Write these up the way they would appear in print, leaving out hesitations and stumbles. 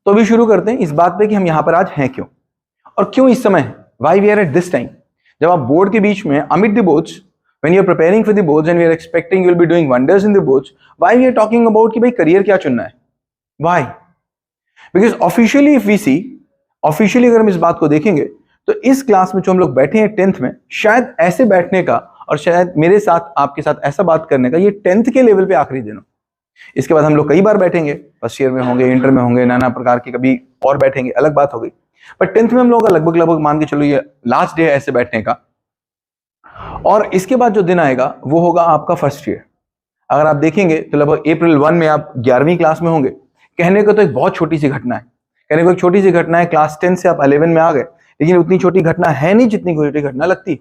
तो अभी शुरू करते हैं इस बात पे कि हम यहां पर आज हैं क्यों, और क्यों इस समय, why we are at this time. जब आप बोर्ड के बीच में amid the boards, when you are preparing for the boards and we are expecting you will be doing wonders in the boards, why we are talking about कि भाई career क्या चुनना है, why? Because officially if we see, officially अगर हम इस बात को देखेंगे तो इस क्लास में जो हम लोग बैठे हैं 10th में, शायद ऐसे बैठने का और शायद मेरे साथ आपके साथ ऐसा बात करने का ये 10th के लेवल पे आखिरी दिन हो। इसके बाद हम लोग कई बार बैठेंगे, फर्स्ट ईयर में होंगे, इंटर में होंगे, नाना प्रकार के कभी और बैठेंगे, अलग बात हो गई। पर 10th में हम लोग का लगभग मान के चलो ये लास्ट डे है ऐसे बैठने का, और इसके बाद जो दिन आएगा वो होगा आपका फर्स्ट ईयर। अगर आप देखेंगे तो लगभग अप्रैल 1 में आप 11वीं क्लास में होंगे। कहने को तो एक बहुत छोटी सी घटना है, कहने को एक छोटी सी घटना है, क्लास 10 से आप 11 में आ गए, लेकिन उतनी छोटी घटना है नहीं जितनी छोटी घटना लगती।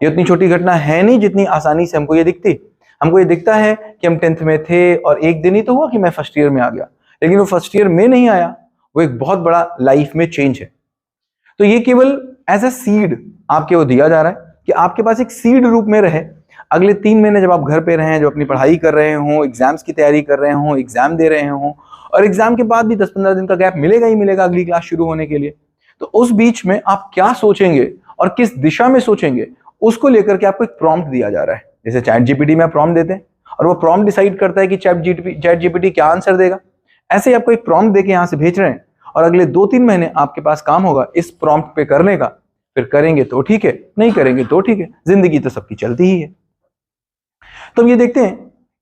ये उतनी छोटी घटना है नहीं जितनी आसानी से हमको ये दिखती। हमको ये दिखता है कि हम 10th में थे और एक दिन ही तो हुआ कि मैं फर्स्ट ईयर में आ गया, लेकिन वो फर्स्ट ईयर में नहीं आया, वो एक बहुत बड़ा लाइफ में चेंज है। तो ये केवल एज अ सीड आपके वो दिया जा रहा है कि आपके पास एक सीड रूप में रहे। अगले 3 महीने जब आप घर पे रहें, जब अपनी पढ़ाई कर रहे हो, एग्जाम्स की तैयारी कर रहे हो, एग्जाम दे रहे हो, और एग्जाम के बाद भी 10-15 दिन का गैप मिलेगा ही मिलेगा अगली क्लास शुरू होने के लिए। तो उस बीच में आप क्या सोचेंगे और किस दिशा में सोचेंगे, उसको लेकर के आपको एक प्रॉम्प्ट दिया जा रहा है। जैसे चैट जीपीटी में आप प्रॉम्प्ट देते हैं और वो प्रॉम्प्ट डिसाइड करता है कि चैट जीपीटी क्या आंसर देगा। ऐसे ही आपको एक प्रॉम्प्ट देके यहाँ से भेज रहे हैं और अगले 2-3 महीने आपके पास काम होगा इस प्रॉम्प्ट पे करने का। फिर करेंगे तो ठीक है, नहीं करेंगे तो ठीक है, जिंदगी तो सबकी चलती ही है। तो हम ये देखते हैं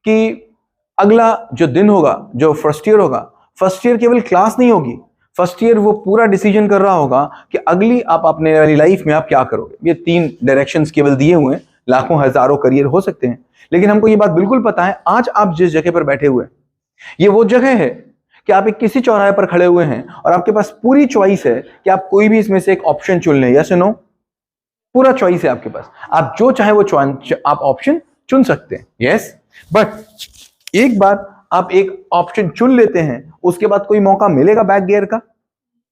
कि अगला जो दिन होगा, जो फर्स्ट ईयर होगा, फर्स्ट ईयर केवल क्लास नहीं होगी, फर्स्ट ईयर वो पूरा डिसीजन कर रहा होगा कि अगली आप अपने वाली लाइफ में आप क्या करोगे। ये 3 डायरेक्शंस केवल दिए हुए हैं, लाखों हजारों करियर हो सकते हैं, लेकिन हमको ये बात बिल्कुल पता है आज आप जिस जगह पर बैठे हुए हैं ये वो जगह है कि आप एक किसी चौराहे पर खड़े हुए हैं और आपके पास पूरी चॉइस है कि आप कोई भी इसमें से एक ऑप्शन चुन लें, यस नो। पूरा चॉइस है आपके पास, आप जो चाहे वो आप ऑप्शन चुन सकते हैं, यस। बट एक बार आप एक ऑप्शन चुन लेते हैं, उसके बाद कोई मौका मिलेगा बैक गियर का?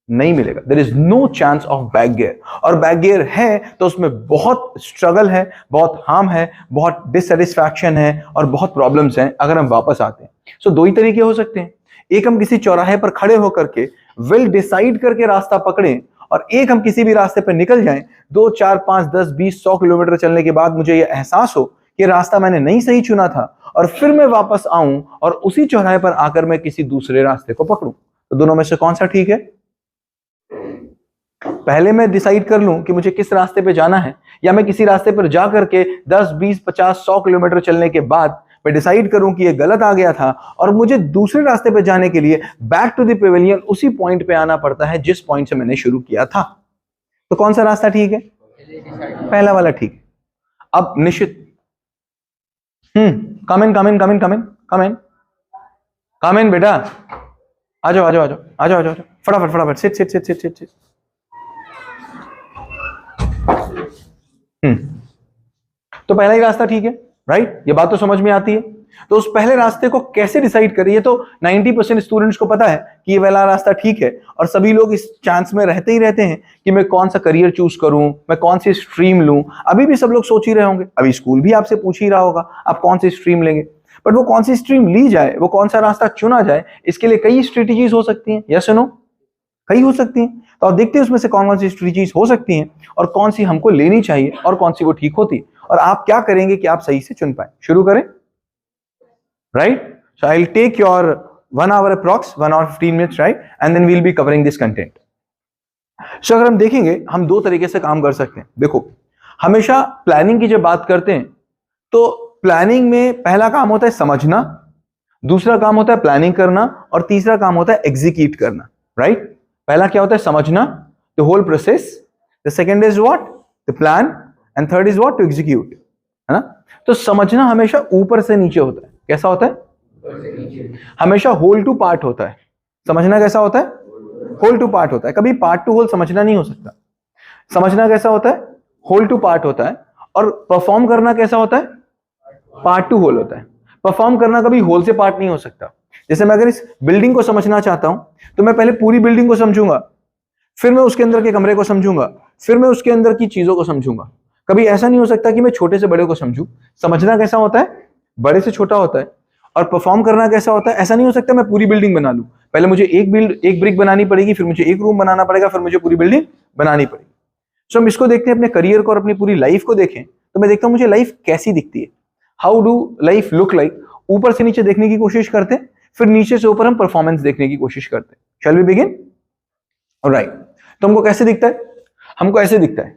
नहीं मिलेगा। There is no chance of back gear. और बैक गियर है तो उसमें बहुत स्ट्रगल है, बहुत हार्म है, बहुत डिससेटिस्फैक्शन है और बहुत प्रॉब्लम्स हैं अगर हम वापस आते हैं। सो 2 ही तरीके हो सकते हैं, एक हम किसी चौराहे पर खड़े होकर के वेल डिसाइड करके रास्ता पकड़ें, और एक हम किसी भी रास्ते पर निकल जाएं, 2, 4, 5, 10, 20, 100 किलोमीटर चलने के बाद मुझे यह एहसास हो कि रास्ता मैंने नहीं सही चुना था, और फिर मैं वापस आऊं और उसी चौराहे पर आकर मैं किसी दूसरे रास्ते को पकड़ूं। तो दोनों में से कौन सा ठीक है? पहले मैं डिसाइड कर लूं कि मुझे किस रास्ते पे जाना है, या मैं किसी रास्ते पर जा करके 10, 20, 50, 100 किलोमीटर चलने के बाद मैं डिसाइड करूं कि ये गलत आ गया था और मुझे दूसरे रास्ते पे जाने के लिए बैक टू द पेविलियन उसी पॉइंट पे आना पड़ता है जिस पॉइंट से मैंने शुरू किया था। तो कौन सा रास्ता ठीक है? पहला वाला ठीक है। अब निश्चित कम इन बेटा, आ जाओ फटाफट सिट। तो पहला ही रास्ता ठीक है, राइट? ये बात तो समझ में आती है। तो उस पहले रास्ते को कैसे डिसाइड करें? ये तो 90% स्टूडेंट्स को पता है कि ये वाला रास्ता ठीक है, और सभी लोग इस चांस में रहते ही रहते हैं कि मैं कौन सा करियर चूज करूं, मैं कौन सी स्ट्रीम लूं। अभी भी सब लोग सोच ही रहे होंगे, अभी स्कूल भी आपसे पूछ ही रहा होगा आप कौन सी स्ट्रीम लेंगे। बट वो कौन सी स्ट्रीम ली जाए, वो कौन सा रास्ता चुना जाए, इसके लिए कई स्ट्रेटेजीज हो सकती हैं, यस नो, कई हो सकती हैं। तो आप देखते हैं उसमें से कौन कौन सी स्ट्रेटेजीज हो सकती हैं और कौन सी हमको लेनी चाहिए और कौन सी वो ठीक होती, और आप क्या करेंगे कि आप सही से चुन पाए। शुरू करें, right? So I will take your 1 hour approx, 1 hour 15 minutes, right? And then we will be covering this content. सो अगर हम देखेंगे, हम 2 तरीके से काम कर सकते हैं। देखो, हमेशा प्लानिंग की जब बात करते हैं तो प्लानिंग में पहला काम होता है समझना, दूसरा काम होता है प्लानिंग करना, और तीसरा काम होता है एग्जीक्यूट करना, राइट? पहला क्या होता है? समझना, the whole process. The second is what? The plan, and third is what? To execute, है ना? तो समझना हमेशा ऊपर से नीचे होता है। कैसा होता है? हमेशा होल टू पार्ट होता है। समझना कैसा होता है? होल टू पार्ट होता है। कभी पार्ट टू होल समझना नहीं हो सकता। समझना कैसा होता है? होल टू पार्ट होता है। और परफॉर्म करना कैसा होता है? पार्ट टू होल होता है। परफॉर्म करना कभी होल से पार्ट नहीं हो सकता। जैसे मैं अगर इस बिल्डिंग को समझना चाहता हूं तो मैं पहले पूरी बिल्डिंग को समझूंगा, फिर मैं उसके अंदर के कमरे को समझूंगा, फिर मैं उसके अंदर की चीजों को समझूंगा। कभी ऐसा नहीं हो सकता कि मैं छोटे से बड़े को समझूं। समझना कैसा होता है? बड़े से छोटा होता है। और परफॉर्म करना कैसा होता है, ऐसा नहीं हो सकता मैं पूरी बिल्डिंग बना लूं, पहले मुझे एक ब्रिक बनानी पड़ेगी, फिर मुझे एक रूम बनाना पड़ेगा, फिर मुझे पूरी बिल्डिंग बनानी पड़ेगी। सो हम इसको देखते हैं अपने करियर को और अपनी पूरी लाइफ को देखें तो मैं देखता हूं मुझे लाइफ कैसी दिखती है, how do life look like. ऊपर से नीचे देखने की कोशिश करते हैं, फिर नीचे से ऊपर हम परफॉर्मेंस देखने की कोशिश करते हैं। Shall we begin? ऑलराइट, तो हमको कैसे दिखता है? हमको ऐसे दिखता है,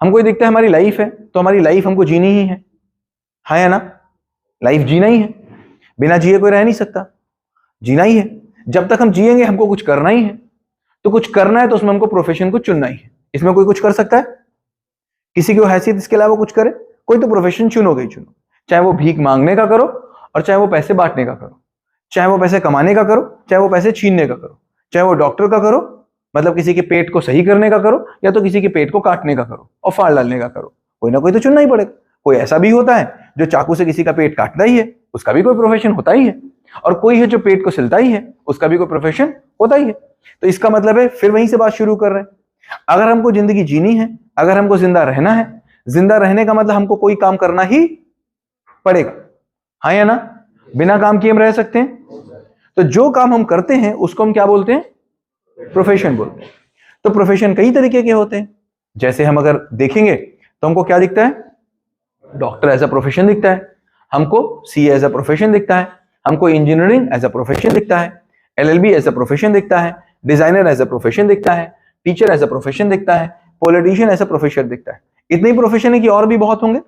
हमको ये दिखता है हमारी लाइफ है, तो हमारी लाइफ हमको जीनी ही है, हाँ या ना? लाइफ जीना ही है, बिना जिए कोई रह नहीं सकता, जीना ही है। जब तक हम जिएंगे हमको कुछ करना ही है, तो कुछ करना है तो उसमें हमको प्रोफेशन को चुनना ही है। इसमें कोई कुछ कर सकता है? किसी की हैसियत इसके अलावा कुछ करे? कोई तो प्रोफेशन चुनोगे ही चुनो, चाहे वो भीख मांगने का करो और चाहे वो पैसे बांटने का करो, चाहे वो पैसे कमाने का करो, चाहे वो पैसे छीनने का करो, चाहे वो डॉक्टर का करो, मतलब किसी के पेट को सही करने का करो, या तो किसी के पेट को काटने का करो और फाड़ डालने का करो, कोई ना कोई तो चुनना ही पड़ेगा। कोई ऐसा भी होता है जो चाकू से किसी का पेट काटता ही है, उसका भी कोई प्रोफेशन होता ही है, और कोई है जो पेट को सिलता ही है, उसका भी कोई प्रोफेशन होता ही है। तो इसका मतलब है फिर वहीं से बात शुरू कर रहे हैं, अगर हमको जिंदगी जीनी है, अगर हमको जिंदा रहना है, जिंदा रहने का मतलब हमको कोई काम करना ही पड़ेगा, हाँ या ना? बिना काम किए हम रह सकते हैं? तो जो काम हम करते हैं उसको हम क्या बोलते हैं? प्रोफेशन बोलते हैं। तो प्रोफेशन कई तरीके के होते हैं, जैसे हम अगर देखेंगे तो हमको क्या दिखता है? डॉक्टर एज अ प्रोफेशन दिखता है, हमको सीए एज अ प्रोफेशन दिखता है, हमको इंजीनियरिंग एज अ प्रोफेशन दिखता है, एलएलबी एज अ प्रोफेशन दिखता है, डिजाइनर एज अ प्रोफेशन दिखता है, टीचर एज अ प्रोफेशन दिखता है, पॉलिटिशियन एज अ प्रोफेशन दिखता है। इतने ही प्रोफेशन है कि और भी बहुत होंगे,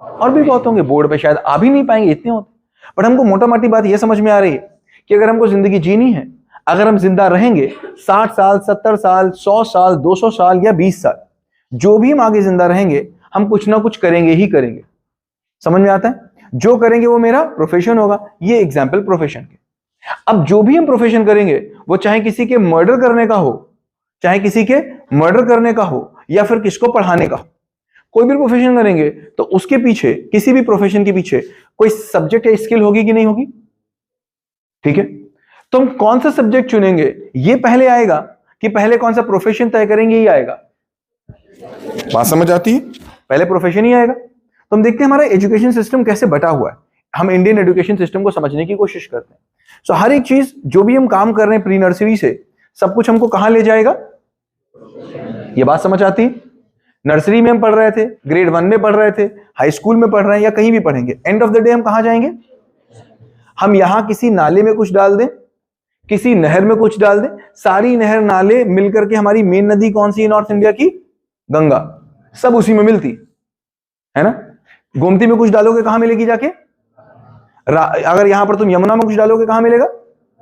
और भी बहुत होंगे, बोर्ड पे शायद आ भी नहीं पाएंगे, इतने होते। बट हमको मोटा मोटी बात यह समझ में आ रही है कि अगर हमको जिंदगी जीनी है, अगर हम जिंदा रहेंगे 60 साल, 70 साल, 100 साल, 200 साल या 20 साल, जो भी हम आगे जिंदा रहेंगे हम कुछ ना कुछ करेंगे ही करेंगे। समझ में आता है? जो करेंगे वो मेरा प्रोफेशन होगा। ये एग्जाम्पल प्रोफेशन के। अब जो भी हम प्रोफेशन करेंगे वो चाहे किसी के मर्डर करने का हो, चाहे किसी के मर्डर करने का हो, या फिर किसको पढ़ाने का हो, कोई भी प्रोफेशन करेंगे तो उसके पीछे, किसी भी प्रोफेशन के पीछे कोई सब्जेक्ट या स्किल होगी कि नहीं होगी? ठीक है, तो हम कौन सा सब्जेक्ट चुनेंगे ये पहले आएगा कि पहले कौन सा प्रोफेशन तय करेंगे ये आएगा? बात समझ आती है? पहले प्रोफेशन ही आएगा। तो हम देखते हैं हमारा एजुकेशन सिस्टम कैसे बटा हुआ है। हम इंडियन एजुकेशन सिस्टम को समझने की कोशिश करते हैं। सो हर एक चीज जो भी हम काम कर रहे हैं प्री नर्सरी से, सब कुछ हमको कहां ले जाएगा? ये बात समझ आती है? नर्सरी में हम पढ़ रहे थे, ग्रेड 1 में पढ़ रहे थे, हाई स्कूल में पढ़ रहे हैं, या कहीं भी पढ़ेंगे, एंड ऑफ द डे हम कहां जाएंगे? हम यहां किसी नाले में कुछ डाल दें, किसी नहर में कुछ डाल दें, सारी नहर नाले मिलकर के हमारी मेन नदी कौन सी है नॉर्थ इंडिया की? गंगा। सब उसी में मिलती है ना? गोमती में कुछ डालोगे कहां मिलेगी जाके? अगर यहां पर तुम यमुना में कुछ डालोगे कहां मिलेगा?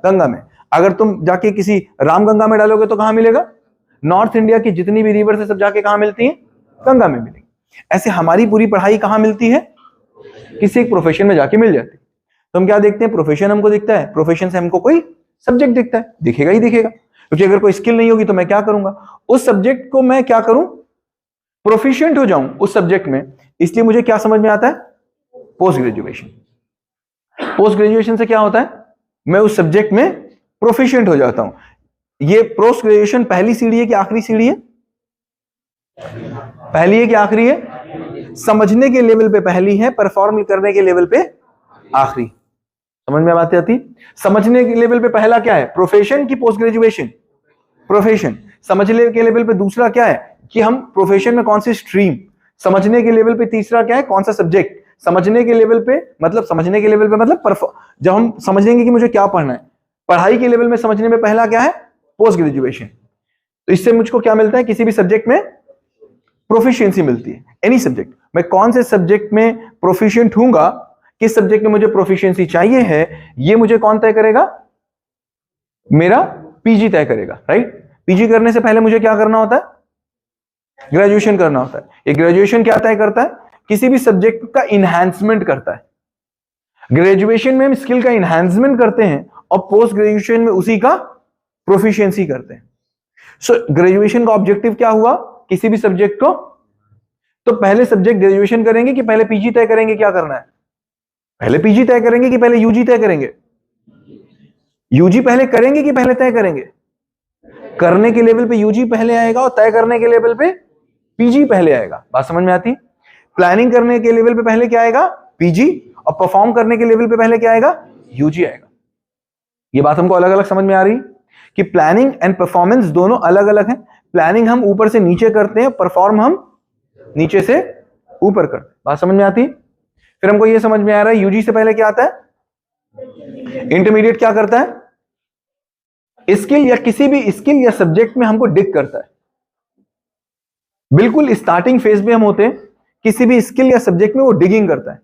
गंगा में। अगर तुम जाके किसी रामगंगा में डालोगे तो कहां मिलेगा? नॉर्थ इंडिया की जितनी भी रिवर है सब जाके कहां मिलती है? गंगा में मिलेगी। ऐसे हमारी पूरी पढ़ाई कहां मिलती है? किसी एक प्रोफेशन में जाके मिल जाती है। तो हम क्या देखते हैं? प्रोफेशन हमको दिखता है, प्रोफेशन से हमको कोई सब्जेक्ट दिखता है, दिखेगा ही दिखेगा, क्योंकि अगर कोई स्किल नहीं होगी तो मैं क्या करूंगा? उस सब्जेक्ट को मैं क्या करूं? प्रोफिशिएंट हो जाऊं उस सब्जेक्ट में। इसलिए मुझे क्या समझ में आता है? Post graduation. पोस्ट ग्रेजुएशन से क्या होता है? मैं उस सब्जेक्ट में प्रोफिशिएंट हो जाता हूं। ये पोस्ट ग्रेजुएशन पहली सीढ़ी है कि आखिरी सीढ़ी है? पहली है कि आखिरी है? समझने के लेवल पे पहली है, परफॉर्म करने के लेवल पे आखिरी। समझ में बात आती? समझने के लेवल पे पहला क्या है? प्रोफेशन की पोस्ट ग्रेजुएशन? प्रोफेशन। समझने के लेवल पे दूसरा क्या है कि हम प्रोफेशन में कौन सी स्ट्रीम। समझने के लेवल पे तीसरा क्या है? कौन सा सब्जेक्ट। समझने के लेवल पे मतलब जब हम समझेंगे कि मुझे क्या पढ़ना है, पढ़ाई के लेवल में समझने में पहला क्या है? Post graduation. तो इससे मुझको क्या मिलता है? किसी भी सब्जेक्ट में प्रोफिशिएंसी मिलती है। एनी सब्जेक्ट, मैं कौन से सब्जेक्ट में प्रोफिशिएंट हूंगा, किस सब्जेक्ट में मुझे प्रोफिशिएंसी चाहिए है, ये मुझे कौन तय करेगा? मेरा पीजी तय करेगा, राइट? पीजी करने से पहले मुझे क्या करना होता है? ग्रेजुएशन करना होता है। ये ग्रेजुएशन क्या तय करता है? किसी भी सब्जेक्ट का इनहैंसमेंट करता है। ग्रेजुएशन में हम स्किल का इनहैंसमेंट करते हैं और पोस्ट ग्रेजुएशन में उसी का प्रोफिशिएंसी करते हैं। सो ग्रेजुएशन का ऑब्जेक्टिव क्या हुआ किसी भी सब्जेक्ट को? तो पहले सब्जेक्ट ग्रेजुएशन करेंगे कि पहले पीजी तय करेंगे क्या करना है? पहले पीजी तय करेंगे कि पहले यूजी तय करेंगे? यूजी पहले करेंगे कि पहले तय करेंगे? करने के लेवल पे यूजी पहले आएगा और तय करने के लेवल पे पीजी पहले आएगा। बात समझ में आती? प्लानिंग करने के लेवल पे पहले क्या आएगा? पीजी, और परफॉर्म करने के लेवल पे पहले क्या आएगा? यूजी आएगा। ये बात हमको अलग अलग समझ में आ रही कि प्लानिंग एंड परफॉर्मेंस दोनों अलग अलग हैं। प्लानिंग हम ऊपर से नीचे करते हैं, परफॉर्म हम नीचे से ऊपर करते हैं। बात समझ में आती? फिर हमको ये समझ में आ रहा है यूजी से पहले क्या आता है? इंटरमीडिएट क्या करता है? स्किल या किसी भी स्किल या सब्जेक्ट में हमको डिग करता है। बिल्कुल स्टार्टिंग फेज में हम होते हैं, किसी भी स्किल या सब्जेक्ट में वो डिगिंग करता है।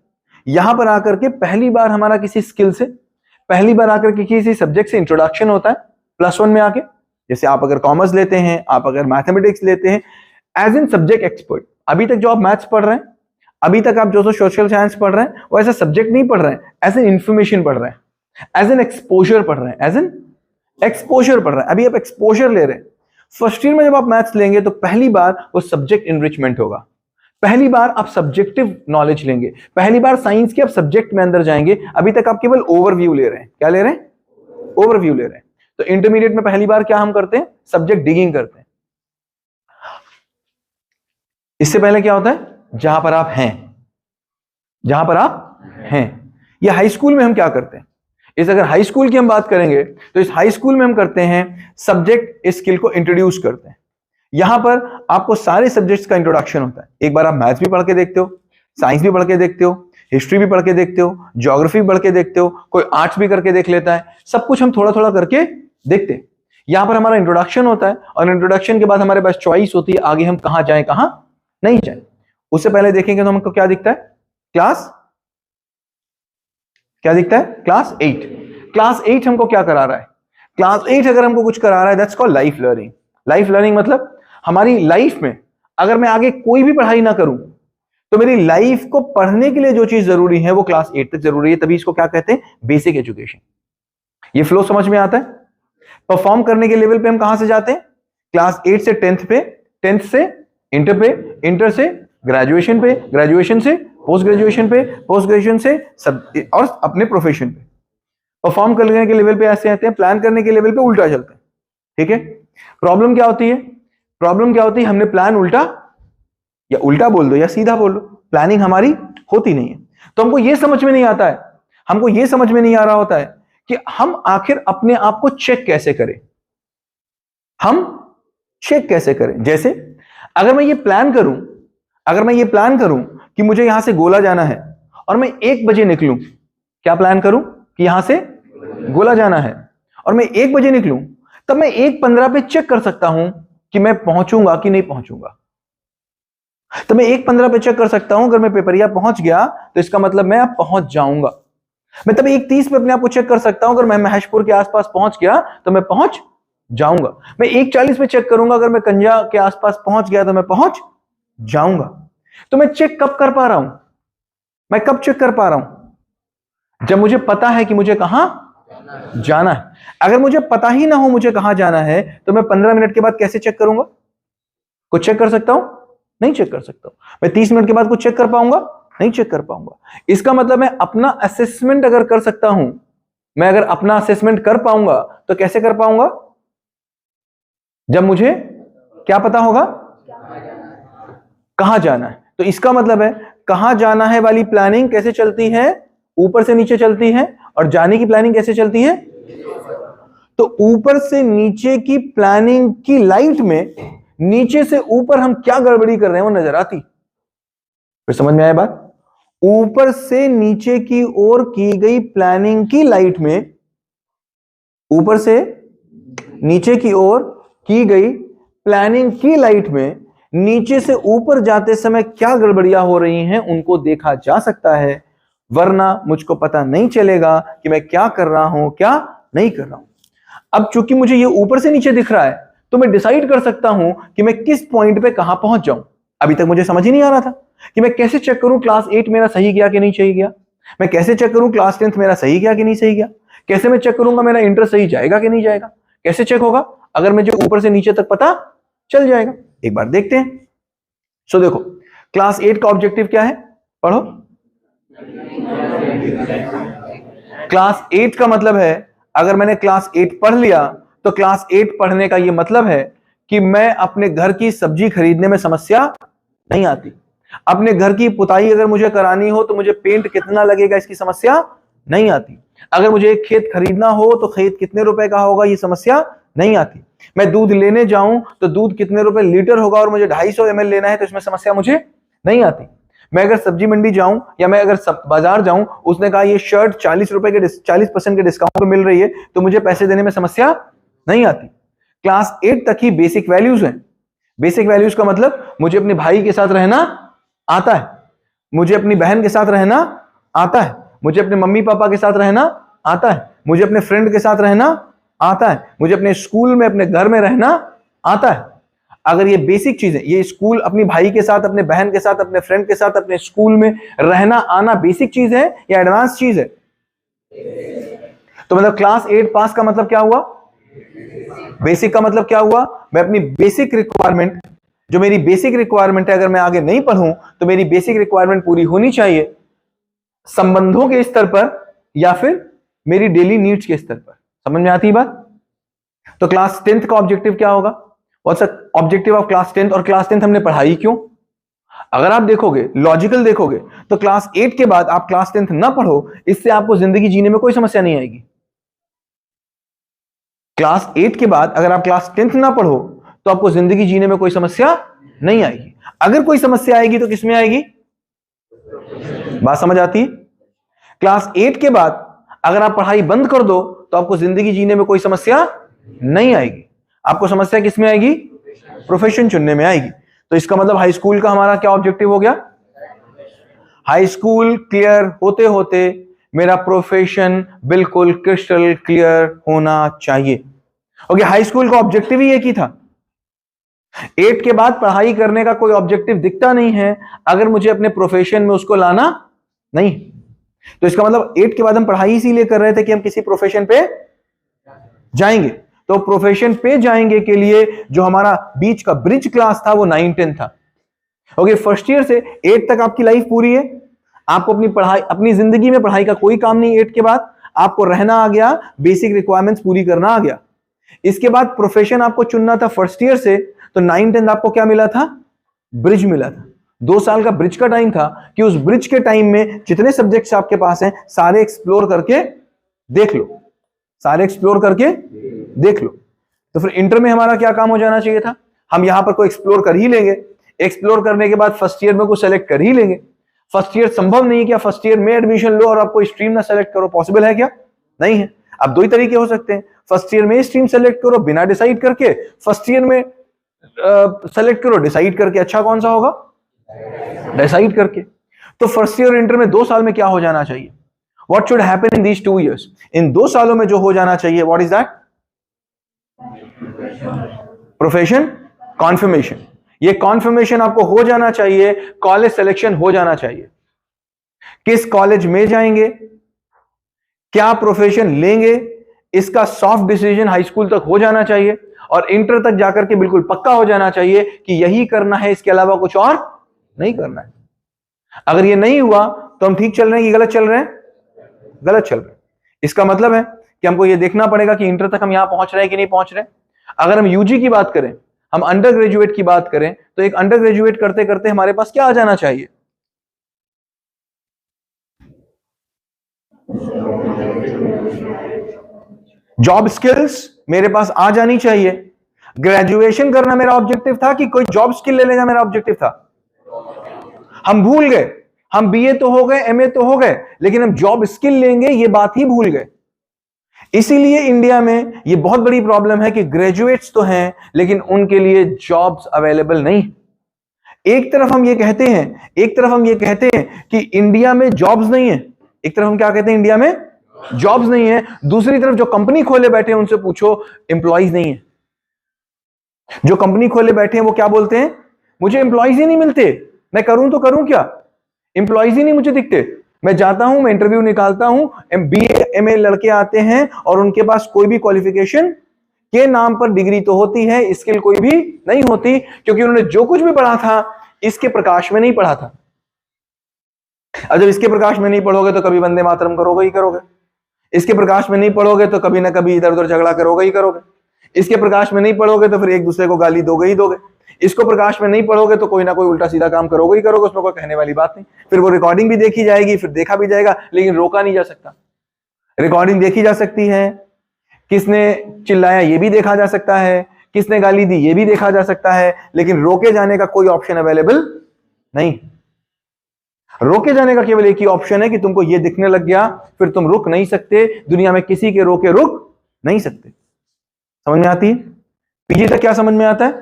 यहां पर आकर के पहली बार हमारा किसी स्किल से, पहली बार आकर के किसी सब्जेक्ट से इंट्रोडक्शन होता है +1 में आके। जैसे आप अगर कॉमर्स लेते हैं, आप अगर मैथमेटिक्स लेते हैं, एज इन सब्जेक्ट एक्सपर्ट, अभी तक जो आप मैथ्स पढ़ रहे हैं, अभी तक आप जो सोशल साइंस पढ़ रहे हैं, वो ऐसा सब्जेक्ट नहीं पढ़ रहे हैं, एज एन इंफॉर्मेशन पढ़ रहे हैं, एज एन एक्सपोजर पढ़ रहे हैं, एज एन एक्सपोजर पढ़ रहे हैं। अभी आप एक्सपोजर ले रहे हैं। फर्स्ट ईयर में जब आप मैथ्स लेंगे तो पहली बार वो सब्जेक्ट इनरिचमेंट होगा, पहली बार आप सब्जेक्टिव नॉलेज लेंगे, पहली बार साइंस के आप सब्जेक्ट में अंदर जाएंगे। अभी तक आप केवल ओवरव्यू ले रहे हैं। क्या ले रहे हैं? ओवरव्यू ले रहे हैं। तो इंटरमीडिएट में पहली बार क्या हम करते हैं? सब्जेक्ट डिगिंग करते हैं। इससे पहले क्या होता है? जहां पर आप हैं, जहां पर आप हैं। ये हाई स्कूल में हम क्या करते हैं? इस अगर हाई स्कूल की हम बात करेंगे तो इस हाई स्कूल में हम करते हैं सब्जेक्ट स्किल को इंट्रोड्यूस करते हैं। यहां पर आपको सारे सब्जेक्ट्स का इंट्रोडक्शन होता है। एक बार आप मैथ्स भी पढ़ के देखते हो, साइंस भी पढ़ के देखते हो, हिस्ट्री भी पढ़ के देखते हो, ज्योग्राफी भी पढ़ के देखते हो, कोई आर्ट्स भी करके देख लेता है। सब कुछ हम थोड़ा थोड़ा करके देखते हैं। यहां पर हमारा इंट्रोडक्शन होता है और इंट्रोडक्शन के बाद हमारे पास चॉइस होती है आगे हम कहां जाएं, कहां नहीं जाएं। उससे पहले देखेंगे तो हमको क्या दिखता है? क्लास क्या दिखता है? क्लास 8। क्लास 8 हमको क्या करा रहा है? क्लास 8 अगर हमको कुछ करा रहा है, that's called life learning. Life learning मतलब हमारी लाइफ में अगर मैं आगे कोई भी पढ़ाई ना करूं तो मेरी लाइफ को पढ़ने के लिए जो चीज जरूरी है वो क्लास 8 तक जरूरी है। तभी इसको क्या कहते हैं? Basic education. ये फ्लो समझ में आता है? परफॉर्म करने के लेवल पे हम कहां से जाते हैं? क्लास 8 से 10th पे, 10th से इंटर पे, इंटर से ग्रेजुएशन पे, ग्रेजुएशन से पोस्ट ग्रेजुएशन पे, पोस्ट ग्रेजुएशन से सब और अपने प्रोफेशन पे। परफॉर्म करने के लेवल पे ऐसे आते हैं, प्लान करने के लेवल पे उल्टा चलते हैं। ठीक है? प्रॉब्लम क्या होती है? प्रॉब्लम क्या होती है? हमने प्लान उल्टा, या उल्टा बोल दो या सीधा बोल दो, प्लानिंग हमारी होती नहीं है। तो हमको यह समझ में नहीं आता है, हमको यह समझ में नहीं आ रहा होता है कि हम आखिर अपने आप को चेक कैसे करें। हम चेक कैसे करें? जैसे अगर मैं ये प्लान करूं, अगर मैं ये प्लान करूं कि मुझे यहां से गोला जाना है और मैं 1 बजे निकलूं, क्या प्लान करूं कि यहां से गोला जाना है और मैं 1 बजे निकलूं, तब मैं 1:15 पे चेक कर सकता हूं कि मैं पहुंचूंगा कि नहीं पहुंचूंगा। तो मैं 1:15 पे चेक कर सकता हूं, अगर मैं पेपरिया पहुंच गया तो इसका मतलब मैं अब पहुंच जाऊंगा। मैं तब 1:30 पे अपने आप को चेक कर सकता हूं, अगर मैं महेशपुर के आसपास पहुंच गया तो मैं पहुंच जाऊंगा। मैं 1:40 पे चेक करूंगा, अगर मैं कंजा के आसपास पहुंच गया तो मैं पहुंच जाऊंगा। तो मैं चेक कब कर पा रहा हूं? मैं कब चेक कर पा रहा हूं? जब मुझे पता है कि मुझे कहां जाना है। अगर मुझे पता ही ना हो मुझे कहां जाना है तो मैं 15 मिनट के बाद कैसे चेक करूंगा? कुछ चेक कर सकता हूं? नहीं चेक कर सकता हूं। मैं 30 मिनट के बाद कुछ चेक कर पाऊंगा? नहीं चेक कर पाऊंगा। इसका मतलब मैं अपना असेसमेंट अगर कर सकता हूं, मैं अगर अपना असेसमेंट कर पाऊंगा तो कैसे कर पाऊंगा? जब मुझे क्या पता होगा? कहां जाना है। तो इसका मतलब है कहां जाना है वाली प्लानिंग कैसे चलती है? ऊपर से नीचे चलती है। और जाने की प्लानिंग कैसे चलती है? तो ऊपर से नीचे की प्लानिंग की लाइट में नीचे से ऊपर हम क्या गड़बड़ी कर रहे हैं वो नजर आती। फिर समझ में आया बात? ऊपर से नीचे की ओर की गई प्लानिंग की लाइट में, ऊपर से नीचे की ओर की गई प्लानिंग की लाइट में नीचे से ऊपर जाते समय क्या गड़बड़ियां हो रही हैं उनको देखा जा सकता है, वरना मुझको पता नहीं चलेगा कि मैं क्या कर रहा हूं, क्या नहीं कर रहा हूं। अब चूंकि मुझे ये ऊपर से नीचे दिख रहा है तो मैं डिसाइड कर सकता हूं कि मैं किस पॉइंट पे कहां पहुंच जाऊं। अभी तक मुझे समझ ही नहीं आ रहा था कि मैं कैसे चेक करूं क्लास 8 मेरा सही गया कि नहीं सही गया, मैं कैसे चेक करूं क्लास 10th मेरा सही गया कि नहीं सही गया, कैसे मैं चेक करूंगा मेरा इंटर सही जाएगा कि नहीं जाएगा, कैसे चेक होगा अगर मुझे ऊपर से नीचे तक पता चल जाएगा। एक बार देखते हैं। सो देखो क्लास 8 का ऑब्जेक्टिव क्या है? पढ़ो। क्लास 8 का मतलब है अगर मैंने क्लास 8 पढ़ लिया तो क्लास 8 पढ़ने का यह मतलब है कि मैं अपने घर की सब्जी खरीदने में समस्या नहीं आती। अपने घर की पुताई अगर मुझे करानी हो तो मुझे पेंट कितना लगेगा इसकी समस्या नहीं आती। अगर मुझे एक खेत खरीदना हो तो खेत कितने रुपए का होगा ये समस्या नहीं आती। मैं दूध लेने जाऊं तो दूध कितने रुपए लीटर होगा और मुझे 250 ml लेना है तो इसमें समस्या मुझे नहीं आती। मैं अगर सब्जी मंडी जाऊं या मैं अगर बाजार जाऊं, उसने कहा ये शर्ट 40% के डिस्काउंट पे मिल रही है तो मुझे पैसे देने में समस्या नहीं आती। क्लास 8 तक ही बेसिक वैल्यूज हैं। बेसिक वैल्यूज का मतलब मुझे अपने भाई के साथ रहना आता है, मुझे अपनी बहन के साथ रहना आता है, मुझे अपने मम्मी पापा के साथ रहना आता है, मुझे अपने फ्रेंड के साथ रहना आता है, मुझे अपने स्कूल में अपने घर में रहना आता है। अगर ये बेसिक चीजें, ये स्कूल अपनी भाई के साथ, अपने बहन के साथ, अपने फ्रेंड के साथ, अपने स्कूल में रहना आना बेसिक चीज है या एडवांस चीज है? तो मतलब क्लास 8 पास का मतलब क्या हुआ? बेसिक का मतलब क्या हुआ? मैं अपनी बेसिक रिक्वायरमेंट, जो मेरी बेसिक रिक्वायरमेंट है, अगर मैं आगे नहीं पढ़ूं तो मेरी बेसिक रिक्वायरमेंट पूरी होनी चाहिए संबंधों के स्तर पर या फिर मेरी डेली नीड्स के स्तर पर। समझ में आती है बात? तो क्लास 10th का ऑब्जेक्टिव क्या होगा? What's the objective of class 10th? और क्लास 10th हमने पढ़ाई क्यों? अगर आप देखोगे, लॉजिकल देखोगे, तो क्लास 8 के बाद आप क्लास 10th ना पढ़ो, इससे आपको जिंदगी जीने में कोई समस्या नहीं आएगी। क्लास 8 के बाद अगर आप क्लास 10th ना पढ़ो तो आपको जिंदगी जीने में कोई समस्या नहीं आएगी। अगर कोई समस्या आएगी तो किसमें आएगी? बात समझ आती है? क्लास 8 के बाद अगर आप पढ़ाई बंद कर दो तो आपको जिंदगी जीने में कोई समस्या नहीं आएगी। आपको समस्या किसमें आएगी? प्रोफेशन चुनने में आएगी। तो इसका मतलब हाई स्कूल का हमारा क्या ऑब्जेक्टिव हो गया? हाई स्कूल क्लियर होते होते मेरा प्रोफेशन बिल्कुल क्रिस्टल क्लियर होना चाहिए। ओके, हाई स्कूल का ऑब्जेक्टिव ही एक ही था। 8 के बाद पढ़ाई करने का कोई ऑब्जेक्टिव दिखता नहीं है अगर मुझे अपने प्रोफेशन में उसको लाना नहीं। तो इसका मतलब 8 के बाद हम पढ़ाई इसीलिए कर रहे थे कि हम किसी प्रोफेशन पे जाएंगे। तो प्रोफेशन पे जाएंगे के लिए जो हमारा बीच का ब्रिज क्लास था वो 9-10 था। ओके, फर्स्ट ईयर से 8 तक आपकी लाइफ पूरी है। आपको अपनी पढ़ाई, अपनी जिंदगी में पढ़ाई का कोई काम नहीं। 8 के बाद आपको रहना आ गया, बेसिक रिक्वायरमेंट्स पूरी करना आ गया। इसके बाद प्रोफेशन आपको चुनना था फर्स्ट ईयर से, तो 9-10 आपको क्या मिला था? ब्रिज मिला था। 2 साल का ब्रिज का टाइम था कि उस ब्रिज के टाइम में जितने सब्जेक्ट्स आपके पास हैं सारे एक्सप्लोर करके देख लो, सारे एक्सप्लोर करके देख लो। तो फिर इंटर में हमारा क्या काम हो जाना चाहिए था? हम यहां पर कोई एक्सप्लोर कर ही लेंगे। एक्सप्लोर करने के बाद फर्स्ट ईयर में को सेलेक्ट कर ही लेंगे। फर्स्ट ईयर संभव नहीं क्या फर्स्ट ईयर में एडमिशन लो और आपको स्ट्रीम ना सेलेक्ट करो? पॉसिबल है क्या? नहीं है। अब 2 ही तरीके हो सकते हैं, फर्स्ट ईयर में स्ट्रीम सेलेक्ट करो बिना डिसाइड करके, फर्स्ट ईयर में सेलेक्ट करो डिसाइड करके। अच्छा कौन सा होगा? डिसाइड करके। तो फर्स्ट ईयर इंटर में 2 साल में क्या हो जाना चाहिए? What should happen in these 2 years? इन 2 सालों में जो हो जाना चाहिए, what is that? Profession conformation. ये कॉन्फर्मेशन आपको हो जाना चाहिए, कॉलेज सिलेक्शन हो जाना चाहिए। किस कॉलेज में जाएंगे, क्या प्रोफेशन लेंगे, इसका सॉफ्ट डिसीजन हाई स्कूल तक हो जाना चाहिए और इंटर तक जाकर के बिल्कुल पक्का हो जाना चाहिए कि यही करना है, इसके अलावा कुछ और नहीं करना है। अगर ये नहीं हुआ तो हम ठीक चल रहे हैं कि गलत चल रहे हैं? गलत चल रहे हैं। इसका मतलब है कि हमको ये देखना पड़ेगा कि इंटर तक हम यहां पहुंच रहे हैं कि नहीं पहुंच रहे। अगर हम यूजी की बात करें, हम अंडर ग्रेजुएट की बात करें, तो एक अंडर ग्रेजुएट करते करते हमारे पास क्या आ जाना चाहिए? जॉब स्किल्स मेरे पास आ जानी चाहिए। ग्रेजुएशन करना मेरा ऑब्जेक्टिव था कि कोई जॉब स्किल ले लेगा मेरा ऑब्जेक्टिव था? हम भूल गए। हम बीए तो हो गए, एमए तो हो गए, लेकिन हम जॉब स्किल लेंगे ये बात ही भूल गए। इसीलिए इंडिया में ये बहुत बड़ी प्रॉब्लम है कि ग्रेजुएट्स तो हैं लेकिन उनके लिए जॉब्स अवेलेबल नहीं। एक तरफ हम ये कहते हैं कि इंडिया में जॉब्स नहीं है। एक तरफ हम क्या कहते हैं? इंडिया में जॉब्स नहीं है। दूसरी तरफ जो कंपनी खोले बैठे हैं उनसे पूछो, एम्प्लॉइज नहीं है। जो कंपनी खोले बैठे हैं वो क्या बोलते हैं? मुझे एम्प्लॉइज ही नहीं मिलते, मैं करूं तो करूं क्या, एम्प्लॉइज ही नहीं मुझे दिखते। मैं जाता हूं, मैं इंटरव्यू निकालता हूं, बीए एमए लड़के आते हैं और उनके पास कोई भी क्वालिफिकेशन के नाम पर डिग्री तो होती है, स्किल कोई भी नहीं होती, क्योंकि उन्होंने जो कुछ भी पढ़ा था इसके प्रकाश में नहीं पढ़ा था। अब जब इसके प्रकाश में नहीं पढ़ोगे तो कभी वंदे मातरम करोगे ही करोगे, इसके प्रकाश में नहीं पढ़ोगे तो कभी ना कभी इधर उधर झगड़ा करोगे ही करोगे, इसके प्रकाश में नहीं पढ़ोगे तो फिर एक दूसरे को गाली दोगे ही दोगे, इसको प्रकाश में नहीं पढ़ोगे तो कोई ना कोई उल्टा सीधा काम करोगे ही करोगे, उसमें कोई कहने वाली बात नहीं। फिर वो रिकॉर्डिंग भी देखी जाएगी, फिर देखा भी जाएगा, लेकिन रोका नहीं जा सकता। रिकॉर्डिंग देखी जा सकती है, किसने चिल्लाया ये भी देखा जा सकता है, किसने गाली दी ये भी देखा जा सकता है, लेकिन रोके जाने का कोई ऑप्शन अवेलेबल नहीं। रोके जाने का केवल एक ही ऑप्शन है कि तुमको ये दिखने लग गया, फिर तुम रुक नहीं सकते, दुनिया में किसी के रोके रुक नहीं सकते। समझ में आती है? पीजी तक क्या समझ में आता है?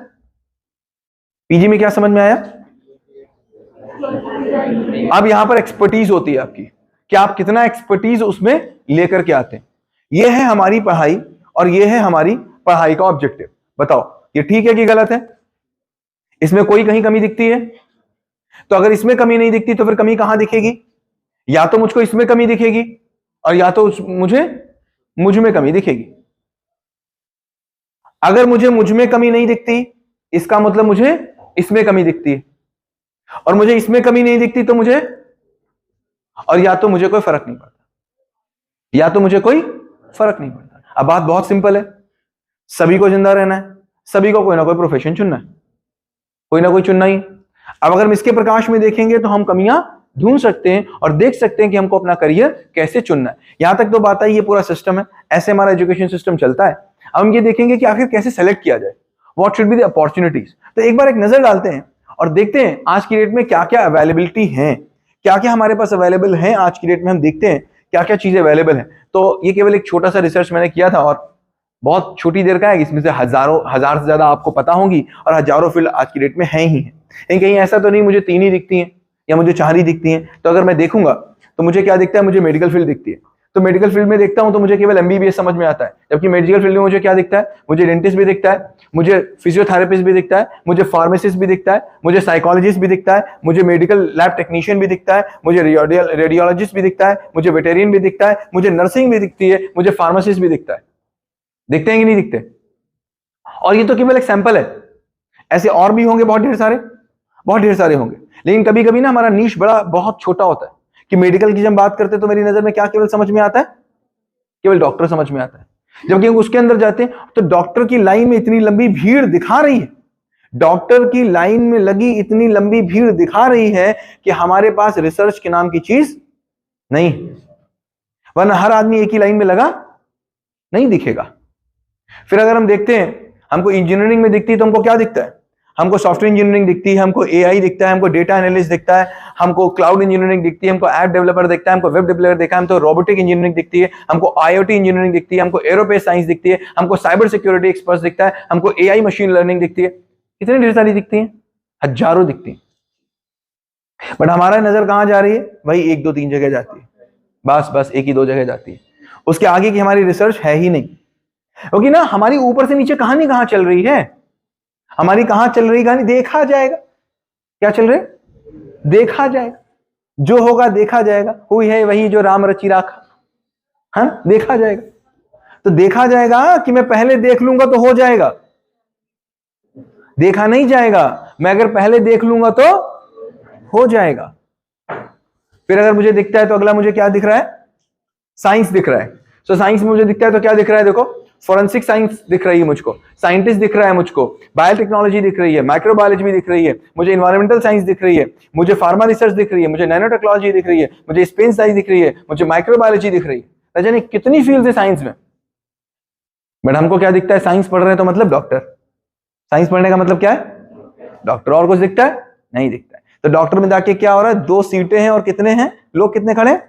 पीजी में क्या समझ में आया? अब यहां पर एक्सपर्टीज होती है आपकी, कि आप कितना एक्सपर्टीज उसमें लेकर के आते हैं। ये है हमारी पढ़ाई और ये है हमारी पढ़ाई का ऑब्जेक्टिव। बताओ ये ठीक है कि गलत है? इसमें कोई कहीं कमी दिखती है? तो अगर इसमें कमी नहीं दिखती तो फिर कमी कहां दिखेगी? या तो मुझको इसमें कमी दिखेगी और या तो मुझ में कमी दिखेगी। अगर मुझ में कमी नहीं दिखती, इसका मतलब मुझे इसमें कमी दिखती है, और मुझे इसमें कमी नहीं दिखती तो मुझे, और या तो मुझे कोई फर्क नहीं पड़ता, या तो मुझे कोई फर्क नहीं पड़ता। अब बात बहुत सिंपल है, सभी को जिंदा रहना है, सभी को कोई ना कोई प्रोफेशन चुनना है, कोई ना कोई चुनना ही। अब अगर हम इसके प्रकाश में देखेंगे तो हम कमियां ढूंढ सकते हैं और देख सकते हैं कि हमको अपना करियर कैसे चुनना है। यहां तक तो बात आई, ये पूरा सिस्टम है, ऐसे हमारा एजुकेशन सिस्टम चलता है। अब हम ये देखेंगे कि आखिर कैसे सेलेक्ट किया जाए, what should be the opportunities. तो एक बार एक नजर डालते हैं और देखते हैं आज की डेट में क्या क्या अवेलेबिलिटी है, क्या क्या हमारे पास अवेलेबल है आज की डेट में। हम देखते हैं क्या क्या चीजें अवेलेबल है। तो ये केवल एक छोटा सा रिसर्च मैंने किया था और बहुत छोटी देर का है, इसमें से हजार से ज्यादा आपको पता होंगी और हजारों फील्ड आज की डेट में है ही है। लेकिन कहीं ऐसा तो नहीं मुझे 3 ही दिखती हैं या मुझे 4 ही दिखती हैं। तो अगर मैं देखूंगा तो मुझे क्या दिखता है? मुझे मेडिकल फील्ड दिखती है। तो मेडिकल फील्ड में देखता हूं तो मुझे केवल एमबीबीएस समझ में आता है, जबकि मेडिकल फील्ड में मुझे क्या दिखता है? मुझे डेंटिस्ट भी दिखता है, मुझे फिजियोथेरेपिस्ट भी दिखता है, मुझे फार्मासिस्ट भी दिखता है, मुझे साइकोलॉजिस्ट भी दिखता है, मुझे मेडिकल लैब टेक्नीशियन भी दिखता है, मुझे रेडियोलॉजिस्ट भी दिखता है, मुझे वेटेरियन भी दिखता है, मुझे नर्सिंग भी दिखती है, मुझे फार्मासिस्ट भी दिखता है। दिखते हैं कि नहीं दिखते? और ये तो केवल एक सैंपल है, ऐसे और भी होंगे बहुत ढेर सारे होंगे। लेकिन कभी कभी ना हमारा नीश बहुत छोटा होता है कि मेडिकल की जब बात करते हैं तो मेरी नजर में क्या केवल समझ में आता है? केवल डॉक्टर समझ में आता है। जबकि उसके अंदर जाते हैं तो डॉक्टर की लाइन में इतनी लंबी भीड़ दिखा रही है, डॉक्टर की लाइन में लगी इतनी लंबी भीड़ दिखा रही है कि हमारे पास रिसर्च के नाम की चीज नहीं, वरना हर आदमी एक ही लाइन में लगा नहीं दिखेगा। फिर अगर हम देखते हैं, हमको इंजीनियरिंग में दिखती है तो हमको क्या दिखता है? हमको सॉफ्टवेयर इंजीनियरिंग दिखती है, हमको एआई दिखता है, हमको डेटा एनालिस्ट दिखता है, हमको क्लाउड इंजीनियरिंग दिखती है, हमको ऐप डेवलपर दिखता है, हमको वेब डेवलपर दिखता है, हमको रोबोटिक इंजीनियरिंग दिखती है, हमको आईओटी इंजीनियरिंग दिखती है, हमको एरोस्पेस साइंस दिखती है, हमको साइबर सिक्योरिटी एक्सपर्ट दिखता है, हमको एआई मशीन लर्निंग दिखती है। कितनी ढेर सारी दिखती है, हजारों दिखती है। बट हमारा नजर कहां जा रही है? वही 1 2 3 जगह जाती है, बस 1 ही 2 जगह जाती है। उसके आगे की हमारी रिसर्च है ही नहीं, क्योंकि ना हमारी ऊपर से नीचे कहानी कहां चल रही है, हमारी कहां चल रही कहानी देखा जाएगा। क्या चल रहे? देखा जाएगा, जो होगा देखा जाएगा। हुई है वही जो राम रचि राखा, हाँ देखा जाएगा। तो देखा जाएगा कि मैं पहले देख लूंगा तो हो जाएगा, देखा नहीं जाएगा। मैं अगर पहले देख लूंगा तो हो जाएगा। फिर अगर मुझे दिखता है तो अगला मुझे क्या दिख रहा है? साइंस दिख रहा है। तो साइंस में मुझे दिखता है तो क्या दिख रहा है? देखो, फोरेंसिक साइंस दिख रही है मुझको, साइंटिस्ट दिख रहा है मुझको, बायोटेक्नोलॉजी दिख रही है, माइक्रोबायोलॉजी भी दिख रही है, मुझे इन्वायरमेंटल साइंस दिख रही है, मुझे फार्मा रिसर्च दिख रही है, मुझे नैनो टेक्नोलॉजी दिख रही है, मुझे स्पेस साइंस दिख रही है, मुझे माइक्रोबायोलॉजी दिख रही है। जाने कितनी फील्ड है साइंस में। बट हमको क्या दिखता है? साइंस पढ़ रहे हैं तो मतलब डॉक्टर, साइंस पढ़ने का मतलब क्या है? डॉक्टर। और कुछ दिखता है? नहीं दिखता है। तो डॉक्टर में जाके क्या हो रहा है? 2 सीटें हैं और कितने हैं लोग, कितने खड़े?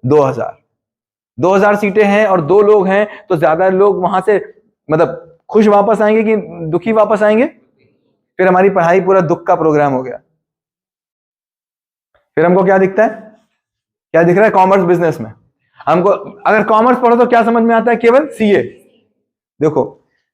2000 सीटें हैं और 2 लोग हैं, तो ज्यादा लोग वहां से मतलब खुश वापस आएंगे कि दुखी वापस आएंगे? फिर हमारी पढ़ाई पूरा दुख का प्रोग्राम हो गया। फिर हमको क्या दिखता है? क्या दिख रहा है? कॉमर्स बिजनेस में हमको अगर कॉमर्स पढ़ो तो क्या समझ में आता है? केवल सीए। देखो,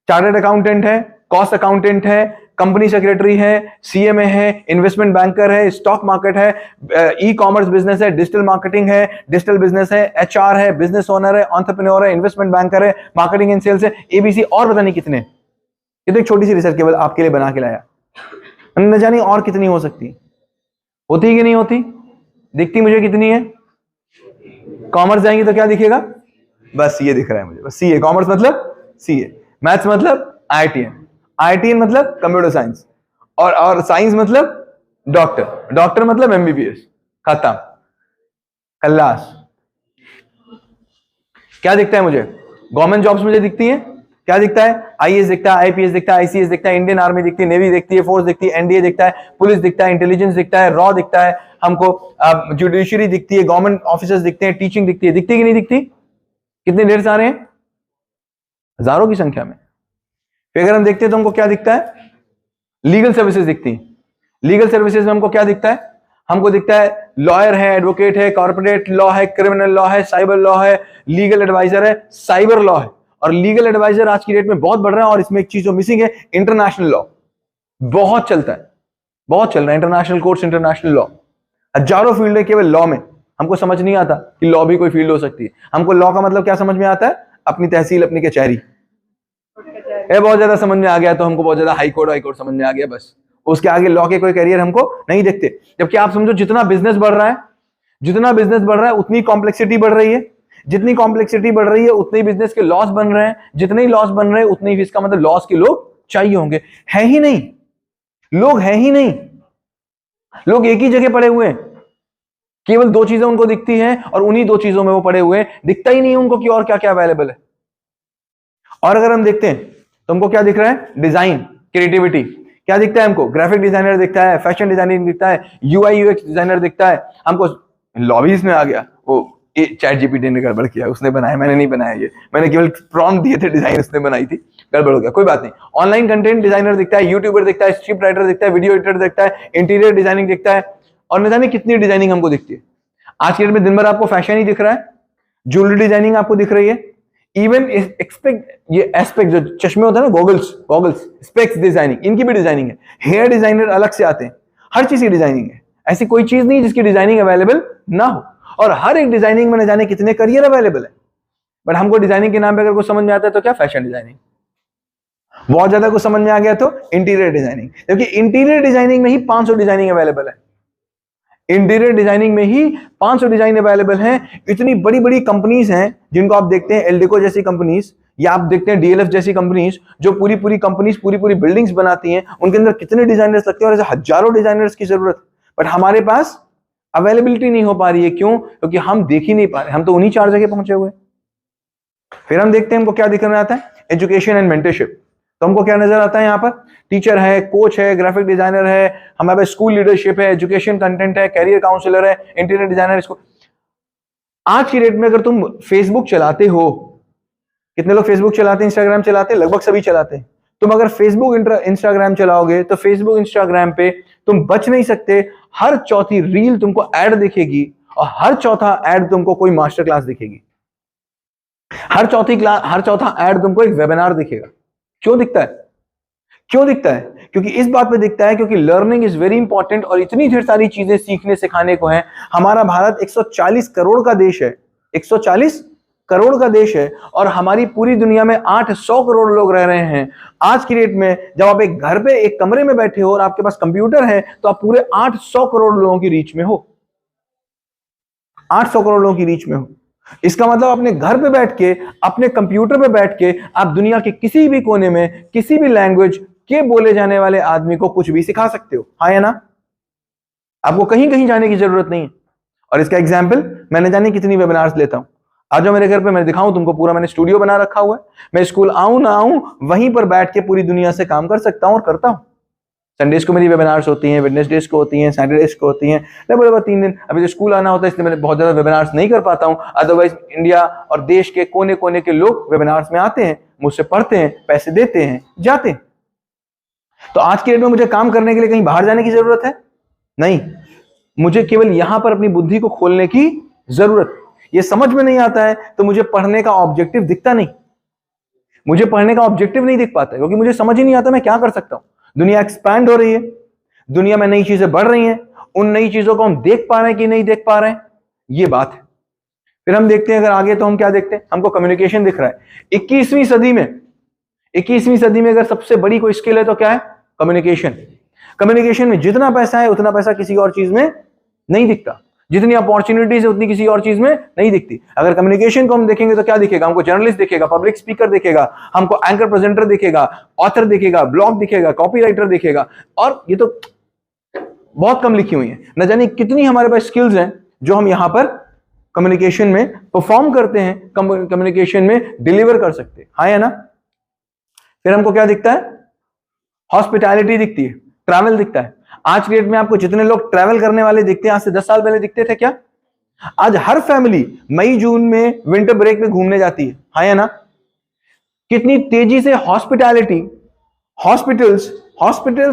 चार्टर्ड अकाउंटेंट है, कॉस्ट अकाउंटेंट है, कंपनी सेक्रेटरी है, सीएमए है, इन्वेस्टमेंट बैंकर है, स्टॉक मार्केट है, ई कॉमर्स बिजनेस है, डिजिटल मार्केटिंग है, डिजिटल बिजनेस है, एचआर है, बिजनेस ओनर है, एंटरप्रेन्योर है, इन्वेस्टमेंट बैंकर है, मार्केटिंग एंड सेल्स है, एबीसी और पता नहीं कितने। ये तो एक छोटी सी रिसर्च केवल आपके लिए बना के लाया, न जाने और कितनी हो सकती, होती कि नहीं होती। दिखती मुझे कितनी है? कॉमर्स जाएंगे तो क्या दिखेगा? बस ये दिख रहा है मुझे, बस सीए। कॉमर्स मतलब सीए, मैथ्स मतलब आईआईटीएन, आईआईटीएन मतलब कंप्यूटर साइंस, और साइंस मतलब डॉक्टर, डॉक्टर मतलब एमबीबीएस। खत्म, खल्लास। क्या दिखता है मुझे? गवर्नमेंट जॉब्स मुझे दिखती है। क्या दिखता है? आईएएस दिखता है, आईपीएस दिखता है, आईसीएस दिखता है, इंडियन आर्मी दिखती है, नेवी दिखती है, फोर्स दिखती है, एनडीए दिखता है, पुलिस दिखता है, इंटेलिजेंस दिखता है, रॉ दिखता है, हमको जुडिशरी दिखती है, गवर्नमेंट ऑफिसर्स दिखते हैं, टीचिंग दिखती है। दिखती कि नहीं दिखती? कितने ढेर सारे हैं? हजारों की संख्या में। फिर अगर हम देखते हैं तो हमको क्या दिखता है? लीगल सर्विसेज दिखती है। लीगल सर्विसेज में हमको क्या दिखता है? हमको दिखता है लॉयर है, एडवोकेट है, कॉर्पोरेट लॉ है, क्रिमिनल लॉ है, साइबर लॉ है, लीगल एडवाइजर है, साइबर लॉ है। और लीगल एडवाइजर आज की डेट में बहुत बढ़ रहा है। और इसमें एक चीज जो मिसिंग है, इंटरनेशनल लॉ बहुत चलता है, बहुत चल रहा है। इंटरनेशनल कोर्ट्स, इंटरनेशनल लॉ, हजारों फील्ड है केवल लॉ में। हमको समझ नहीं आता कि लॉ भी कोई फील्ड हो सकती है। हमको लॉ का मतलब क्या समझ में आता है? अपनी तहसील, अपनी कचहरी, ये बहुत ज्यादा समझ में आ गया तो हमको बहुत ज्यादा हाई कोर्ट समझ में आ गया, बस। उसके आगे लॉ के कोई करियर हमको नहीं दिखते। जबकि आप समझो जितना बिजनेस बढ़ रहा है, जितना बिजनेस बढ़ रहा है उतनी कॉम्प्लेक्सिटी बढ़ रही है। जितनी कॉम्प्लेक्सिटी बढ़ रही है उतने बिजनेस के लॉस बन रहे हैं। जितने ही लॉस बन रहे हैं उतनी ही इसका मतलब लॉस के लोग चाहिए होंगे। है ही नहीं, लोग है ही नहीं। लोग एक ही जगह पड़े हुए हैं, केवल दो चीजें उनको दिखती हैं और उन्हीं दो चीजों में वो पड़े हुए हैं। दिखता ही नहीं उनको कि और क्या क्या अवेलेबल है। और अगर हम देखते हैं तो हमको क्या दिख रहा है? Design, creativity. क्या दिखता है हमको? ग्राफिक डिजाइनर दिखता है, फैशन डिजाइनिंग दिखता है, यूआई यूएक्स डिजाइनर दिखता है हमको। लॉबीज में आ गया वो, चैट जीपीटी ने गड़बड़ किया, उसने बनाया, मैंने नहीं बनाया। ये मैंने केवल प्रॉम्प्ट दिए थे, डिजाइन उसने बनाई थी, गड़बड़ हो गया, कोई बात नहीं। ऑनलाइन कंटेंट डिजाइनर दिखता है, यूट्यूबर दिखता है, स्क्रिप्ट राइटर दिखता है, वीडियो एडिटर दिखता है, इंटीरियर डिजाइनिंग दिखता है, और न जाने कितनी डिजाइनिंग हमको दिखती है। आज के डेट में दिन भर आपको फैशन ही दिख रहा है, ज्वेलरी डिजाइनिंग आपको दिख रही है, इवन ये एस्पेक्ट जो चश्मे होते हैं ना, गॉगल्स, स्पेक्स डिजाइनिंग, इनकी भी डिजाइनिंग है। हेयर डिजाइनर अलग से आते हैं, हर चीज की डिजाइनिंग है। ऐसी कोई चीज नहीं जिसकी डिजाइनिंग अवेलेबल ना हो। और हर एक डिजाइनिंग में न जाने कितने करियर अवेलेबल है। बट हमको डिजाइनिंग के नाम पे अगर कुछ समझ में आता है तो क्या? Fashion designing. बहुत ज्यादा कुछ समझ में आ गया तो इंटीरियर डिजाइनिंग, क्योंकि इंटीरियर डिजाइनिंग में ही 500 डिजाइनिंग अवेलेबल है। इंटीरियर डिजाइनिंग में ही 500 डिजाइन अवेलेबल हैं। इतनी बड़ी बड़ी कंपनीज हैं जिनको आप देखते हैं, एल्डेको जैसी कंपनीज, या आप देखते हैं डीएलएफ जैसी कंपनीज, जो पूरी पूरी कंपनीज पूरी पूरी बिल्डिंग्स बनाती हैं। उनके अंदर कितने डिजाइनर्स लगते हैं, और ऐसे हजारों डिजाइनर्स की जरूरत। बट हमारे पास अवेलेबिलिटी नहीं हो पा रही है। क्यों? क्योंकि हम देख ही नहीं पा रहे, हम तो उन्हीं 4 जगह पहुंचे हुए। फिर हम देखते हैं हमको क्या दिखने आता है? Education and mentorship. तो हमको क्या नजर आता है? यहाँ पर टीचर है, कोच है, ग्राफिक डिजाइनर है, हमारे पास स्कूल लीडरशिप है, एजुकेशन कंटेंट है, कैरियर काउंसलर है, इंटीरियर डिजाइनर। इसको आज की डेट में अगर तुम फेसबुक चलाते हो, कितने लोग फेसबुक चलाते हैं, इंस्टाग्राम चलाते हैं? लगभग सभी चलाते हैं। तुम अगर फेसबुक इंस्टाग्राम चलाओगे तो फेसबुक इंस्टाग्राम पे तुम बच नहीं सकते। हर चौथी रील तुमको ऐड दिखेगी, और हर चौथा ऐड तुमको कोई मास्टर क्लास दिखेगी। हर चौथा ऐड तुमको एक वेबिनार दिखेगा। क्यों दिखता है? क्यों दिखता है? क्योंकि इस बात पे दिखता है क्योंकि लर्निंग इज वेरी इंपॉर्टेंट, और इतनी ढेर सारी चीजें सीखने सिखाने को है। हमारा भारत 140 करोड़ का देश है, 140 करोड़ का देश है, और हमारी पूरी दुनिया में 800 करोड़ लोग रह रहे हैं। आज की डेट में जब आप एक घर पे एक कमरे में बैठे हो और आपके पास कंप्यूटर है, तो आप पूरे 800 करोड़ लोगों की रीच में हो। 800 करोड़ लोगों की रीच में हो। इसका मतलब अपने घर पे बैठ के, अपने कंप्यूटर पे बैठ के आप दुनिया के किसी भी कोने में किसी भी लैंग्वेज के बोले जाने वाले आदमी को कुछ भी सिखा सकते हो। हाँ या ना? आपको कहीं कहीं जाने की जरूरत नहीं है। और इसका एग्जाम्पल मैंने जाने कितनी वेबिनार्स लेता हूं। आ जाओ मेरे घर पे, मैं दिखाऊं तुमको, पूरा मैंने स्टूडियो बना रखा हुआ है। मैं स्कूल आऊं ना आऊं, वहीं पर बैठ के पूरी दुनिया से काम कर सकता हूं और करता हूं। संडेज को मेरी वेबिनार्स होती हैं, वेडनेसडेज को होती हैं, सैटरडेज को होती हैं, लगभग 3 दिन। अभी तो स्कूल आना होता है इसलिए मैं बहुत ज्यादा वेबिनार्स नहीं कर पाता हूं। अदरवाइज इंडिया और देश के कोने कोने के लोग वेबिनार्स में आते हैं, मुझसे पढ़ते हैं, पैसे देते हैं, जाते हैं। तो आज के डेट में मुझे काम करने के लिए कहीं बाहर जाने की जरूरत है? नहीं, मुझे केवल यहां पर अपनी बुद्धि को खोलने की जरूरत। ये समझ में नहीं आता है तो मुझे पढ़ने का ऑब्जेक्टिव दिखता नहीं, मुझे पढ़ने का ऑब्जेक्टिव नहीं दिख पाता, क्योंकि मुझे समझ ही नहीं आता मैं क्या कर सकता हूं। दुनिया एक्सपैंड हो रही है, दुनिया में नई चीजें बढ़ रही हैं, उन नई चीजों को हम देख पा रहे हैं कि नहीं देख पा रहे हैं, ये बात है। फिर हम देखते हैं अगर आगे, तो हम क्या देखते हैं? हमको कम्युनिकेशन दिख रहा है। 21वीं सदी में अगर सबसे बड़ी कोई स्किल है तो क्या है? कम्युनिकेशन। कम्युनिकेशन में जितना पैसा है उतना पैसा किसी और चीज में नहीं दिखता, जितनी अपॉर्चुनिटीज है उतनी किसी और चीज में नहीं दिखती। अगर कम्युनिकेशन को हम देखेंगे तो क्या दिखेगा? हमको जर्नलिस्ट दिखेगा, पब्लिक स्पीकर दिखेगा, हमको एंकर प्रेजेंटर दिखेगा, ऑथर दिखेगा, ब्लॉग दिखेगा, कॉपीराइटर दिखेगा। और ये तो बहुत कम लिखी हुई है, न जाने कितनी हमारे पास स्किल्स हैं जो हम यहां पर कम्युनिकेशन में परफॉर्म करते हैं, कम्युनिकेशन में डिलीवर कर सकते हैं, हाँ या ना। फिर हमको क्या दिखता है? हॉस्पिटैलिटी दिखती है, ट्रैवल दिखता है। आज की डेट में आपको जितने लोग ट्रैवल करने वाले दिखते हैं, आज से 10 साल पहले दिखते थे क्या? आज हर फैमिली मई जून में विंटर ब्रेक में घूमने जाती है, हाँ या ना। कितनी तेजी से हॉस्पिटैलिटी, हॉस्पिटल्स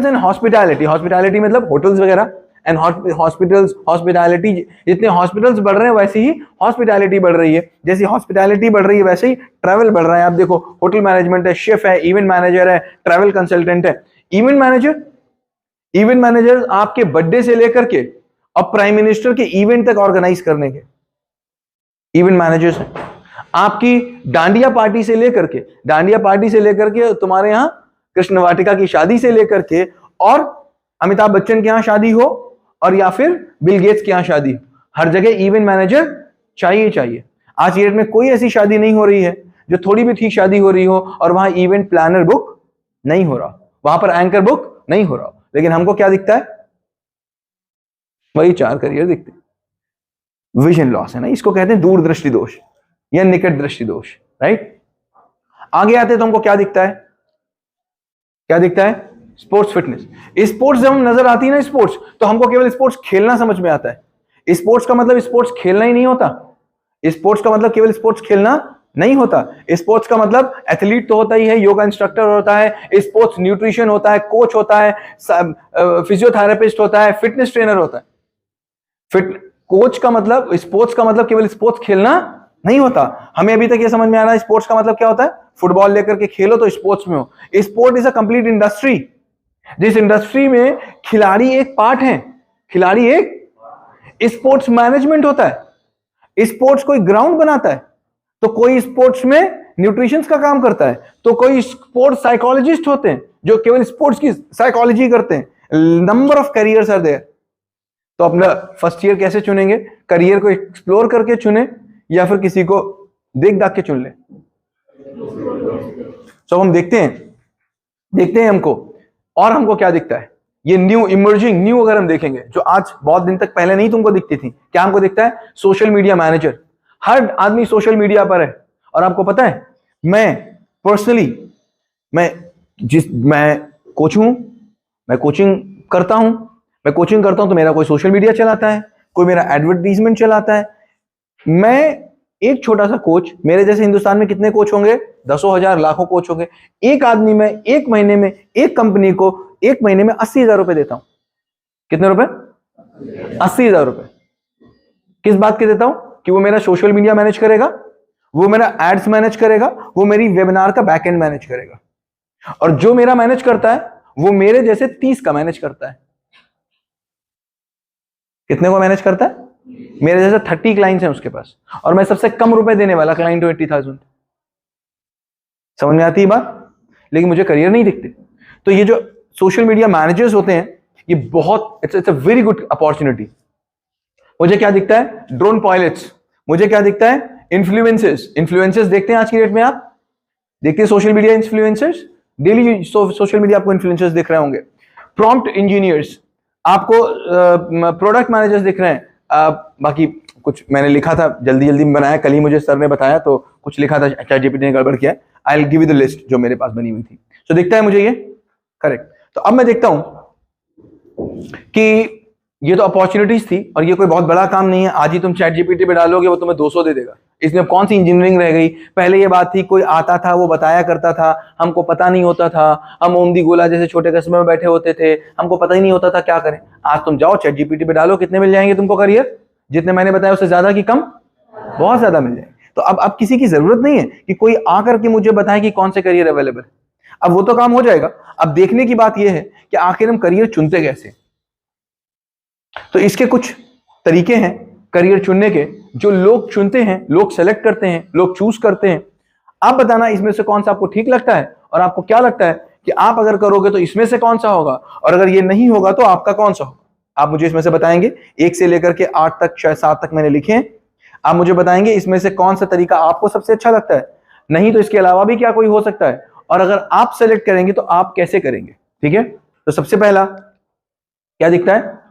एंड हॉस्पिटैलिटी मतलब होटल्स वगैरह, एंड हॉस्पिटल्स, हॉस्पिटैलिटी, जितने हॉस्पिटल्स बढ़ रहे हैं वैसे ही हॉस्पिटैलिटी बढ़ रही है। जैसी हॉस्पिटैलिटी बढ़ रही है वैसे ही ट्रैवल बढ़ रहा है। आप देखो, होटल मैनेजमेंट है, शेफ है, इवेंट मैनेजर है, ट्रैवल कंसल्टेंट है। इवेंट मैनेजर आपके बर्थडे से लेकर के अब प्राइम मिनिस्टर के इवेंट तक ऑर्गेनाइज करने के इवेंट मैनेजर्स हैं। आपकी डांडिया पार्टी से लेकर के तुम्हारे यहां कृष्ण वाटिका की शादी से लेकर के, और अमिताभ बच्चन के यहां शादी हो और या फिर बिल गेट्स के यहां शादी हो, हर जगह इवेंट मैनेजर चाहिए। आज की डेट में कोई ऐसी शादी नहीं हो रही है जो थोड़ी भी ठीक शादी हो रही हो और वहां इवेंट प्लानर बुक नहीं हो रहा, वहां पर एंकर बुक नहीं हो रहा। लेकिन हमको क्या दिखता है? वही 4 करियर दिखते हैं। विजन लॉस है ना, इसको कहते हैं दूरदृष्टि दोष या निकट दृष्टि दोष, राइट। आगे आते तो हमको क्या दिखता है? Sports fitness. स्पोर्ट्स जब हम नजर आती है ना स्पोर्ट्स, तो हमको केवल स्पोर्ट्स खेलना समझ में आता है। स्पोर्ट्स का मतलब स्पोर्ट्स खेलना ही नहीं होता। स्पोर्ट्स का मतलब केवल स्पोर्ट्स खेलना नहीं होता। स्पोर्ट्स का मतलब एथलीट तो होता ही है, योगा इंस्ट्रक्टर होता है, स्पोर्ट्स न्यूट्रिशन होता है, कोच होता है, फिजियोथेरेपिस्ट होता है, फिटनेस ट्रेनर होता है। कोच का मतलब, स्पोर्ट्स का मतलब केवल स्पोर्ट्स खेलना नहीं होता। हमें अभी तक ये समझ में आ रहा है स्पोर्ट्स का मतलब क्या होता है? फुटबॉल लेकर के खेलो तो स्पोर्ट्स में हो। Sport is a complete industry, जिस इंडस्ट्री में खिलाड़ी एक पार्ट है, खिलाड़ी एक स्पोर्ट्स मैनेजमेंट होता है। स्पोर्ट्स कोई ग्राउंड बनाता है, तो कोई स्पोर्ट्स में न्यूट्रिशन का काम करता है, तो कोई स्पोर्ट्स साइकोलॉजिस्ट होते हैं जो केवल स्पोर्ट्स की साइकोलॉजी करते हैं। Number of careers are there. तो अपना फर्स्ट ईयर कैसे चुनेंगे? करियर को एक्सप्लोर करके चुने या फिर किसी को देख दाख के चुन ले। तो हम देखते हैं हमको, और हमको क्या दिखता है? ये न्यू इमर्जिंग, न्यू अगर हम देखेंगे जो आज बहुत दिन तक पहले नहीं तुमको दिखती थी, क्या हमको दिखता है? Social media manager. हर आदमी सोशल मीडिया पर है। और आपको पता है, मैं पर्सनली मैं कोच हूं, मैं कोचिंग करता हूं तो मेरा कोई सोशल मीडिया चलाता है, कोई मेरा एडवर्टीजमेंट चलाता है। मैं एक छोटा सा कोच, मेरे जैसे हिंदुस्तान में कितने कोच होंगे? दसों हजार लाखों कोच होंगे। एक आदमी में एक महीने में, एक कंपनी को एक महीने में 80,000 रुपए देता हूं। कितने रुपए? 80,000 रुपए। किस बात के देता हूं? कि वो मेरा सोशल मीडिया मैनेज करेगा, वो मेरा एड्स मैनेज करेगा, वो मेरी वेबिनार का बैकएंड मैनेज करेगा। और जो मेरा मैनेज करता है वो मेरे जैसे 30 का मैनेज करता है। कितने को मैनेज करता है? मेरे जैसे 30 क्लाइंट्स हैं उसके पास, और मैं सबसे कम रुपए देने वाला क्लाइंट हूं 80,000। समझ में आती है बात? लेकिन मुझे करियर नहीं दिखते। तो ये जो सोशल मीडिया मैनेजर्स होते हैं, ये बहुत it's a very good opportunity. मुझे क्या दिखता है? Drone pilots. मुझे क्या दिखता है? इन्फ्लुएंसर्स देखते हैं आज की डेट में, आप देखते हैं social media influencers, daily social media आपको इन्फ्लुएंसर्स दिख रहे होंगे। प्रॉम्प्ट इंजीनियर्स, आपको प्रोडक्ट मैनेजर्स दिख रहे हैं। बाकी कुछ मैंने लिखा था, जल्दी में बनाया, कल ही मुझे सर ने बताया, तो कुछ लिखा था, ChatGPT ने गड़बड़ किया। I will give you the list जो मेरे पास बनी हुई थी। तो दिखता है मुझे ये करेक्ट। तो अब मैं देखता हूं कि ये तो अपॉर्चुनिटीज थी, और ये कोई बहुत बड़ा काम नहीं है। आज ही तुम ChatGPT पे डालोगे, वो तुम्हें 200 दे देगा। इसमें कौन सी इंजीनियरिंग रह गई? पहले ये बात थी, कोई आता था, वो बताया करता था, हमको पता नहीं होता था। हम ओमदी गोला जैसे छोटे कस्बे में बैठे होते थे, हमको पता ही नहीं होता था क्या करें। आज तुम जाओ ChatGPT पे डालो, कितने मिल जाएंगे तुमको करियर? जितने मैंने बताया उससे ज्यादा कि कम? बहुत ज्यादा मिल जाएंगे। तो अब किसी की जरूरत नहीं है कि कोई आकर के मुझे बताए कि कौन से करियर अवेलेबल है। अब वो तो काम हो जाएगा। अब देखने की बात यह है कि आखिर हम करियर चुनते कैसे। तो इसके कुछ तरीके हैं करियर चुनने के, जो लोग चुनते हैं, लोग सेलेक्ट करते हैं, लोग चूज करते हैं। आप बताना इसमें से कौन सा आपको ठीक लगता है, और आपको क्या लगता है कि आप अगर करोगे तो इसमें से कौन सा होगा, और अगर ये नहीं होगा तो आपका कौन सा होगा। आप मुझे इसमें से बताएंगे। 1 से लेकर के 8 तक, शायद 7 तक मैंने लिखे हैं। आप मुझे बताएंगे इसमें से कौन सा तरीका आपको सबसे अच्छा लगता है। नहीं तो इसके अलावा भी क्या कोई हो सकता है, और अगर आप सेलेक्ट करेंगे तो आप कैसे करेंगे। ठीक है, तो सबसे पहला क्या दिखता है?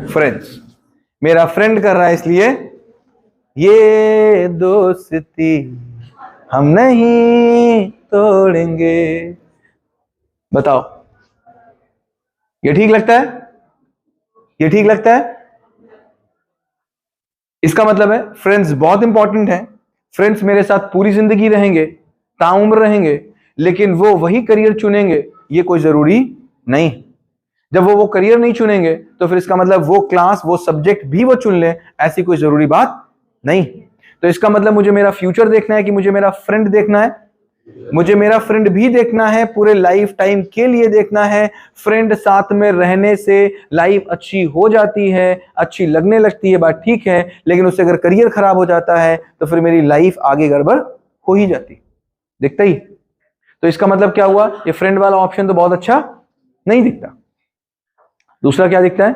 फ्रेंड्स। मेरा फ्रेंड कर रहा है इसलिए ये दोस्ती हम नहीं तोड़ेंगे। बताओ, ये ठीक लगता है? ये ठीक लगता है? इसका मतलब है फ्रेंड्स बहुत इंपॉर्टेंट है, फ्रेंड्स मेरे साथ पूरी जिंदगी रहेंगे, ताउम्र रहेंगे, लेकिन वो वही करियर चुनेंगे ये कोई जरूरी नहीं। जब वो करियर नहीं चुनेंगे तो फिर इसका मतलब वो क्लास, वो सब्जेक्ट भी वो चुन ले, ऐसी कोई जरूरी बात नहीं। तो इसका मतलब मुझे मेरा फ्यूचर देखना है कि मुझे मेरा फ्रेंड देखना है, मुझे मेरा फ्रेंड भी देखना है, पूरे लाइफ टाइम के लिए देखना है। फ्रेंड साथ में रहने से लाइफ अच्छी हो जाती है, अच्छी लगने लगती है, बात ठीक है, लेकिन उससे अगर करियर खराब हो जाता है तो फिर मेरी लाइफ आगे गड़बड़ हो ही जाती, दिखता ही। तो इसका मतलब क्या हुआ, ये फ्रेंड वाला ऑप्शन तो बहुत अच्छा नहीं दिखता। दूसरा क्या दिखता है?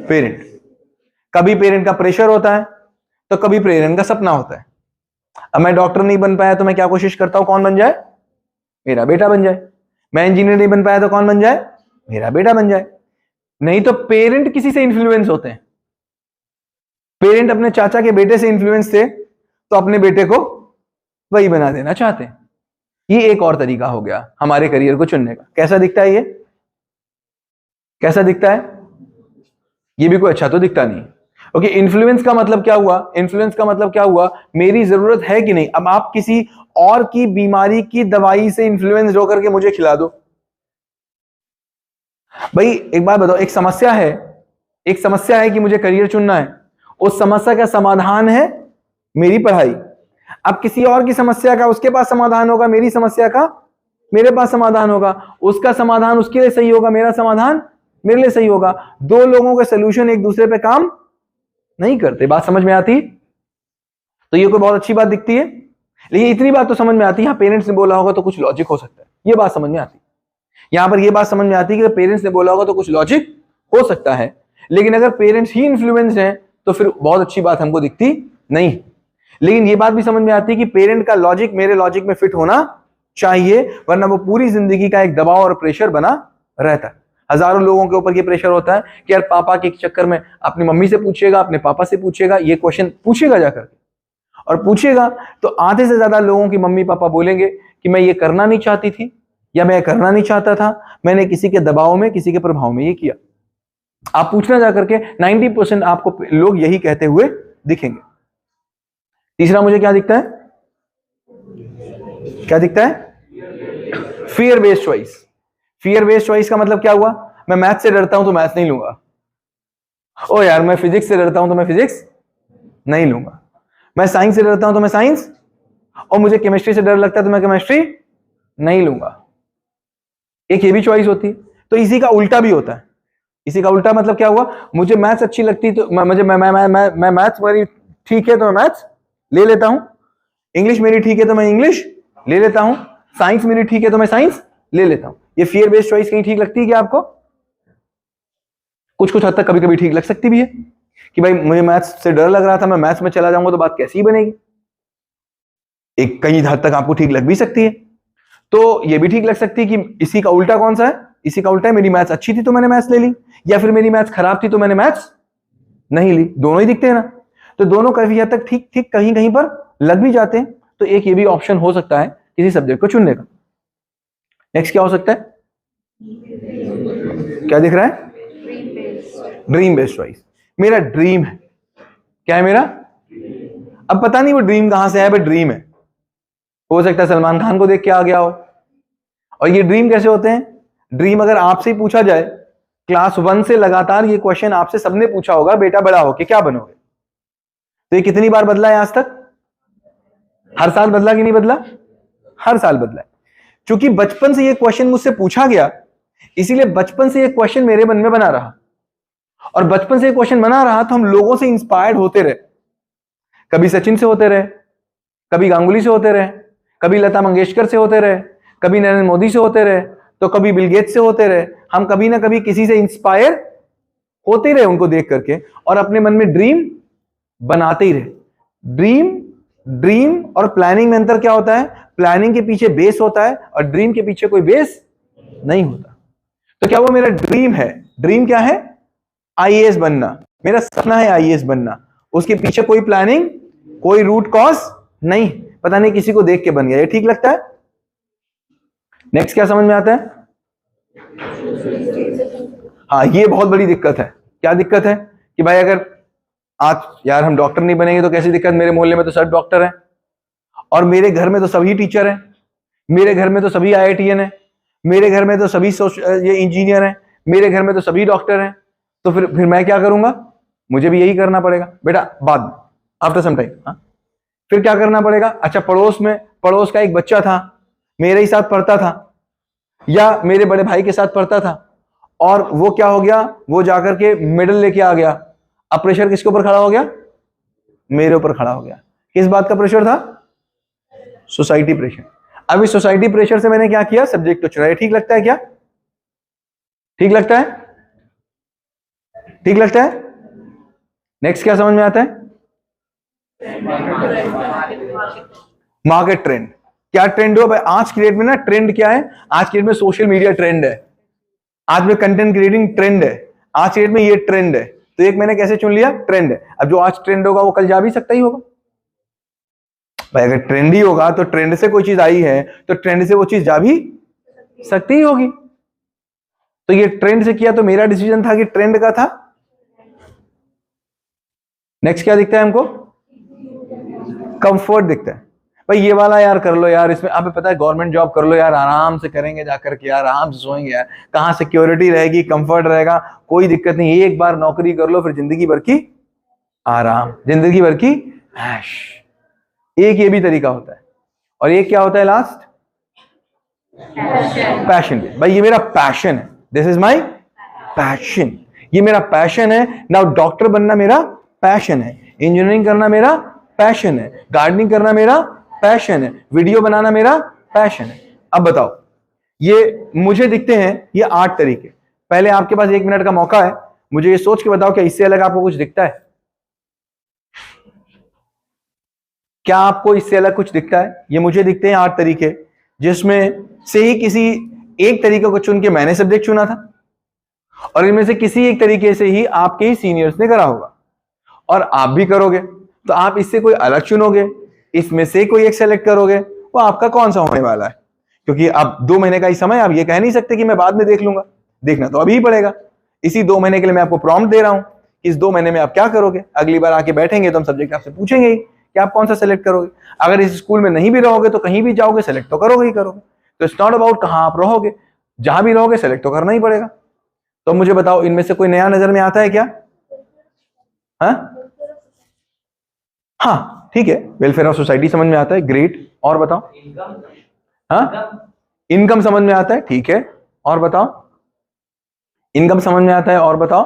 पेरेंट। कभी पेरेंट का प्रेशर होता है तो कभी पेरेंट का सपना होता है। अब मैं डॉक्टर नहीं बन पाया तो मैं क्या कोशिश करता हूं, कौन बन जाए? मेरा बेटा बन जाए। मैं इंजीनियर नहीं बन पाया तो कौन बन जाए? मेरा बेटा बन जाए। नहीं तो पेरेंट किसी से इंफ्लुएंस होते हैं। पेरेंट अपने चाचा के बेटे से इंफ्लुएंस थे तो अपने बेटे को वही बना देना चाहते हैं। ये एक और तरीका हो गया हमारे करियर को चुनने का। कैसा दिखता है ये? कैसा दिखता है? ये भी कोई अच्छा तो दिखता नहीं। ओके, इन्फ्लुएंस का मतलब क्या हुआ? इन्फ्लुएंस का मतलब क्या हुआ, मेरी जरूरत है कि नहीं। अब आप किसी और की बीमारी की दवाई से इन्फ्लुएंस होकर के मुझे खिला दो। भाई एक बात बताओ, एक समस्या है, एक समस्या है कि मुझे करियर चुनना है, उस समस्या का समाधान है मेरी पढ़ाई। अब किसी और की समस्या का उसके पास समाधान होगा, मेरी समस्या का मेरे पास समाधान होगा। उसका समाधान उसके लिए सही होगा, मेरा समाधान मेरे लिए सही होगा। दो लोगों के सोल्यूशन एक दूसरे पे काम नहीं करते। बात समझ में आती? तो ये कोई बहुत अच्छी बात दिखती है, लेकिन इतनी बात तो समझ में आती है, यहाँ पेरेंट्स ने बोला होगा तो कुछ लॉजिक हो सकता है, ये बात समझ में आती है। यहां पर ये बात समझ में आती है कि पेरेंट्स ने बोला होगा तो कुछ लॉजिक हो सकता है, लेकिन अगर पेरेंट्स ही इन्फ्लुएंस हैं तो फिर बहुत अच्छी बात हमको दिखती नहीं। लेकिन ये बात भी समझ में आती है कि पेरेंट का लॉजिक मेरे लॉजिक में फिट होना चाहिए, वरना वो पूरी जिंदगी का एक दबाव और प्रेशर बना रहता है। हजारों लोगों के ऊपर ये प्रेशर होता है कि यार पापा के चक्कर में अपनी मम्मी से पूछेगा, अपने पापा से पूछेगा, ये क्वेश्चन पूछेगा जाकर, और पूछेगा तो आधे से ज्यादा लोगों की मम्मी पापा बोलेंगे कि मैं ये करना नहीं चाहती थी, या मैं करना नहीं चाहता था, मैंने किसी के दबाव में, किसी के प्रभाव में ये किया। आप पूछना जाकर के 90% आपको लोग यही कहते हुए दिखेंगे। तीसरा मुझे क्या दिखता है? क्या दिखता है? Fear based choice. Fear based choice का मतलब क्या हुआ, मैं मैथ्स से डरता हूं तो मैथ्स नहीं लूंगा। ओ यार मैं फिजिक्स से डरता हूं तो मैं फिजिक्स नहीं लूंगा। मैं साइंस से डरता हूं तो मैं साइंस, और मुझे केमिस्ट्री से डर लगता है तो मैं केमिस्ट्री नहीं लूंगा। एक ये भी चॉइस होती है। तो इसी का उल्टा भी होता है। इसी का उल्टा मतलब क्या हुआ, मुझे मैथ्स अच्छी लगती तो मुझे मैं मैथ्स मेरी ठीक है तो मैं मैथ्स ले लेता हूं, इंग्लिश मेरी ठीक है तो मैं इंग्लिश ले लेता हूं, साइंस मेरी ठीक है तो मैं साइंस ले लेता हूं। ये फियर बेस्ड चॉइस कहीं ठीक लगती है क्या आपको? कुछ कुछ हद तक कभी कभी ठीक लग सकती भी है कि भाई मुझे मैथ्स से डर लग रहा था, मैं मैथ्स में चला जाऊंगा तो बात कैसी बनेगी। एक कहीं हद तक आपको ठीक लग भी सकती है। तो ये भी ठीक लग सकती है कि इसी का उल्टा कौन सा है, इसी का उल्टा है मेरी मैथ्स अच्छी थी तो मैंने मैथ्स ले ली, या फिर मेरी मैथ्स खराब थी तो मैंने मैथ्स नहीं ली। दोनों ही दिखते हैं ना। तो दोनों काफी हद तक ठीक ठीक कहीं कहीं पर लग भी जाते हैं। तो एक ये भी ऑप्शन हो सकता है किसी सब्जेक्ट को चुनने का। नेक्स्ट क्या हो सकता है? क्या दिख रहा है? Dream based choice. मेरा ड्रीम है, क्या है मेरा? अब पता नहीं वो ड्रीम कहां से है, बट ड्रीम है। हो सकता है सलमान खान को देख के आ गया हो। और ये ड्रीम कैसे होते हैं? ड्रीम अगर आपसे ही पूछा जाए, क्लास 1 से लगातार ये क्वेश्चन आपसे सबने पूछा होगा, बेटा बड़ा होके क्या बनोगे? तो ये कितनी बार बदला है आज तक? हर साल बदला कि नहीं बदला? हर साल बदला है। क्योंकि बचपन से ये क्वेश्चन मुझसे पूछा गया, इसीलिए बचपन से ये क्वेश्चन मेरे मन में बना रहा, और बचपन से ये क्वेश्चन बना रहा तो हम लोगों से इंस्पायर्ड होते रहे। कभी सचिन से होते रहे, कभी गांगुली से होते रहे, कभी लता मंगेशकर से होते रहे, कभी नरेंद्र मोदी से होते रहे, तो कभी बिल गेट्स से होते रहे। हम कभी ना कभी किसी से इंस्पायर होते रहे उनको देख करके, और अपने मन में ड्रीम बनाते ही रहे। ड्रीम और प्लानिंग में अंतर क्या होता है? प्लानिंग के पीछे बेस होता है और ड्रीम के पीछे कोई बेस नहीं होता। तो क्या वो मेरा ड्रीम है? ड्रीम क्या है? आईएएस बनना। मेरा सपना है आईएएस बनना। उसके पीछे कोई प्लानिंग, कोई रूट कॉज नहीं, पता नहीं किसी को देख के बन गया, ये ठीक लगता है? नेक्स्ट क्या समझ में आता है? हाँ, ये बहुत बड़ी दिक्कत है। क्या दिक्कत है? कि भाई अगर आज यार हम डॉक्टर नहीं बनेंगे तो कैसी दिक्कत, मेरे मोहल्ले में तो सब डॉक्टर हैं, और मेरे घर में तो सभी टीचर हैं, मेरे घर में तो सभी IITN है, मेरे घर में तो सभी ये इंजीनियर हैं, मेरे घर में तो सभी डॉक्टर हैं, तो फिर मैं क्या करूंगा? मुझे भी यही करना पड़ेगा बेटा, बाद में, आफ्टर सम टाइम। हाँ, फिर क्या करना पड़ेगा? अच्छा, पड़ोस का एक बच्चा था, मेरे ही साथ पढ़ता था या मेरे बड़े भाई के साथ पढ़ता था, और वो क्या हो गया? वो जाकर के मेडल लेके आ गया। अब प्रेशर किसके ऊपर खड़ा हो गया? मेरे ऊपर खड़ा हो गया। किस बात का प्रेशर था? Society pressure. अब इस सोसाइटी प्रेशर से मैंने क्या किया? सब्जेक्ट को चुराया। ठीक लगता है क्या? ठीक लगता है? ठीक लगता है? नेक्स्ट क्या समझ में आता है? Market trend. क्या ट्रेंड हो भाई आज की डेट में? ना ट्रेंड क्या है आज की डेट में? सोशल मीडिया ट्रेंड है, आज में कंटेंट क्रिएटिंग ट्रेंड है, आज की डेट में ये ट्रेंड है। तो एक मैंने कैसे चुन लिया? ट्रेंड है। अब जो आज ट्रेंड होगा वो कल जा भी सकता ही होगा भाई। अगर ट्रेंड ही होगा तो ट्रेंड से कोई चीज आई है तो ट्रेंड से वो चीज जा भी सकती ही होगी। तो ये ट्रेंड से किया तो मेरा डिसीजन था कि ट्रेंड का था। नेक्स्ट क्या दिखता है हमको? कंफर्ट दिखता है भाई। ये वाला यार कर लो यार, इसमें आप पता है गवर्नमेंट जॉब कर लो यार, आराम से करेंगे जाकर के यार, आराम से सोएंगे यार, कहां सिक्योरिटी रहेगी, कंफर्ट रहेगा, कोई दिक्कत नहीं। एक बार नौकरी कर लो फिर जिंदगी भर की आराम, जिंदगी भर की ऐश। एक ये भी तरीका होता है। और एक क्या होता है लास्ट? पैशन। भाई ये मेरा पैशन है, दिस इज माई पैशन, ये मेरा पैशन है। नाउ डॉक्टर बनना मेरा पैशन है, इंजीनियरिंग करना मेरा पैशन है, गार्डनिंग करना मेरा पैशन है, वीडियो बनाना मेरा पैशन है। अब बताओ, ये मुझे दिखते हैं ये 8 तरीके। पहले आपके पास 1 मिनट का मौका है, मुझे ये सोच के बताओ क्या इससे अलग आपको कुछ दिखता है? क्या आपको इससे अलग कुछ दिखता है? ये मुझे दिखते हैं 8 तरीके, जिसमें से ही किसी एक तरीके को चुन के मैंने सब्जेक्ट चुना था, और इनमें से किसी एक तरीके से ही आपके ही सीनियर्स ने करा होगा, और आप भी करोगे। तो आप इससे कोई अलग चुनोगे, इसमें से कोई एक सेलेक्ट करोगे, वो आपका कौन सा होने वाला है? क्योंकि अब 2 महीने का ही समय, आप ये कह नहीं सकते कि मैं बाद में देख लूंगा, देखना तो अभी ही पड़ेगा। इसी 2 महीने के लिए मैं आपको प्रॉम्प्ट दे रहा हूं कि इस 2 महीने में आप क्या करोगे। अगली बार आके बैठेंगे तो हम सब्जेक्ट आपसे पूछेंगे ही कि आप कौन सा सेलेक्ट करोगे। अगर इस स्कूल में नहीं भी रहोगे तो कहीं भी जाओगे सेलेक्ट तो करोगे ही करोगे। तो इट्स नॉट अबाउट कहां आप रहोगे, जहां भी रहोगे सेलेक्ट तो करना ही पड़ेगा। तो मुझे बताओ, इनमें से कोई नया नजर में आता है क्या? हाँ ठीक है, वेलफेयर ऑफ सोसाइटी समझ में आता है, ग्रेट। और बताओ? हाँ, इनकम समझ में आता है, ठीक है। और बताओ? इनकम समझ में आता है, और बताओ?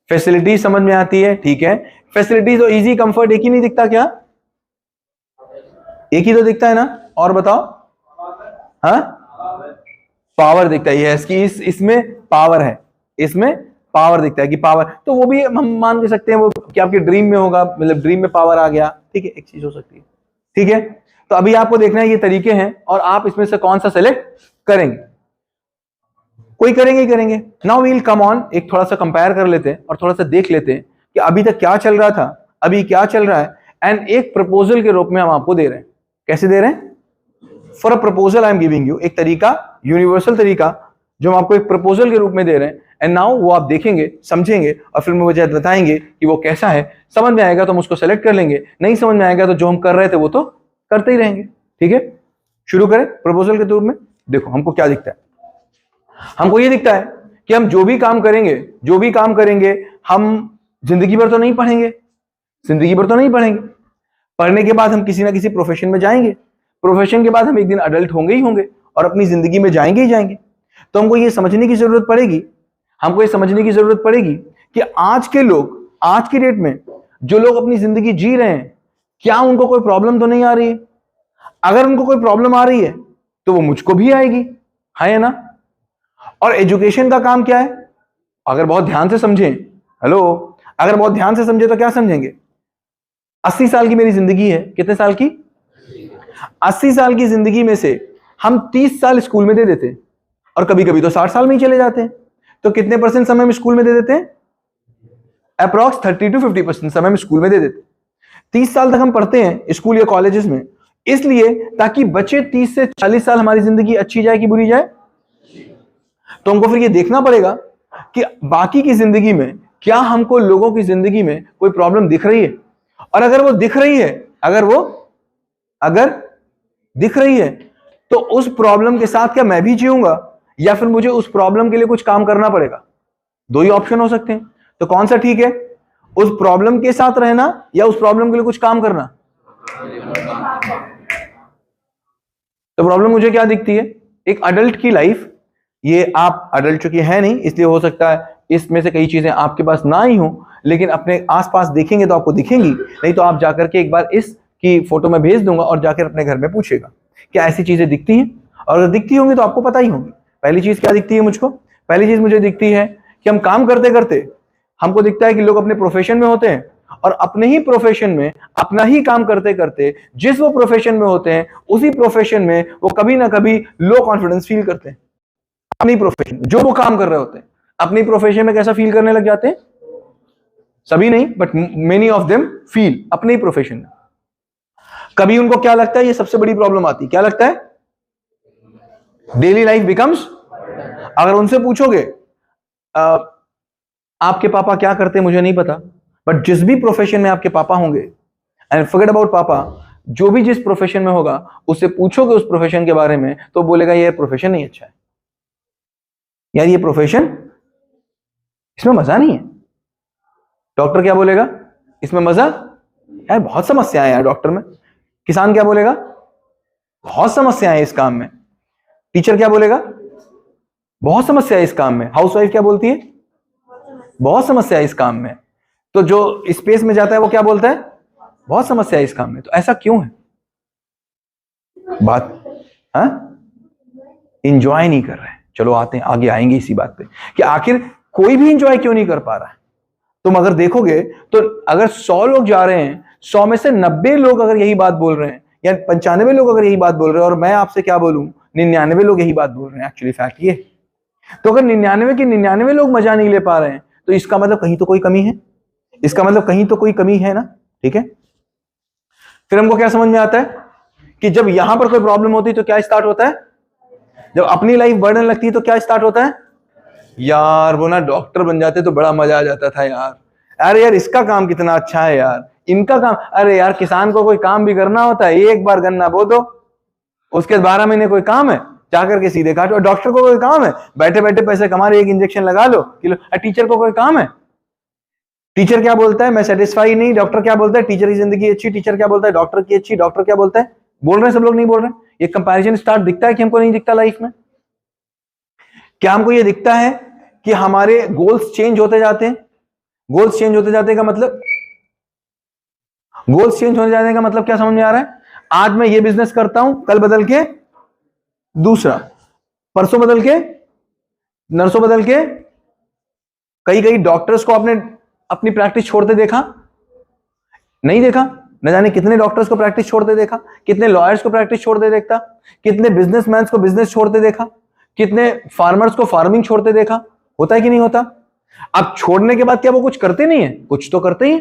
फैसिलिटी समझ में आती है, ठीक है। फैसिलिटी तो इजी, कंफर्ट एक ही नहीं दिखता क्या? एक ही तो दिखता है ना। और बताओ? हाँ, पावर दिखता है, यस, कि इसमें पावर है, इसमें पावर दिखता है कि पावर, तो वो भी हम मान के सकते हैं वो कि आपके ड्रीम में होगा, मतलब ड्रीम में पावर आ गया, ठीक है, एक चीज हो सकती है, ठीक है। तो अभी आपको देखना है ये तरीके हैं, और आप इसमें से कौन सा सेलेक्ट करेंगे। कोई करेंगे ही करेंगे। Now we will come on, एक थोड़ा सा कंपेयर कर लेते हैं और थोड़ा सा देख लेते हैं कि अभी तक क्या चल रहा था, अभी क्या चल रहा है, एंड एक प्रपोजल के रूप में हम आपको दे रहे हैं। कैसे दे रहे हैं? For a proposal I am giving you, एक तरीका, यूनिवर्सल तरीका जो हम आपको एक प्रपोजल के रूप में दे रहे हैं। एंड नाउ वो आप देखेंगे, समझेंगे, और फिर मुझे बताएंगे कि वो कैसा है। समझ में आएगा तो हम उसको सेलेक्ट कर लेंगे, नहीं समझ में आएगा तो जो हम कर रहे थे वो तो करते ही रहेंगे, ठीक है। शुरू करें प्रपोजल के रूप में। देखो हमको क्या दिखता है, हमको ये दिखता है कि हम जो भी काम करेंगे हम जिंदगी भर तो नहीं पढ़ेंगे, जिंदगी भर तो नहीं पढ़ेंगे। पढ़ने के बाद हम किसी ना किसी प्रोफेशन में जाएंगे, प्रोफेशन के बाद हम एक दिन अडल्ट होंगे ही होंगे और अपनी जिंदगी में जाएंगे ही जाएंगे। तो हमको ये समझने की जरूरत पड़ेगी, कि आज के लोग, आज की डेट में जो लोग अपनी जिंदगी जी रहे हैं, क्या उनको कोई प्रॉब्लम तो नहीं आ रही है? अगर उनको कोई प्रॉब्लम आ रही है तो वो मुझको भी आएगी, है ना। और एजुकेशन का काम क्या है? अगर बहुत ध्यान से समझें, अगर बहुत ध्यान से समझे तो क्या समझेंगे? 80 साल की मेरी जिंदगी है, कितने साल की? 80 साल की जिंदगी में से हम 30 साल स्कूल में दे देते हैं, और कभी कभी तो 60 साल में ही चले जाते हैं। तो कितने % समय हम स्कूल में दे देते हैं? अप्रॉक्स 30 to 50% समय हम स्कूल में दे देते। 30 साल तक हम पढ़ते हैं स्कूल या कॉलेजेस में, इसलिए ताकि बचे 30 से 40 साल हमारी जिंदगी अच्छी जाए कि बुरी जाए। तो हमको फिर ये देखना पड़ेगा कि बाकी की जिंदगी में क्या हमको लोगों की जिंदगी में कोई प्रॉब्लम दिख रही है, और अगर वो दिख रही है, अगर दिख रही है तो उस प्रॉब्लम के साथ क्या मैं भी जीऊंगा या फिर मुझे उस प्रॉब्लम के लिए कुछ काम करना पड़ेगा। दो ही ऑप्शन हो सकते हैं, तो कौन सा ठीक है, उस प्रॉब्लम के साथ रहना या उस प्रॉब्लम के लिए कुछ काम करना। तो प्रॉब्लम मुझे क्या दिखती है, एक अडल्ट की लाइफ, ये आप अडल्ट चूंकि है नहीं इसलिए हो सकता है इसमें से कई चीजें आपके पास ना ही हो, लेकिन अपने आसपास देखेंगे तो आपको दिखेंगी, नहीं तो आप जाकर के एक बार इसकी फोटो में भेज दूंगा और जाकर अपने घर में पूछेगा क्या ऐसी चीजें दिखती हैं, और अगर दिखती होंगी तो आपको पता ही होगी। पहली चीज क्या दिखती है मुझको, पहली चीज मुझे दिखती है कि हम काम करते करते हमको दिखता है कि लोग अपने प्रोफेशन में होते हैं और अपने ही प्रोफेशन में अपना ही काम करते करते जिस वो प्रोफेशन में होते हैं उसी प्रोफेशन में वो कभी ना कभी लो कॉन्फिडेंस फील करते हैं। अपनी प्रोफेशन में जो वो काम कर रहे होते हैं अपनी प्रोफेशन में कैसा फील करने लग जाते हैं, सभी नहीं but many of them feel अपने ही प्रोफेशन में। कभी उनको क्या लगता है, ये सबसे बड़ी प्रॉब्लम आती है, क्या लगता है, डेली लाइफ बिकम्स, अगर उनसे पूछोगे आपके पापा क्या करते हैं मुझे नहीं पता, बट जिस भी प्रोफेशन में आपके पापा होंगे, एंड फॉरगेट अबाउट पापा, जो भी जिस प्रोफेशन में होगा उससे पूछोगे उस प्रोफेशन के बारे में तो बोलेगा ये प्रोफेशन नहीं अच्छा है यार, ये प्रोफेशन इसमें मजा नहीं है। डॉक्टर क्या बोलेगा, इसमें मजा यार बहुत समस्याएं यार डॉक्टर में। किसान क्या बोलेगा, बहुत समस्याएं हैं इस काम में। टीचर क्या बोलेगा, बहुत समस्या है इस काम में। हाउसवाइफ क्या बोलती है, बहुत समस्या है इस काम में। तो जो स्पेस में जाता है वो क्या बोलता है, बहुत समस्या है इस काम में। तो ऐसा क्यों है, बात इंजॉय नहीं कर रहे हैं। चलो आते हैं आगे, आएंगे इसी बात पे कि आखिर कोई भी इंजॉय क्यों नहीं कर पा रहा है। तुम अगर देखोगे तो अगर 100 लोग जा रहे हैं, 100 में से 90 लोग अगर यही बात बोल रहे हैं या 95 लोग अगर यही बात बोल रहे हैं, और मैं आपसे क्या बोलूं 99 लोग यही बात बोल रहे हैं, एक्चुअली फैक्ट ये। तो अगर 99 के 99 लोग मजा नहीं ले पा रहे हैं तो इसका मतलब कहीं तो कोई कमी है, इसका मतलब कहीं तो कोई कमी है ना। ठीक है, फिर हमको क्या समझ में आता है कि जब यहां पर कोई प्रॉब्लम होती है तो क्या स्टार्ट होता है, जब अपनी लाइफ बर्डन लगती है तो क्या स्टार्ट होता है, यार वो ना डॉक्टर बन जाते तो बड़ा मजा आ जाता था यार, अरे यार इसका काम कितना अच्छा है यार, इनका काम, अरे यार किसान को कोई काम भी करना होता है, एक बार गन्ना बो दो, उसके 12 महीने कोई काम है जाकर के सीधे काटो। डॉक्टर को कोई काम है बैठे बैठे पैसे कमा रहे, एक इंजेक्शन लगा लो किलो। टीचर को कोई काम है, टीचर क्या बोलता है, मैं सेटिस्फाई नहीं। डॉक्टर क्या बोलता है, टीचर की जिंदगी अच्छी। टीचर क्या बोलता है, डॉक्टर की अच्छी। डॉक्टर क्या बोलता है, बोल रहे हैं सब लोग, नहीं बोल रहे हैं। ये कंपैरिजन स्टार्ट दिखता है कि हमको नहीं दिखता लाइफ में। क्या हमको ये दिखता है कि हमारे गोल्स चेंज होते जाते हैं। गोल्स चेंज होते जाते का मतलब, गोल्स चेंज होने जाने का मतलब क्या समझ में आ रहा है, आज मैं ये बिजनेस करता हूं, कल बदल के दूसरा, परसों बदल के, नरसों बदल के। कई कई डॉक्टर्स को आपने अपनी प्रैक्टिस छोड़ते देखा, नहीं देखा, न जाने कितने डॉक्टर्स को प्रैक्टिस छोड़ते देखा, कितने लॉयर्स को प्रैक्टिस छोड़ते देखता, कितने बिजनेसमैन को बिजनेस छोड़ते देखा, कितने फार्मर्स को फार्मिंग छोड़ते देखा। होता है कि नहीं होता। अब छोड़ने के बाद क्या वो कुछ करते नहीं है, कुछ तो करते ही।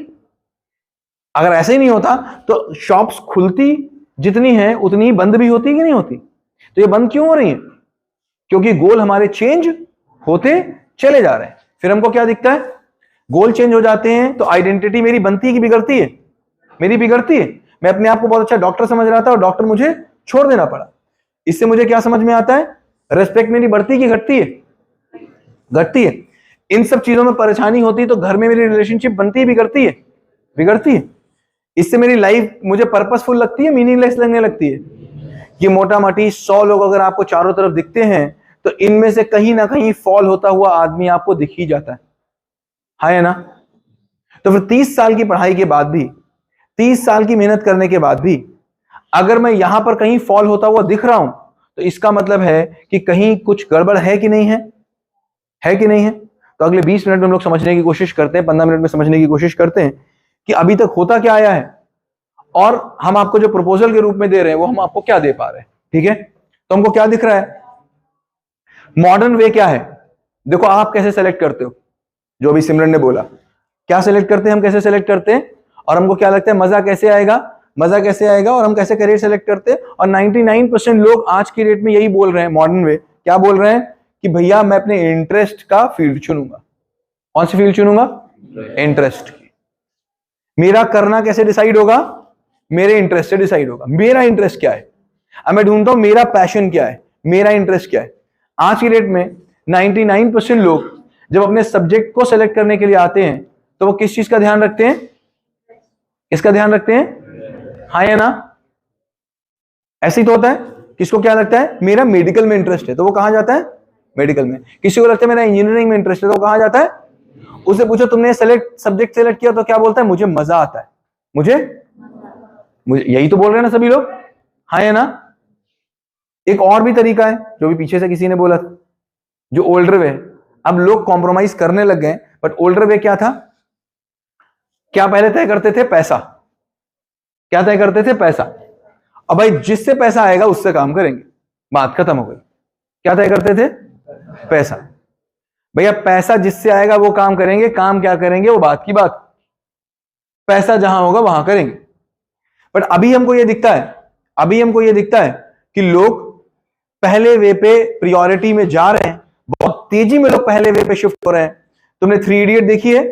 अगर ऐसे ही नहीं होता तो शॉप्स खुलती जितनी है उतनी ही बंद भी होती कि नहीं होती। तो ये बंद क्यों हो रही है, क्योंकि गोल हमारे चेंज होते चले जा रहे हैं। फिर हमको क्या दिखता है, गोल चेंज हो जाते हैं तो आइडेंटिटी मेरी बनती है कि बिगड़ती है, मेरी बिगड़ती है। मैं अपने आप को बहुत अच्छा डॉक्टर समझ रहा था और डॉक्टर मुझे छोड़ देना पड़ा। इससे मुझे क्या समझ में आता है, रेस्पेक्ट मेरी बढ़ती कि घटती है, घटती है। इन सब चीजों में परेशानी होती है तो घर में मेरी रिलेशनशिप बनती है, बिगड़ती है, बिगड़ती है। इससे मेरी लाइफ मुझे पर्पसफुल लगती है, मीनिंगलेस लगने लगती है। ये मोटा मोटी 100 लोग अगर आपको चारों तरफ दिखते हैं तो इनमें से कहीं ना कहीं फॉल होता हुआ आदमी आपको दिख ही जाता है ना। तो फिर 30 साल की पढ़ाई के बाद भी, 30 साल की मेहनत करने के बाद भी अगर मैं यहां पर कहीं फॉल होता हुआ दिख रहा हूं तो इसका मतलब है कि कहीं कुछ गड़बड़ है कि नहीं है कि नहीं है। तो अगले 20 मिनट में हम लोग समझने की कोशिश करते हैं, 15 मिनट में समझने की कोशिश करते हैं कि अभी तक होता क्या आया है और हम आपको जो प्रपोजल के रूप में दे रहे हैं वो हम आपको क्या दे पा रहे हैं। ठीक है, तो हमको क्या दिख रहा है, मॉडर्न वे क्या है। देखो आप कैसे सेलेक्ट करते हो, जो अभी सिमरन ने बोला, क्या सेलेक्ट करते हैं हम, कैसे सेलेक्ट करते हैं, और हमको क्या लगता है मजा कैसे आएगा, मजा कैसे आएगा, और हम कैसे करियर सेलेक्ट करते हैं। और 99% लोग आज की डेट में यही बोल रहे हैं, मॉडर्न वे क्या बोल रहे हैं कि भैया मैं अपने इंटरेस्ट का फील्ड चुनूंगा। कौन सी फील्ड चुनूंगा, इंटरेस्ट की। मेरा करना कैसे डिसाइड होगा, मेरे इंटरेस्ट से डिसाइड होगा। मेरा इंटरेस्ट क्या है, अब मैं ढूंढता हूं मेरा पैशन क्या है, मेरा इंटरेस्ट क्या है। आज की डेट में 99% लोग जब अपने सब्जेक्ट को सेलेक्ट करने के लिए आते हैं तो वो किस चीज का ध्यान रखते हैं, किसका ध्यान रखते हैं, हाँ या ना। ऐसे ही तो होता है, किसको क्या लगता है मेरा मेडिकल में इंटरेस्ट है तो वो कहां जाता है, मेडिकल में। किसी को लगता है मेरा इंजीनियरिंग में इंटरेस्ट है तो वो कहां जाता है, उससे पूछो तुमने सब्जेक्ट सेलेक्ट किया तो क्या बोलता है, मुझे मजा आता है, मुझे यही तो बोल रहे हैं ना सभी लोग, हाँ या ना। एक और भी तरीका है जो भी पीछे से किसी ने बोला था, जो ओल्डर वे। अब लोग कॉम्प्रोमाइज करने लग गए, बट ओल्डर वे क्या था, क्या पहले तय करते थे, पैसा। क्या तय करते थे, पैसा। अब भाई जिससे पैसा आएगा उससे काम करेंगे, बात खत्म हो गई। क्या तय करते थे, पैसा। भैया पैसा जिससे आएगा वो काम करेंगे, काम क्या करेंगे वो बात की बात, पैसा जहां होगा वहां करेंगे। बट अभी हमको ये दिखता है, अभी हमको ये दिखता है कि लोग पहले वे पे प्रायोरिटी में जा रहे हैं, बहुत तेजी में लोग पहले वे पे शिफ्ट हो रहे हैं। तुमने 3 इडियट देखी है,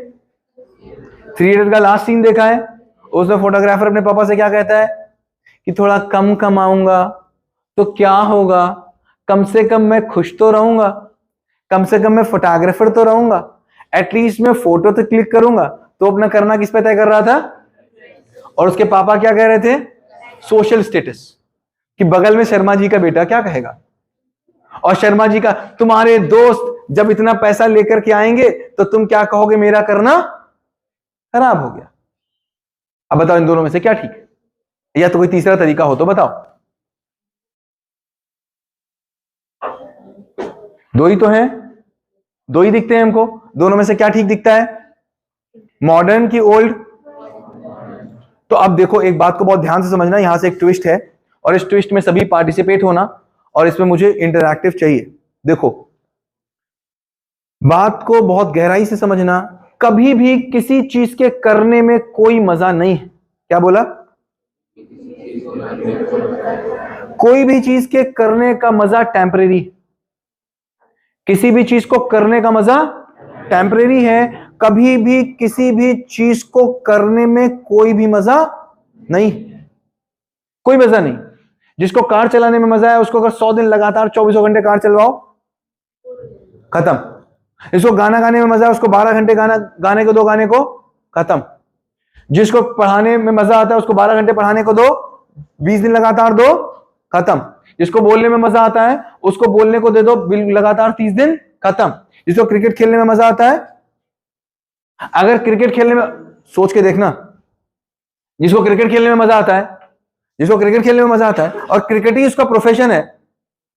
3 इडियट का लास्ट सीन देखा है, उसमें फोटोग्राफर अपने पापा से क्या कहता है कि थोड़ा कम कमाऊंगा तो क्या होगा, कम से कम मैं खुश तो रहूंगा, कम से कम मैं फोटोग्राफर तो रहूंगा, एटलीस्ट मैं फोटो तो क्लिक करूंगा। तो अपना करना किस पे तय कर रहा था, और उसके पापा क्या कह रहे थे, सोशल स्टेटस, कि बगल में शर्मा जी का बेटा क्या कहेगा, और शर्मा जी का तुम्हारे दोस्त जब इतना पैसा लेकर के आएंगे तो तुम क्या कहोगे, मेरा करना खराब हो गया। अब बताओ इन दोनों में से क्या ठीक है, या तो कोई तीसरा तरीका हो तो बताओ। दो ही तो हैं, दो ही दिखते हैं हमको, दोनों में से क्या ठीक दिखता है, मॉडर्न की ओल्ड। तो अब देखो एक बात को बहुत ध्यान से समझना, यहां से एक ट्विस्ट है और इस ट्विस्ट में सभी पार्टिसिपेट होना, और इसमें मुझे इंटरैक्टिव चाहिए। देखो बात को बहुत गहराई से समझना, कभी भी किसी चीज के करने में कोई मजा नहीं है। क्या बोला, कोई भी चीज के करने का मजा टेम्परेरी, किसी भी चीज को करने का मजा टेम्परेरी है। कभी भी किसी भी चीज को करने में कोई भी मजा नहीं, कोई मजा नहीं। जिसको कार चलाने में मजा है उसको अगर 100 दिन लगातार 24 घंटे कार चलवाओ, खत्म। जिसको गाना गाने में मजा है उसको 12 घंटे गाना गाने को दो, गाने को खत्म। जिसको पढ़ाने में मजा आता है उसको 12 घंटे पढ़ाने को दो, 20 दिन लगातार दो, खत्म। जिसको बोलने में मजा आता है उसको बोलने को दे दो लगातार 30 दिन, खत्म। जिसको क्रिकेट खेलने में मजा आता है, अगर क्रिकेट खेलने में, सोच के देखना, जिसको क्रिकेट खेलने में मजा आता है, जिसको क्रिकेट खेलने में मजा आता है और क्रिकेट ही उसका प्रोफेशन है,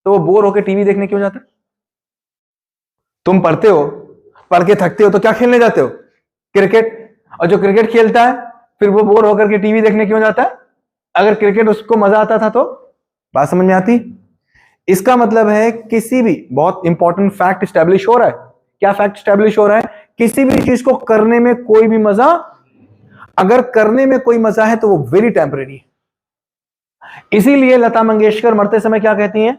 तो वो बोर होकर टीवी देखने क्यों जाता है। तुम पढ़ते हो, पढ़ के थकते हो तो क्या खेलने जाते हो, क्रिकेट। और जो क्रिकेट खेलता है फिर वो बोर होकर के टीवी देखने क्यों जाता है, अगर क्रिकेट उसको मजा आता था तो। बात समझ में आती। इसका मतलब है किसी भी, बहुत इंपॉर्टेंट फैक्ट स्टैब्लिश हो रहा है। क्या फैक्ट स्टैब्लिश हो रहा है, किसी भी चीज को करने में कोई भी मजा, अगर करने में कोई मजा है तो वो वेरी टेम्परेरी है। इसीलिए लता मंगेशकर मरते समय क्या कहती हैं,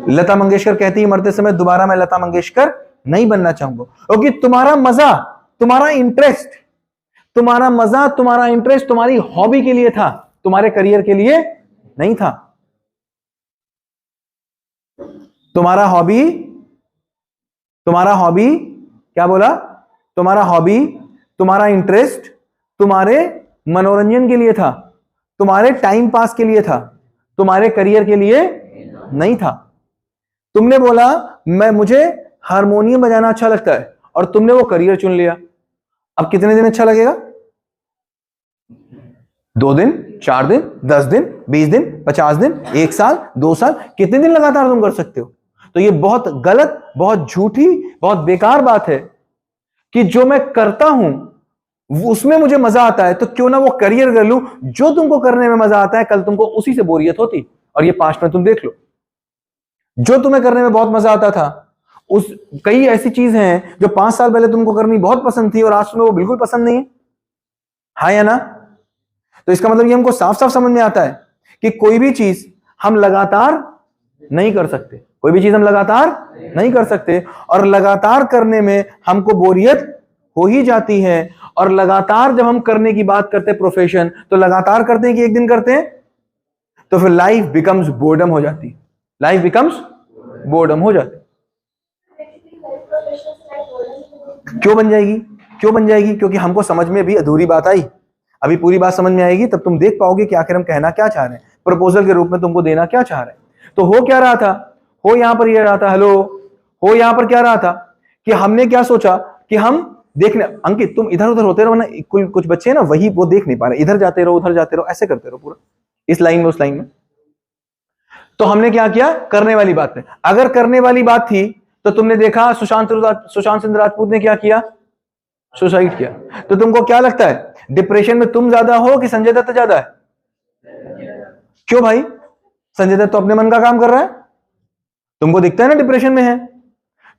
लता मंगेशकर कहती है मरते समय, दोबारा मैं लता मंगेशकर नहीं बनना चाहूंगा। क्योंकि तुम्हारा मजा, तुम्हारा इंटरेस्ट, तुम्हारा मजा, तुम्हारा इंटरेस्ट तुम्हारी हॉबी के लिए था, तुम्हारे करियर के लिए नहीं था। तुम्हारा हॉबी, तुम्हारा हॉबी क्या बोला, तुम्हारा हॉबी, तुम्हारा इंटरेस्ट तुम्हारे मनोरंजन के लिए था, तुम्हारे टाइम पास के लिए था, तुम्हारे करियर के लिए नहीं था। तुमने बोला मुझे हारमोनियम बजाना अच्छा लगता है और तुमने वो करियर चुन लिया। अब कितने दिन अच्छा लगेगा, 2 दिन, 4 दिन, 10 दिन, 20 दिन, 50 दिन, 1 साल, 2 साल, कितने दिन लगातार तुम कर सकते हो। तो ये बहुत गलत, बहुत झूठी, बहुत बेकार बात है कि जो मैं करता हूं उसमें मुझे मजा आता है तो क्यों ना वो करियर कर लूं। जो तुमको करने में मजा आता है कल तुमको उसी से बोरियत होती, और ये पास्ट में तुम देख लो, जो तुम्हें करने में बहुत मजा आता था उस कई ऐसी चीज हैं जो 5 साल पहले तुमको करनी बहुत पसंद थी और आज तुम्हें वो बिल्कुल पसंद नहीं है, हाँ या ना? तो इसका मतलब ये हमको साफ साफ समझ में आता है कि कोई भी चीज हम लगातार नहीं कर सकते, कोई भी चीज हम लगातार नहीं कर सकते, और लगातार करने में हमको बोरियत हो ही जाती है। और लगातार जब हम करने की बात करते हैं प्रोफेशन, तो लगातार करते हैं कि एक दिन करते हैं, तो फिर लाइफ बिकम्स बोर्डम हो जाती है, लाइफ बिकम्स बोर्डम हो जाती है। क्यों बन जाएगी? क्यों बन जाएगी? क्योंकि हमको समझ में भी अधूरी बात आई। अभी पूरी बात समझ में आएगी तब तुम देख पाओगे कि आखिर हम कहना क्या चाह रहे हैं, प्रपोजल के रूप में तुमको देना क्या चाह रहे हैं। तो हो क्या रहा था, हो यहां पर ये रहा था, हेलो, हो यहां पर क्या रहा था कि हमने क्या सोचा कि हम देखने, अंकित तुम इधर उधर होते रहो ना, कुछ बच्चे ना वही वो देख नहीं पा रहे, इधर जाते रहो उधर जाते रहो, ऐसे करते रहो पूरा इस लाइन में उस लाइन में। तो हमने क्या किया, करने वाली बात है। अगर करने वाली बात थी तो तुमने देखा सुशांत सिंह राजपूत ने क्या किया, सुसाइड किया। तो तुमको क्या लगता है, डिप्रेशन में तुम ज्यादा हो कि संजय दत्त ज्यादा है? क्यों भाई? संजय दत्त तो अपने मन का काम कर रहा है, तुमको दिखता है ना डिप्रेशन में है।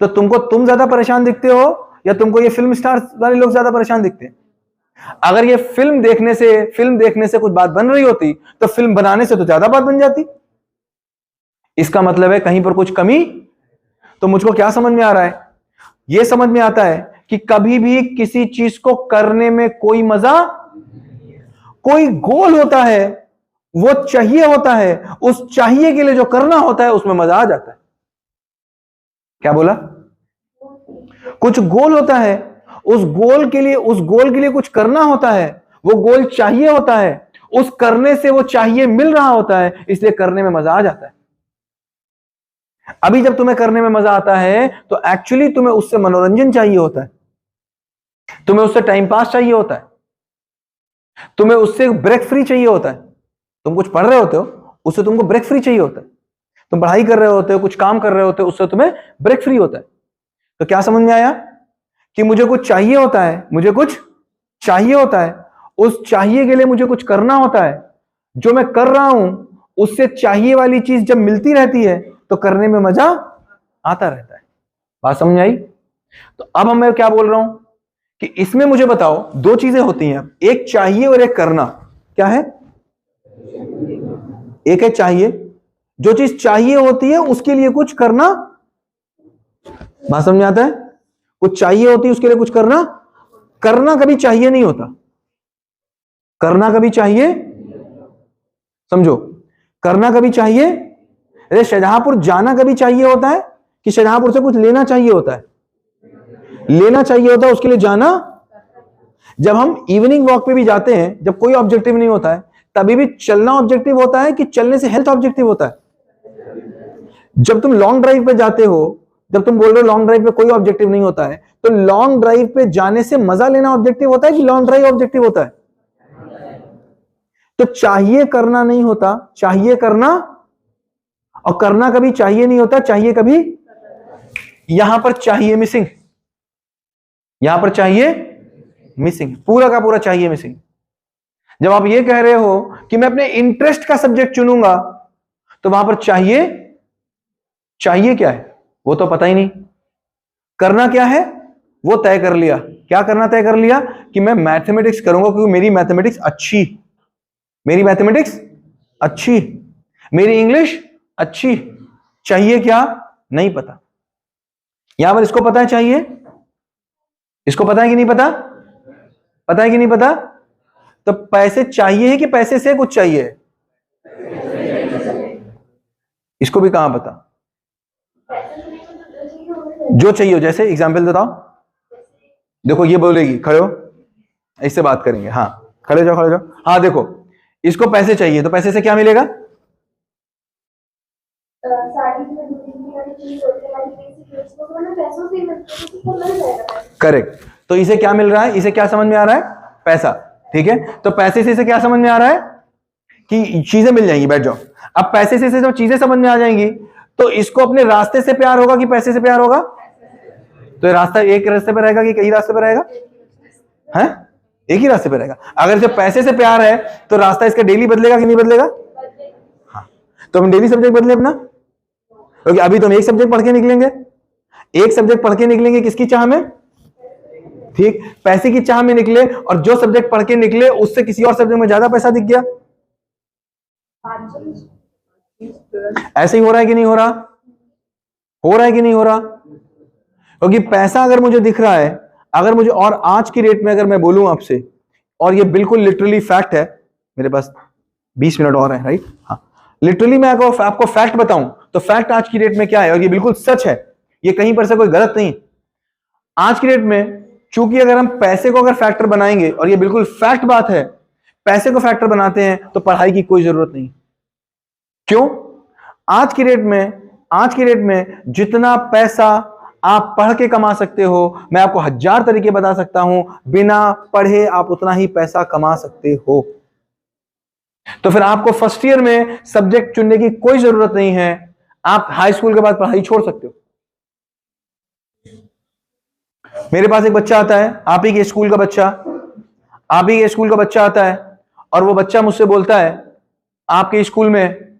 तो तुमको तुम ज्यादा परेशान दिखते हो या तुमको ये फिल्म स्टार वाले लोग ज्यादा परेशान दिखते हैं? अगर ये फिल्म देखने से कुछ बात बन रही होती तो फिल्म बनाने से तो ज्यादा बात बन जाती। इसका मतलब है कहीं पर कुछ कमी। तो मुझको क्या समझ में आ रहा है, यह समझ में आता है कि कभी भी किसी चीज को करने में कोई मजा, कोई गोल होता है, वो चाहिए होता है, उस चाहिए के लिए जो करना होता है उसमें मजा आ जाता है। क्या बोला? कुछ गोल होता है, उस गोल के लिए कुछ करना होता है, वो गोल चाहिए होता है, उस करने से वो चाहिए मिल रहा होता है, इसलिए करने में मजा आ जाता है। अभी जब तुम्हें करने में मजा आता है तो एक्चुअली तुम्हें उससे मनोरंजन चाहिए होता है, तुम्हें उससे टाइम पास चाहिए होता है, तुम्हें उससे ब्रेक फ्री चाहिए होता है। तुम कुछ पढ़ रहे होते हो, उससे तुमको ब्रेक फ्री चाहिए होता है। तुम पढ़ाई कर रहे होते हो, कुछ काम कर रहे होते हो, उससे तुम्हें ब्रेक फ्री होता है। तो क्या समझ में आया कि मुझे कुछ चाहिए होता है, मुझे कुछ चाहिए होता है, उस चाहिए के लिए मुझे कुछ करना होता है, जो मैं कर रहा हूं उससे चाहिए वाली चीज जब मिलती रहती है तो करने में मजा आता रहता है। बात समझ आई? तो अब मैं क्या बोल रहा हूं कि इसमें मुझे बताओ, दो चीजें होती हैं, एक चाहिए और एक करना। क्या है? एक है चाहिए, जो चीज चाहिए होती है उसके लिए कुछ करना। बात समझ में आता है? कुछ चाहिए होती है उसके लिए कुछ करना। करना कभी चाहिए नहीं होता, करना कभी चाहिए, समझो, करना कभी चाहिए। अरे शाहजहांपुर जाना कभी चाहिए होता है कि शाहजहांपुर से कुछ लेना चाहिए होता है? लेना चाहिए होता है, उसके लिए जाना। जब हम इवनिंग वॉक पे भी जाते हैं, जब कोई ऑब्जेक्टिव नहीं होता है, तभी भी चलना ऑब्जेक्टिव होता है कि चलने से हेल्थ ऑब्जेक्टिव होता है? जब तुम लॉन्ग ड्राइव पे जाते हो, जब तुम बोल रहे हो लॉन्ग ड्राइव पे कोई ऑब्जेक्टिव नहीं होता है, तो लॉन्ग ड्राइव पे जाने से मजा लेना ऑब्जेक्टिव होता है कि लॉन्ग ड्राइव ऑब्जेक्टिव होता है? तो चाहिए करना नहीं होता, चाहिए करना, और करना कभी चाहिए नहीं होता, चाहिए कभी। यहां पर चाहिए मिसिंग, यहां पर चाहिए मिसिंग, पूरा का पूरा चाहिए मिसिंग। जब आप ये कह रहे हो कि मैं अपने इंटरेस्ट का सब्जेक्ट चुनूंगा, तो वहां पर चाहिए, चाहिए क्या है वो तो पता ही नहीं, करना क्या है वो तय कर लिया। क्या करना तय कर लिया कि मैं मैथमेटिक्स करूंगा क्योंकि मेरी मैथमेटिक्स अच्छी, मेरी मैथमेटिक्स अच्छी, मेरी इंग्लिश अच्छी। चाहिए क्या नहीं पता। यहां पर इसको पता है चाहिए, इसको पता है कि नहीं पता, पता है कि नहीं पता? तो पैसे चाहिए है कि पैसे से कुछ चाहिए? इसको भी कहां पता, जो चाहिए हो। जैसे एग्जाम्पल बताओ, देखो ये बोलेगी खड़े हो, इससे बात करेंगे, हाँ खड़े जाओ खड़े जाओ। हाँ देखो, इसको पैसे चाहिए, तो पैसे से क्या मिलेगा? करेक्ट। तो इसे क्या मिल रहा है, इसे क्या समझ में आ रहा है? पैसा। ठीक है, तो पैसे से इसे क्या समझ में आ रहा है कि चीजें मिल जाएंगी, बैठ जाओ। अब पैसे से जब चीजें समझ में आ जाएंगी तो इसको अपने रास्ते से प्यार होगा कि पैसे से प्यार होगा? तो रास्ता एक रास्ते पे रहेगा कि कई रास्ते पे रहेगा? हैं? एक ही रास्ते पे रहेगा। अगर जब पैसे से प्यार है तो रास्ता इसका डेली बदलेगा कि नहीं बदलेगा? हाँ, तो हम डेली सब्जेक्ट बदले अपना, क्योंकि अभी तो हम एक सब्जेक्ट पढ़ के निकलेंगे, एक सब्जेक्ट पढ़ के निकलेंगे किसकी चाह में? ठीक, पैसे की चाह में निकले, और जो सब्जेक्ट पढ़ के निकले उससे किसी और सब्जेक्ट में ज्यादा पैसा दिख गया। ऐसे ही हो रहा है कि नहीं हो रहा? हो रहा है कि नहीं हो रहा? क्योंकि पैसा अगर मुझे दिख रहा है, अगर मुझे, और आज की रेट में अगर मैं बोलूं आपसे, और ये बिल्कुल लिटरली फैक्ट है, मेरे पास 20 मिनट और है, राइट? हाँ, लिटरली मैं आपको फैक्ट बताऊं तो फैक्ट आज की रेट में क्या है, और ये बिल्कुल सच है, ये कहीं पर से कोई गलत नहीं। आज की रेट में चूंकि अगर हम पैसे को अगर फैक्टर बनाएंगे, और ये बिल्कुल फैक्ट बात है, पैसे को फैक्टर बनाते हैं तो पढ़ाई की कोई जरूरत नहीं। क्यों? आज की रेट में जितना पैसा आप पढ़ के कमा सकते हो, मैं आपको 1000 तरीके बता सकता हूं, बिना पढ़े आप उतना ही पैसा कमा सकते हो। तो फिर आपको फर्स्ट ईयर में सब्जेक्ट चुनने की कोई जरूरत नहीं है, आप हाई स्कूल के बाद पढ़ाई छोड़ सकते हो। मेरे पास एक बच्चा आता है, आप ही के स्कूल का बच्चा आता है, और वो बच्चा मुझसे बोलता है, आपके स्कूल में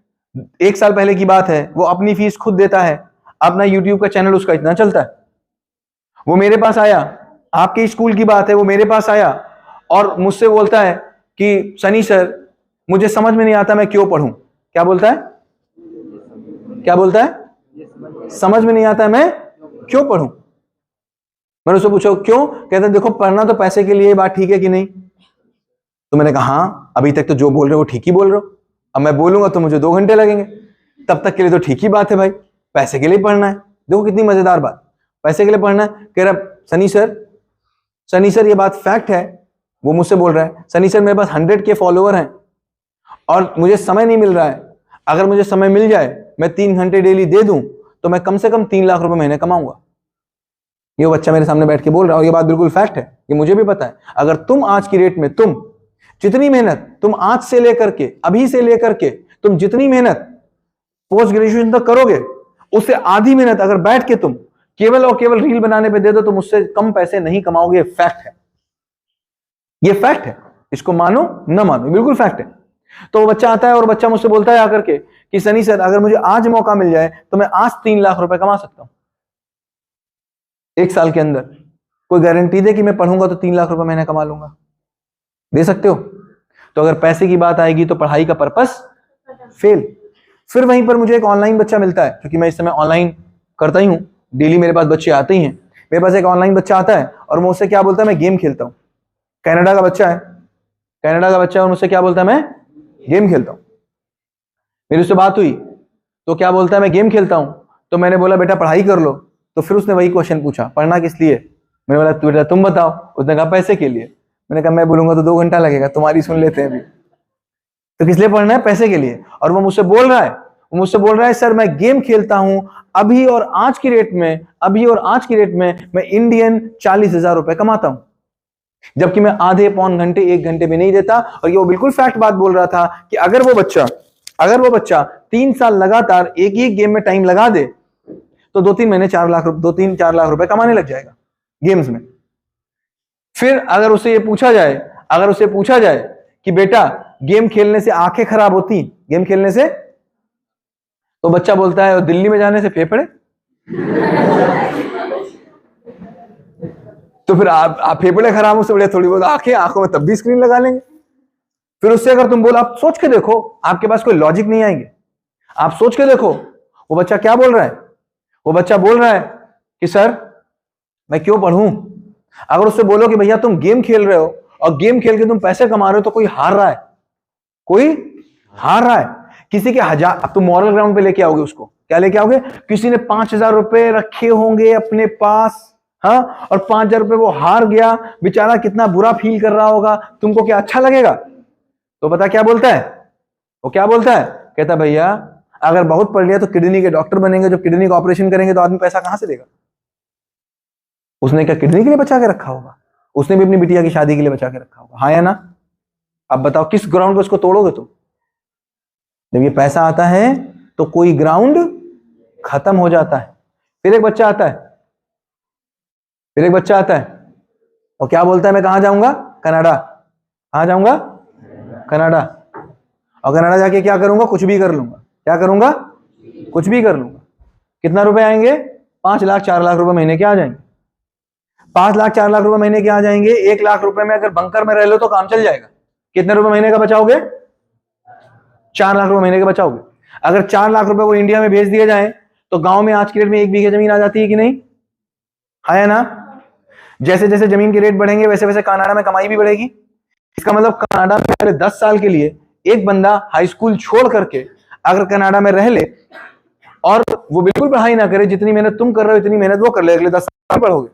1 साल पहले की बात है, वो अपनी फीस खुद देता है, अपना यूट्यूब का चैनल उसका इतना चलता है। वो मेरे पास आया, आपके स्कूल की बात है, वो मेरे पास आया और मुझसे बोलता है कि सनी सर, मुझे समझ में नहीं आता मैं क्यों पढ़ूं। क्या बोलता है? समझ में नहीं आता मैं क्यों पढ़ूं। मैंने उससे पूछा क्यों? कहते हैं देखो, पढ़ना तो पैसे के लिए, बात ठीक है कि नहीं? तो मैंने कहा हाँ, अभी तक तो जो बोल रहे हो वो ठीक ही बोल रहे हो, अब मैं बोलूंगा तो मुझे 2 घंटे लगेंगे, तब तक के लिए तो ठीक ही बात है भाई, पैसे के लिए पढ़ना है। देखो कितनी मजेदार बात, पैसे के लिए पढ़ना है। कह रहा सनी सर ये बात फैक्ट है। वो मुझसे बोल रहा है, सनी सर मेरे पास 100 के फॉलोअर हैं और मुझे समय नहीं मिल रहा है, अगर मुझे समय मिल जाए, मैं 3 घंटे डेली दे दूं तो मैं कम से कम 3 लाख रुपए महीने कमाऊंगा। ये बच्चा मेरे सामने बैठ के बोल रहा है, और ये बात बिल्कुल फैक्ट है, ये मुझे भी पता है। अगर तुम आज की रेट में, तुम जितनी मेहनत तुम आज से लेकर के, अभी से लेकर के तुम जितनी मेहनत पोस्ट ग्रेजुएशन तक करोगे, उससे आधी मेहनत अगर बैठ के तुम केवल और केवल रील बनाने पे दे दो, तुम उससे कम पैसे नहीं कमाओगे। फैक्ट है, ये फैक्ट है, इसको मानो न मानो, बिल्कुल फैक्ट है। तो वो बच्चा आता है और बच्चा मुझसे बोलता है आकर के कि सनी सर, अगर मुझे आज मौका मिल जाए तो मैं आज 3 लाख रुपए कमा सकता हूं 1 साल के अंदर। कोई गारंटी दे कि मैं पढ़ूंगा तो 3 लाख रुपए महीने कमा लूंगा? दे सकते हो? तो अगर पैसे की बात आएगी तो पढ़ाई का पर्पस फेल। फिर वहीं पर मुझे एक ऑनलाइन बच्चा मिलता है, क्योंकि मैं इस समय ऑनलाइन करता ही हूं, डेली मेरे पास बच्चे आते ही हैं। मेरे पास एक ऑनलाइन बच्चा आता है और मुझसे क्या बोलता है, मैं गेम खेलता हूं। कनाडा का बच्चा है और मुझसे क्या बोलता है, मैं गेम खेलता हूं। मेरी उससे बात हुई तो क्या बोलता है, मैं गेम खेलता हूं। तो मैंने बोला बेटा पढ़ाई कर लो। तो फिर उसने वही क्वेश्चन पूछा, पढ़ना किस लिए? मैंने बोला बेटा तुम बताओ। उसने कहा पैसे के लिए। मैंने कहा मैं बोलूंगा तो 2 घंटा लगेगा, तुम्हारी सुन लेते हैं अभी। तो किस लिए पढ़ना है? पैसे के लिए। और वो मुझसे बोल रहा है सर मैं गेम खेलता हूं, अभी और आज की रेट में मैं इंडियन 40,000 रुपए कमाता हूं, जबकि मैं आधे पौन घंटे 1 घंटे भी नहीं देता। और ये वो बिल्कुल फैक्ट बात बोल रहा था कि अगर वो बच्चा 3 साल लगातार एक ही गेम में टाइम लगा दे तो 2-3 महीने 4 लाख रुपए कमाने लग जाएगा गेम्स में। फिर अगर उसे पूछा जाए कि बेटा गेम खेलने से आंखें खराब होती, गेम खेलने से, तो बच्चा बोलता है दिल्ली में जाने से फेफड़े। तो फिर आप फेफड़े खराब हो से बढ़िया थोड़ी बहुत आंखों में तब भी स्क्रीन लगा लेंगे। फिर उससे अगर तुम बोलो, आप सोच के देखो, आपके पास कोई लॉजिक नहीं आएंगे, आप सोच के देखो वो बच्चा क्या बोल रहा है। वो बच्चा बोल रहा है कि सर मैं क्यों पढ़ूं। अगर उससे बोलो कि भैया तुम गेम खेल रहे हो और गेम खेल के तुम पैसे कमा रहे हो, तो कोई हार रहा है। किसी के 1000, अब तुम मॉरल ग्राउंड पे लेके आओगे उसको, क्या लेके आओगे? किसी ने 5,000 रुपए रखे होंगे अपने पास, हाँ, और 5,000 रुपए वो हार गया, बेचारा कितना बुरा फील कर रहा होगा, तुमको क्या अच्छा लगेगा? तो पता क्या बोलता है वो? क्या बोलता है? कहता भैया अगर बहुत पढ़ लिया तो किडनी के डॉक्टर बनेंगे, जब किडनी का ऑपरेशन करेंगे तो आदमी पैसा कहां से देगा? उसने क्या किडनी के लिए बचा के रखा होगा? उसने भी अपनी बिटिया की शादी के लिए बचा के रखा होगा, हाँ या ना? अब बताओ किस ग्राउंड पे उसको तोड़ोगे तुम? जब ये पैसा आता है तो कोई ग्राउंड खत्म हो जाता है। फिर एक बच्चा आता है और क्या बोलता है, मैं कहां जाऊंगा? कनाडा। कहां जाऊंगा? कनाडा। और कनाडा जाके क्या करूंगा? कुछ भी कर लूंगा। क्या करूंगा? कुछ भी कर लूंगा। कितना रुपए आएंगे? 5 लाख 4 लाख रुपए महीने के आ जाएंगे। 5 लाख 4 लाख रुपए महीने के आ जाएंगे। 1 लाख रुपए में अगर बंकर में रह लो तो काम चल जाएगा। कितने रुपए महीने का बचाओगे? 4 लाख रुपए महीने के बचाओगे। अगर 4 लाख रुपए वो इंडिया में भेज दिए जाए तो गांव में आज की डेट में 1 बीघे जमीन आ जाती है कि नहीं? है ना? जैसे जैसे जमीन के रेट बढ़ेंगे वैसे वैसे कनाडा में कमाई भी बढ़ेगी। इसका मतलब कनाडा में अगले 10 साल के लिए एक बंदा हाई स्कूल छोड़ करके अगर कनाडा में रह ले और वो बिल्कुल पढ़ाई ना करे, जितनी मेहनत तुम कर रहे हो इतनी मेहनत वो कर ले, अगले 10 साल पढ़ोगे,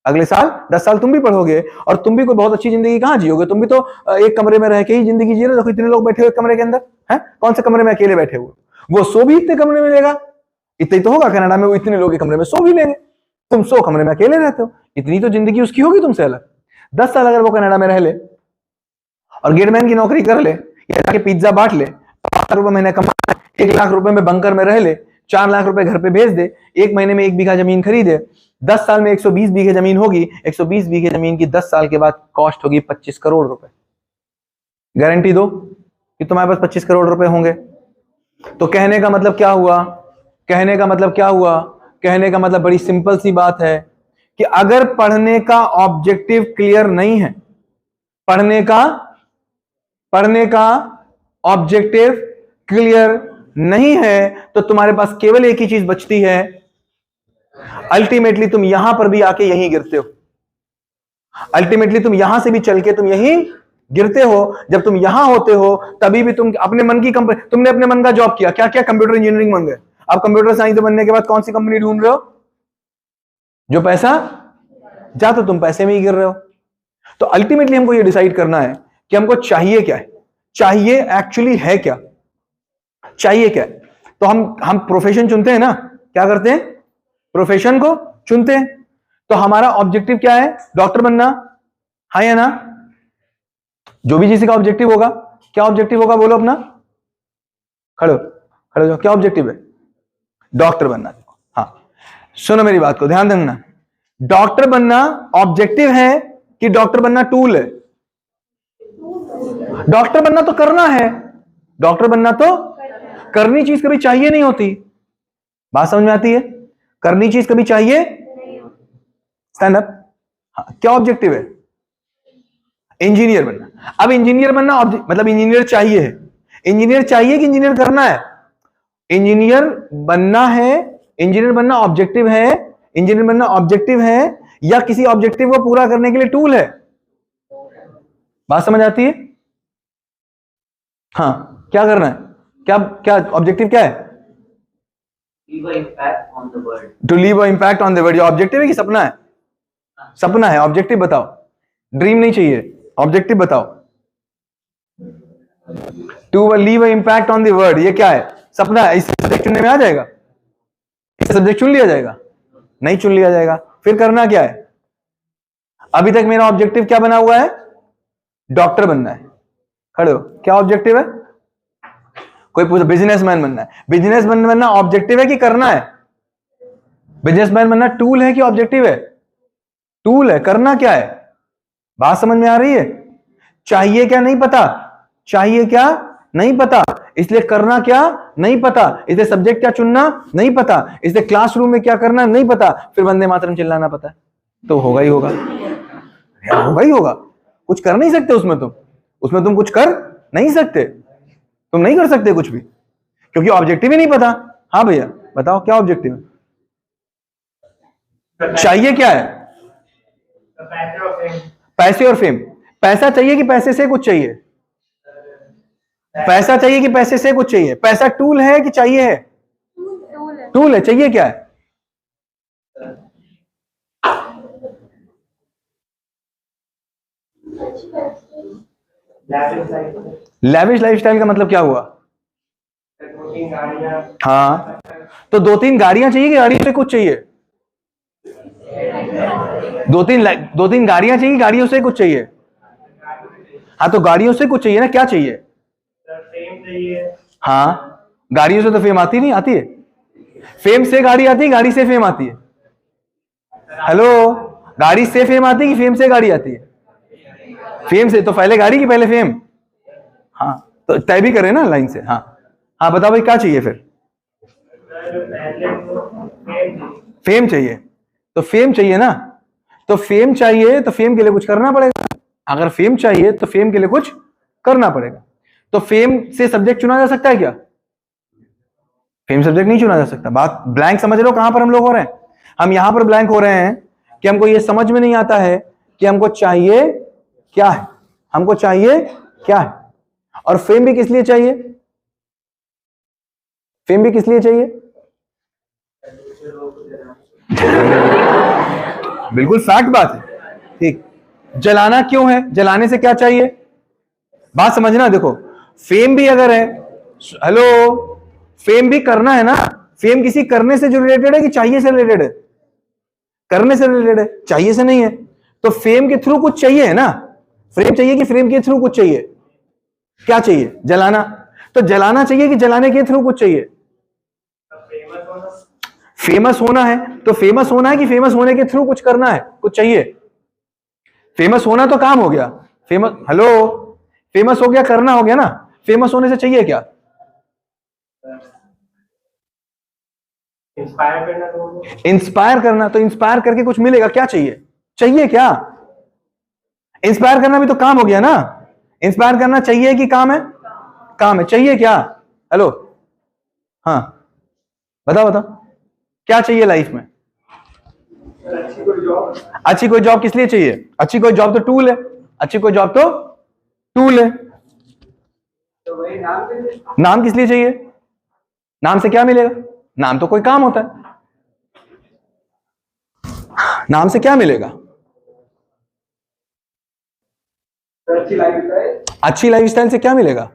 अगले साल 10 साल तुम भी पढ़ोगे और तुम भी कोई बहुत अच्छी जिंदगी कहां जियोगे? तुम भी तो एक कमरे में रह के ही जिंदगी जी रहे हो। देखो इतने लोग बैठे हुए कमरे के अंदर हैं, कौन से कमरे में अकेले बैठे हुए? वो सो भी इतने कमरे में लेगा, इतना ही तो होगा कनाडा में, वो इतने लोग कमरे में सो भी लेंगे। तुम 100 कमरे में अकेले रहते हो, इतनी तो जिंदगी उसकी होगी तुमसे अलग। 10 साल अगर वो कनाडा में रह ले और गेटमैन की नौकरी कर ले या जाके पिज्जा बांट ले, 5 लाख रुपए महीने कमा, 1 लाख रुपए में बंकर में रह ले, 4 लाख रुपए घर पे भेज दे, 1 महीने में 1 बीघा जमीन खरीदे, 10 साल में 120 बीघे जमीन होगी। 120 बीघे जमीन की 10 साल के बाद कॉस्ट होगी 25 करोड़ रुपए। गारंटी दो कि तुम्हारे पास 25 करोड़ रुपए होंगे। तो कहने का मतलब क्या हुआ? कहने का मतलब क्या हुआ? कहने का मतलब बड़ी सिंपल सी बात है कि अगर पढ़ने का ऑब्जेक्टिव क्लियर नहीं है, पढ़ने का ऑब्जेक्टिव क्लियर नहीं है तो तुम्हारे पास केवल एक ही चीज बचती है, अल्टीमेटली तुम यहां पर भी आके यहीं गिरते हो। अल्टीमेटली तुम यहां से भी चल के तुम यहीं गिरते हो। जब तुम यहां होते हो तभी भी तुम अपने मन की कंपनी, तुमने अपने मन का जॉब किया, क्या क्या? कंप्यूटर इंजीनियरिंग बन गए। अब कंप्यूटर साइंस बनने के बाद कौन सी कंपनी ढूंढ रहे हो? जो पैसा, जा तो तुम पैसे में ही गिर रहे हो। तो अल्टीमेटली हमको ये डिसाइड करना है कि हमको चाहिए क्या है, चाहिए एक्चुअली है क्या, चाहिए क्या है। तो हम प्रोफेशन चुनते हैं ना, क्या करते हैं? प्रोफेशन को चुनते हैं। तो हमारा ऑब्जेक्टिव क्या है? डॉक्टर बनना, हाँ या ना? जो भी किसी का ऑब्जेक्टिव होगा, क्या ऑब्जेक्टिव होगा बोलो अपना, खड़े हो, क्या ऑब्जेक्टिव है? डॉक्टर बनना। हाँ सुनो मेरी बात को ध्यान देना, डॉक्टर बनना ऑब्जेक्टिव है कि डॉक्टर बनना टूल है? डॉक्टर बनना तो करना है, डॉक्टर बनना तो करनी चीज कभी चाहिए नहीं होती। बात समझ में आती है? करनी चीज कभी चाहिए, स्टैंड अप। हाँ, क्या ऑब्जेक्टिव है? इंजीनियर बनना। अब इंजीनियर बनना मतलब इंजीनियर चाहिए है, इंजीनियर चाहिए कि इंजीनियर करना है? इंजीनियर बनना है, इंजीनियर बनना ऑब्जेक्टिव है, इंजीनियर बनना ऑब्जेक्टिव है या किसी ऑब्जेक्टिव को पूरा करने के लिए टूल है? बात समझ आती है? हाँ, क्या करना है? क्या क्या ऑब्जेक्टिव क्या है? To leave a impact on the world. Objective है कि सपना है? सपना है। ऑब्जेक्टिव बताओ, ड्रीम नहीं चाहिए, ऑब्जेक्टिव बताओ। To leave a impact on the world, ये क्या है? सपना है। इस सब्जेक्ट चुनने में आ जाएगा? इस सब्जेक्ट चुन लिया जाएगा? नहीं चुन लिया जाएगा। फिर करना क्या है? अभी तक मेरा ऑब्जेक्टिव क्या बना हुआ है? डॉक्टर बनना है। खड़े हो, क्या ऑब्जेक्टिव है? कोई पूछो बिजनेसमैन बनना है। बिजनेसमैन बनना ऑब्जेक्टिव है कि करना है? बिजनेसमैन बनना टूल है कि ऑब्जेक्टिव है? टूल है। करना क्या है? बात समझ में आ रही है? चाहिए क्या नहीं पता, चाहिए क्या नहीं पता, इसलिए करना क्या नहीं पता, इसलिए सब्जेक्ट क्या चुनना नहीं पता, इसलिए क्लासरूम में क्या करना नहीं पता, फिर वंदे मातरम चिल्लाना पता है। तो होगा ही होगा, होगा ही होगा। कुछ कर नहीं सकते उसमें तुम कुछ कर नहीं सकते, तुम नहीं कर सकते कुछ भी, क्योंकि ऑब्जेक्टिव ही नहीं पता। हाँ भैया बताओ क्या ऑब्जेक्टिव है? चाहिए क्या है? पैसे और फेम। पैसा चाहिए कि पैसे से कुछ चाहिए? पैसा चाहिए कि पैसे से कुछ चाहिए? पैसा टूल है कि चाहिए है? टूल है। चाहिए क्या है? लैविश लाइफस्टाइल का मतलब क्या हुआ? हाँ, तो 2-3 गाड़ियां चाहिए कि गाड़ियों से कुछ चाहिए? 2-3 गाड़ियां चाहिए, गाड़ियों से कुछ चाहिए? हाँ, तो गाड़ियों से कुछ चाहिए ना, क्या चाहिए? हाँ, गाड़ियों से तो फेम आती नहीं, आती है? फेम से गाड़ी आती है, गाड़ी से फेम आती है? हेलो, गाड़ी से फेम आती है कि फेम से गाड़ी आती है? फेम से। तो पहले गाड़ी की पहले फेम? हाँ, तो तय भी करें ना लाइन से। हाँ हाँ बताओ भाई क्या चाहिए फिर? फेम चाहिए, तो फेम चाहिए ना, तो फेम चाहिए तो फेम के लिए कुछ करना पड़ेगा। अगर फेम चाहिए तो फेम के लिए कुछ करना पड़ेगा। तो फेम से सब्जेक्ट चुना जा सकता है क्या? फेम सब्जेक्ट नहीं चुना जा सकता। बात ब्लैंक समझ रहे हो कहां पर हम लोग हो रहे हैं? हम यहां पर ब्लैंक हो रहे हैं कि हमको ये समझ में नहीं आता है कि हमको चाहिए क्या है, हमको चाहिए क्या है। और फेम भी किस लिए चाहिए? फेम भी किस लिए चाहिए? बिल्कुल फैक्ट बात है, ठीक। जलाना क्यों है? जलाने से क्या चाहिए? बात समझना, देखो फेम भी अगर है, हेलो, फेम भी करना है ना। फेम किसी करने से जो रिलेटेड है कि चाहिए से रिलेटेड है? करने से रिलेटेड है, चाहिए से नहीं है। तो फेम के थ्रू कुछ चाहिए है ना। फेम चाहिए कि फेम के थ्रू कुछ चाहिए? क्या चाहिए? जलाना। तो जलाना चाहिए कि जलाने के थ्रू कुछ चाहिए? फेमस होना है। तो फेमस होना है कि फेमस होने के थ्रू कुछ करना है, कुछ चाहिए? फेमस होना तो काम हो गया, फेमस, हेलो, फेमस हो गया, करना हो गया ना। फेमस होने से चाहिए क्या? इंस्पायर करना। तो इंस्पायर करके कुछ मिलेगा, क्या चाहिए? चाहिए क्या? इंस्पायर करना भी तो काम हो गया ना। इंस्पायर करना चाहिए कि काम है? काम है। चाहिए क्या? हेलो, हाँ बताओ बताओ, क्या चाहिए लाइफ में? अच्छी कोई जॉब किस लिए चाहिए? अच्छी कोई जॉब तो टूल है, अच्छी कोई जॉब तो टूल है। तो वही नाम किस लिए चाहिए? नाम से क्या मिलेगा? नाम तो कोई काम होता है, नाम से क्या मिलेगा? अच्छी लाइफस्टाइल से क्या मिलेगा?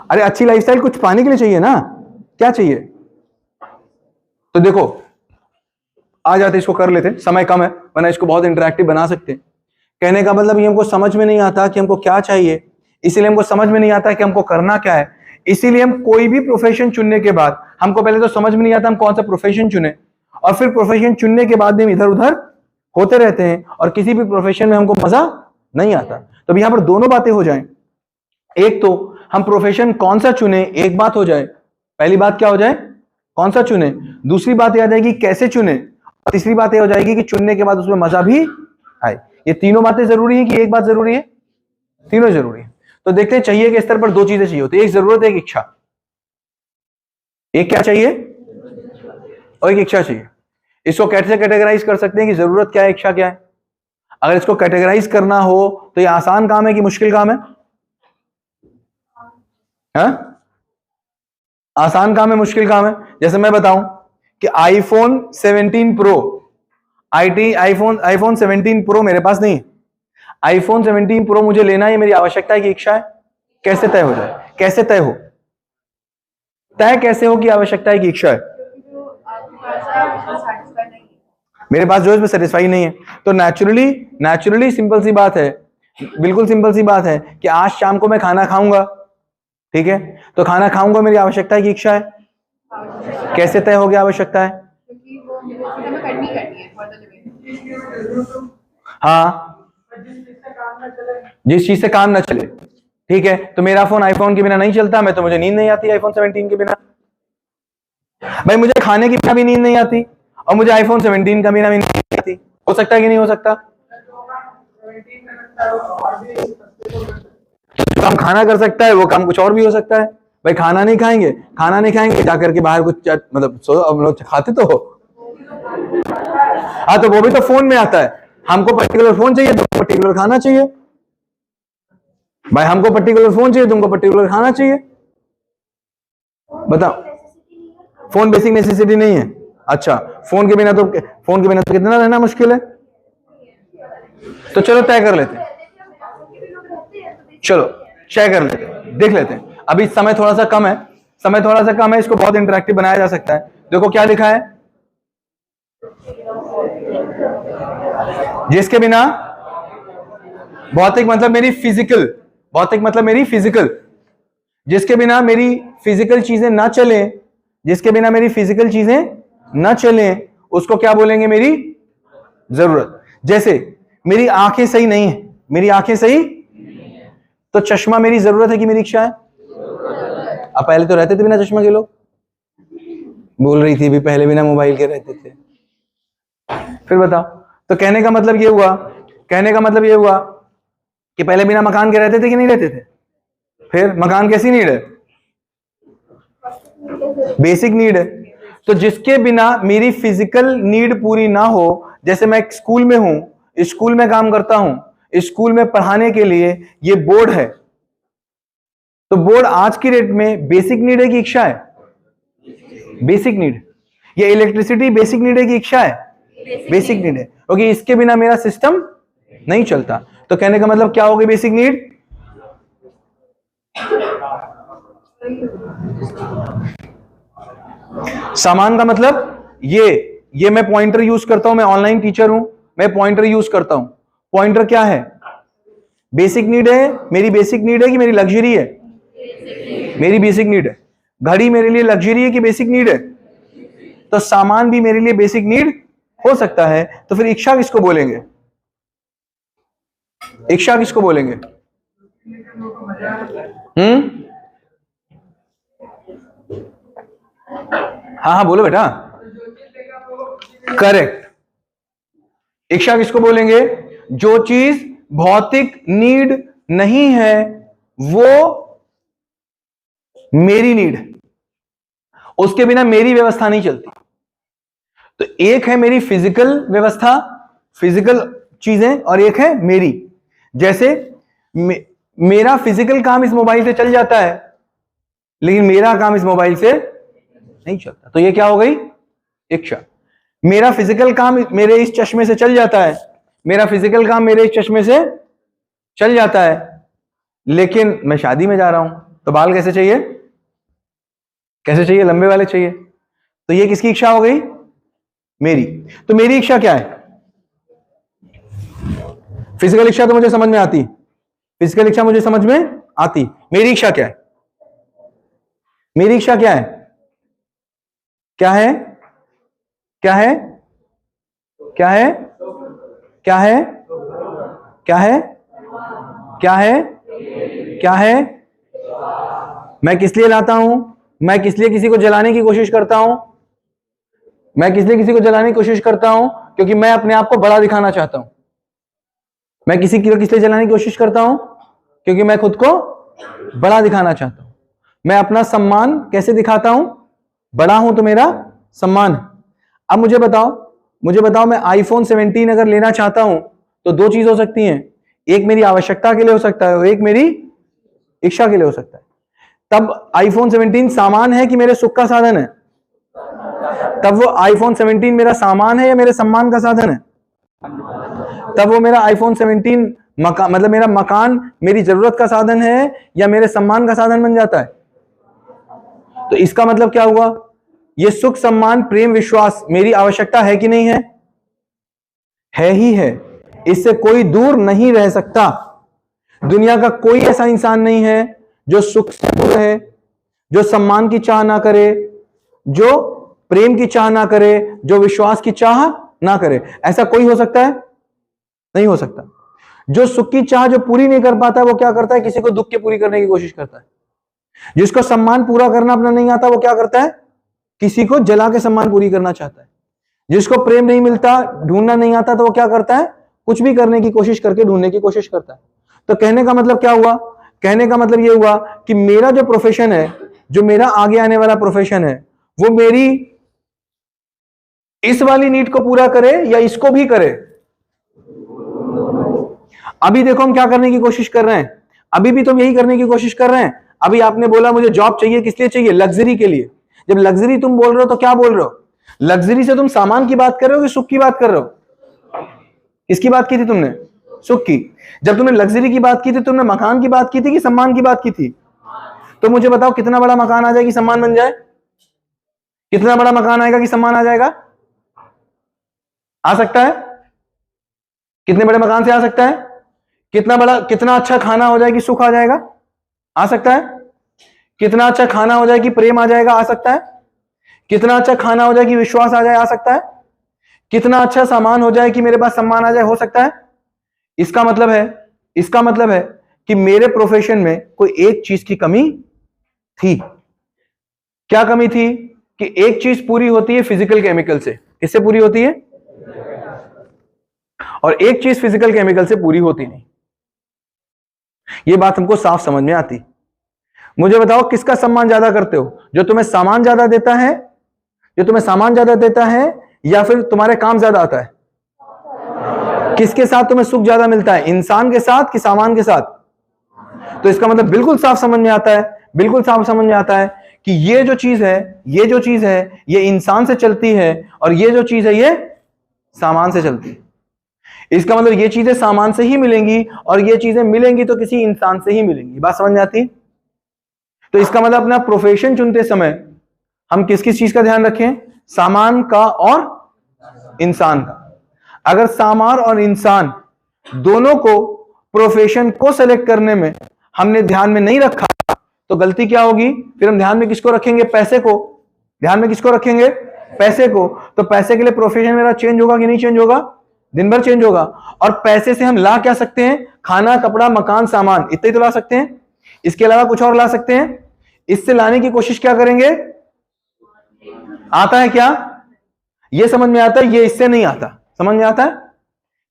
अरे अच्छी लाइफस्टाइल कुछ पाने के लिए चाहिए ना, क्या चाहिए? तो देखो, आ जाते इसको कर लेते, समय कम है वरना इसको बहुत इंटरेक्टिव बना सकते हैं। कहने का मतलब ये हमको समझ में नहीं आता कि हमको क्या चाहिए, इसीलिए हमको समझ में नहीं आता कि हमको करना क्या है। इसीलिए हम कोई भी प्रोफेशन चुनने के बाद हमको पहले तो समझ में नहीं आता हम कौन सा प्रोफेशन चुने, और फिर प्रोफेशन चुनने के बाद भी हम इधर उधर होते रहते हैं और किसी भी प्रोफेशन में हमको मजा नहीं आता। तो यहां पर दोनों बातें हो जाएं, एक तो हम प्रोफेशन कौन सा चुने एक बात हो जाए, पहली बात क्या हो जाए? कौन सा चुने। दूसरी बात यह आ जाएगी कैसे चुने, और तीसरी बात यह हो जाएगी कि चुनने के बाद उसमें मजा भी आए। ये तीनों बातें जरूरी है कि एक बात जरूरी है? तीनों जरूरी है। तो देखते हैं चाहिए के स्तर पर दो चीजें चाहिए होती है, एक जरूरत है, एक इच्छा। एक क्या चाहिए और एक इच्छा चाहिए। इसको कैसे कैटेगराइज कर सकते हैं कि जरूरत क्या है, इच्छा क्या है? अगर इसको कैटेगराइज करना हो तो ये आसान काम है कि मुश्किल काम है? आसान काम है, मुश्किल काम है? जैसे मैं बताऊं कि आईफोन 17 प्रो, आईफोन 17 प्रो मेरे पास नहीं, आईफोन 17 प्रो मुझे लेना है, मेरी आवश्यकता है कि इच्छा है? कैसे तय हो जाए? कैसे तय हो? तय कैसे हो कि आवश्यकता है कि इच्छा है? मेरे पास जो इसमें सेटिस्फाई नहीं है। तो नेचुरली सिंपल सी बात है, बिल्कुल सिंपल सी बात है कि आज शाम को मैं खाना खाऊंगा, ठीक है? तो खाना खाऊंगा, मेरी आवश्यकता है कि इच्छा है? कैसे तय हो गया आवश्यकता है? हाँ, जिस चीज से काम ना चले, ठीक है? तो मेरा फोन आईफोन के बिना नहीं चलता, मैं तो मुझे नींद नहीं आती आईफोन 17 के बिना। भाई मुझे खाने के बिना भी नींद नहीं आती और मुझे आईफोन 17 का बिना भी नींद नहीं आती। हो सकता है कि नहीं हो सकता? जो काम खाना कर सकता है वो काम कुछ और भी हो सकता है। भाई खाना नहीं खाएंगे जाकर के बाहर कुछ मतलब हम लोग खाते तो हो। हाँ, तो वो भी तो फोन में आता है। हमको पर्टिकुलर फोन चाहिए, तुमको पर्टिकुलर खाना चाहिए। भाई हमको पर्टिकुलर फोन चाहिए, तुमको पर्टिकुलर खाना चाहिए। बताओ, फोन बेसिक नेसेसिटी नहीं है? अच्छा, फोन के बिना तो कितना रहना मुश्किल है। तो चलो तय कर लेते हैं, चलो तय कर लेते हैं, देख लेते हैं। अभी समय थोड़ा सा कम है, इसको बहुत इंटरेक्टिव बनाया जा सकता है। देखो क्या लिखा है, जिसके बिना भौतिक मतलब मेरी फिजिकल, जिसके बिना मेरी फिजिकल चीजें ना चलें, उसको क्या बोलेंगे? मेरी जरूरत। जैसे मेरी आंखें सही नहीं है, तो चश्मा मेरी जरूरत है कि मेरी इच्छा है? अब पहले तो रहते थे बिना चश्मा के लोग, बोल रही थी भी पहले बिना मोबाइल के रहते थे। फिर बताओ, तो कहने का मतलब ये हुआ, कहने का मतलब ये हुआ कि पहले बिना मकान के रहते थे कि नहीं रहते थे? फिर मकान कैसी नीड है? बेसिक नीड है। तो जिसके बिना मेरी फिजिकल नीड पूरी ना हो, जैसे मैं स्कूल में हूं, स्कूल में काम करता हूं, स्कूल में पढ़ाने के लिए ये बोर्ड है, तो बोर्ड आज की डेट में बेसिक नीड है कि इच्छा है? Basic need. ये इलेक्ट्रिसिटी बेसिक नीड है कि इच्छा है? बेसिक नीड है, क्योंकि इसके बिना मेरा सिस्टम नहीं चलता। तो कहने का मतलब क्या होगी बेसिक नीड? सामान का मतलब ये मैं पॉइंटर यूज करता हूं, मैं ऑनलाइन टीचर हूं, मैं पॉइंटर यूज करता हूं। पॉइंटर क्या है? बेसिक नीड है। मेरी बेसिक नीड है कि मेरी लग्जरी है? मेरी बेसिक नीड है। घड़ी मेरे लिए लग्जरी है कि बेसिक नीड है? तो सामान भी मेरे लिए बेसिक नीड हो सकता है। तो फिर इच्छा किसको बोलेंगे? इच्छा किसको बोलेंगे? हाँ हाँ बोलो बेटा। करेक्ट। इच्छा किसको बोलेंगे? जो चीज भौतिक नीड नहीं है वो मेरी नीड है, उसके बिना मेरी व्यवस्था नहीं चलती। तो एक है मेरी फिजिकल व्यवस्था, फिजिकल चीजें, और एक है मेरी। जैसे मेरा फिजिकल काम इस मोबाइल से चल जाता है, लेकिन मेरा काम इस मोबाइल से नहीं चलता, तो ये क्या हो गई? इच्छा। मेरा फिजिकल काम मेरे इस चश्मे से चल जाता है, मेरा फिजिकल काम मेरे इस चश्मे से चल जाता है, लेकिन मैं शादी में जा रहा हूं, तो बाल कैसे चाहिए? कैसे चाहिए? लंबे वाले चाहिए। तो ये किसकी इच्छा हो गई? मेरी। तो मेरी इच्छा क्या है? फिजिकल इच्छा तो मुझे समझ में आती, फिजिकल इच्छा मुझे समझ में आती। मेरी इच्छा क्या है? मेरी इच्छा क्या है? क्या है? क्या है? क्या है? क्या है? क्या है? क्या है? क्या है? मैं किस लिए लाता हूं? मैं किस लिए किसी को जलाने की कोशिश करता हूं? मैं किस लिए किसी को जलाने की कोशिश करता हूं? क्योंकि मैं अपने आप को बड़ा दिखाना चाहता हूं। मैं किसी को किस लिए जलाने की कोशिश करता हूं? क्योंकि मैं खुद को बड़ा दिखाना चाहता हूं। मैं अपना सम्मान कैसे दिखाता हूं? बड़ा हूं तो मेरा सम्मान है। अब मुझे बताओ मैं आईफोन 17 अगर लेना चाहता हूं तो दो चीज हो सकती हैं, एक मेरी आवश्यकता के लिए हो सकता है और एक मेरी इच्छा के लिए हो सकता है। तब आईफोन 17 सामान है कि मेरे सुख का साधन है? तब वो आईफोन 17 मेरा सामान है या मेरे सम्मान का साधन है? तब वो मेरा आईफोन 17 मकान, मतलब मेरा मकान मेरी जरूरत का साधन है या मेरे सम्मान का साधन बन जाता है? तो इसका मतलब क्या हुआ? ये सुख, सम्मान, प्रेम, विश्वास मेरी आवश्यकता है कि नहीं है? है ही है। इससे कोई दूर नहीं रह सकता। दुनिया का कोई ऐसा इंसान नहीं है जो सुख से दूर रहे, जो सम्मान की चाह ना करे, जो प्रेम की चाह ना करे, जो विश्वास की चाह ना करे। ऐसा कोई हो सकता है? नहीं हो सकता। जो सुख की चाह जो पूरी नहीं कर पाता है वो क्या करता है? किसी को दुख के पूरी करने की कोशिश करता है। जिसको सम्मान पूरा करना अपना नहीं आता वो क्या करता है? किसी को जला के सम्मान पूरी करना चाहता है। जिसको प्रेम नहीं मिलता, ढूंढना नहीं आता, तो वो क्या करता है? कुछ भी करने की कोशिश करके ढूंढने की कोशिश करता है। तो कहने का मतलब क्या हुआ? कहने का मतलब यह हुआ कि मेरा जो प्रोफेशन है, जो मेरा आगे आने वाला प्रोफेशन है, वो मेरी इस वाली नीड को पूरा करे या इसको भी करे। अभी देखो हम क्या करने की कोशिश कर रहे हैं, अभी भी तुम यही करने की कोशिश कर रहे हैं। अभी आपने बोला मुझे जॉब चाहिए, किस लिए चाहिए? लग्जरी के लिए। जब लग्जरी तुम बोल रहे हो तो क्या बोल रहे हो? लग्जरी से तुम सामान की बात कर रहे हो कि सुख की बात कर रहे हो? किसकी बात की थी तुमने? सुख की। जब तुमने लग्जरी की बात की थी तुमने मकान की बात की थी कि सम्मान की बात की थी? तो मुझे बताओ कितना बड़ा मकान आ जाए कि सम्मान बन जाए? कितना बड़ा मकान आएगा कि सम्मान आ जाएगा? आ सकता है? कितने बड़े मकान से आ सकता है? कितना बड़ा, कितना अच्छा खाना हो जाए कि सुख आ जाएगा? आ सकता है? कितना अच्छा खाना हो जाए कि प्रेम आ जाएगा? आ सकता है? कितना अच्छा खाना हो जाए कि विश्वास आ जाए? आ सकता है? कितना अच्छा सामान हो जाए कि मेरे पास सम्मान आ जाए? हो सकता है? इसका मतलब है कि मेरे प्रोफेशन में कोई एक चीज की कमी थी। क्या कमी थी कि एक चीज पूरी होती है फिजिकल केमिकल से, किससे पूरी होती है, और एक चीज फिजिकल केमिकल से पूरी होती नहीं। ये बात हमको साफ समझ में आती। मुझे बताओ किसका सम्मान ज्यादा करते हो, जो तुम्हें सामान ज्यादा देता है, जो तुम्हें सामान ज्यादा देता है, या फिर तुम्हारे काम ज्यादा आता है? किसके साथ तुम्हें सुख ज्यादा मिलता है, इंसान के साथ कि सामान के साथ? तो इसका मतलब बिल्कुल साफ समझ में आता है, बिल्कुल साफ समझ में आता है कि ये जो चीज है, ये जो चीज है, ये इंसान से चलती है, और ये जो चीज है ये सामान से चलती है। इसका मतलब ये चीजें सामान से ही मिलेंगी, और ये चीजें मिलेंगी तो किसी इंसान से ही मिलेंगी। बात समझ में आती? तो इसका मतलब अपना प्रोफेशन चुनते समय हम किस किस चीज का ध्यान रखें, सामान का और इंसान का। अगर सामान और इंसान दोनों को, प्रोफेशन को सेलेक्ट करने में हमने ध्यान में नहीं रखा तो गलती क्या होगी? फिर हम ध्यान में किसको रखेंगे? पैसे को। ध्यान में किसको रखेंगे? पैसे को। तो पैसे के लिए प्रोफेशन मेरा चेंज होगा कि नहीं चेंज होगा? दिन भर चेंज होगा। और पैसे से हम ला क्या सकते हैं? खाना, कपड़ा, मकान, सामान, इतना ही तो ला सकते हैं। इसके अलावा कुछ और ला सकते हैं? इससे लाने की कोशिश क्या करेंगे? आता है क्या? ये समझ में आता है, ये इससे नहीं आता। समझ में आता है?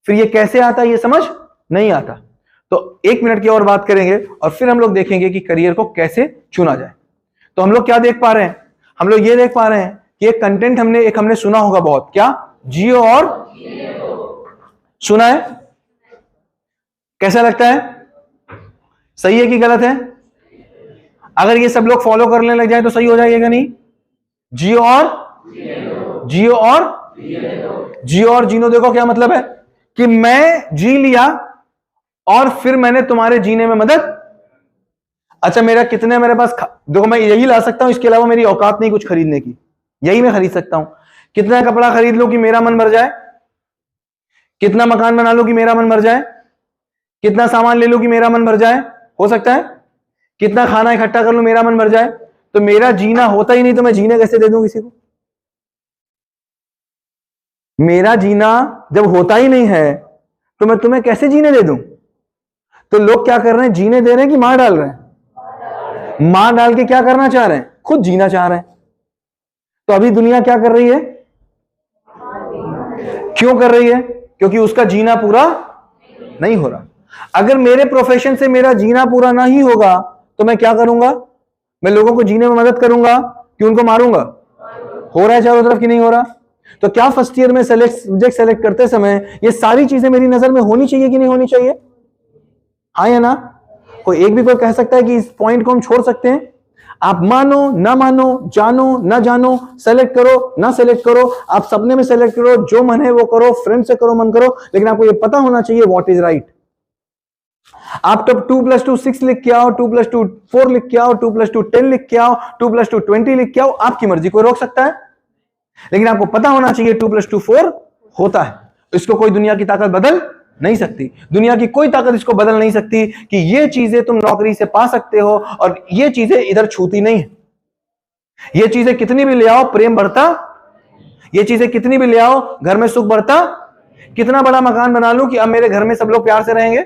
फिर ये कैसे आता है, ये समझ नहीं आता। तो 1 मिनट की और बात करेंगे और फिर हम लोग देखेंगे कि करियर को कैसे चुना जाए। तो हम लोग क्या देख पा रहे हैं? हम लोग ये देख पा रहे हैं कि एक कंटेंट हमने सुना होगा बहुत, क्या? जियो और सुना है? कैसा लगता है? सही है कि गलत है? अगर ये सब लोग फॉलो करने लग जाए तो सही हो जाएगा नहीं? जियो और जीनो देखो क्या मतलब है कि मैं जी लिया और फिर मैंने तुम्हारे जीने में मदद। अच्छा, मेरे पास देखो, मैं यही ला सकता हूं, इसके अलावा मेरी औकात नहीं कुछ खरीदने की, यही मैं खरीद सकता हूं। कितना कपड़ा खरीद लो कि मेरा मन भर जाए? कितना मकान बना लो कि मेरा मन भर जाए? कितना सामान ले लो कि मेरा मन भर जाए? हो सकता है? कितना खाना इकट्ठा कर लो मेरा मन भर जाए? तो मेरा जीना होता ही नहीं तो मैं जीने कैसे दे दूं किसी को? मेरा जीना जब होता ही नहीं है तो मैं तुम्हें कैसे जीने दे दूं? तो लोग क्या कर रहे हैं? जीने दे रहे हैं कि मार डाल रहे हैं? मार डाल के क्या करना चाह रहे हैं? खुद जीना चाह रहे हैं। तो अभी दुनिया क्या कर रही है? क्यों कर रही है? क्योंकि उसका जीना पूरा नहीं हो रहा। अगर मेरे प्रोफेशन से मेरा जीना पूरा नहीं होगा तो मैं क्या करूंगा? मैं लोगों को जीने में मदद करूंगा कि उनको मारूंगा? हो रहा है चारों तरफ कि नहीं हो रहा? तो क्या फर्स्ट ईयर में सब्जेक्ट सेलेक्ट करते समय ये सारी चीजें मेरी नजर में होनी चाहिए कि नहीं होनी चाहिए? हाँ या ना? कोई कह सकता है कि इस पॉइंट को हम छोड़ सकते हैं? आप मानो ना मानो, जानो ना जानो, सेलेक्ट करो ना सेलेक्ट करो, आप सपने में सेलेक्ट करो, जो मन है वो करो, फ्रेंड से करो, मन करो, लेकिन आपको ये पता होना चाहिए व्हाट इज राइट। आप तब 2 + 2 6 लिख के आओ, 2 + 2 4 लिख के आओ, 2 + 2 10 लिख के आओ, 2 + 2 20 लिख के आओ, आपकी मर्जी, कोई रोक सकता है? लेकिन आपको पता होना चाहिए 2 + 2 4 होता है। इसको कोई दुनिया की ताकत बदल नहीं सकती। दुनिया की कोई ताकत इसको बदल नहीं सकती कि ये चीजें तुम नौकरी से पा सकते हो और ये चीजें इधर छूती नहीं है। ये चीजें कितनी भी ले आओ प्रेम बढ़ता, ये चीजें कितनी भी ले आओ घर में सुख बढ़ता। कितना बड़ा मकान बना लूं कि अब मेरे घर में सब लोग प्यार से रहेंगे,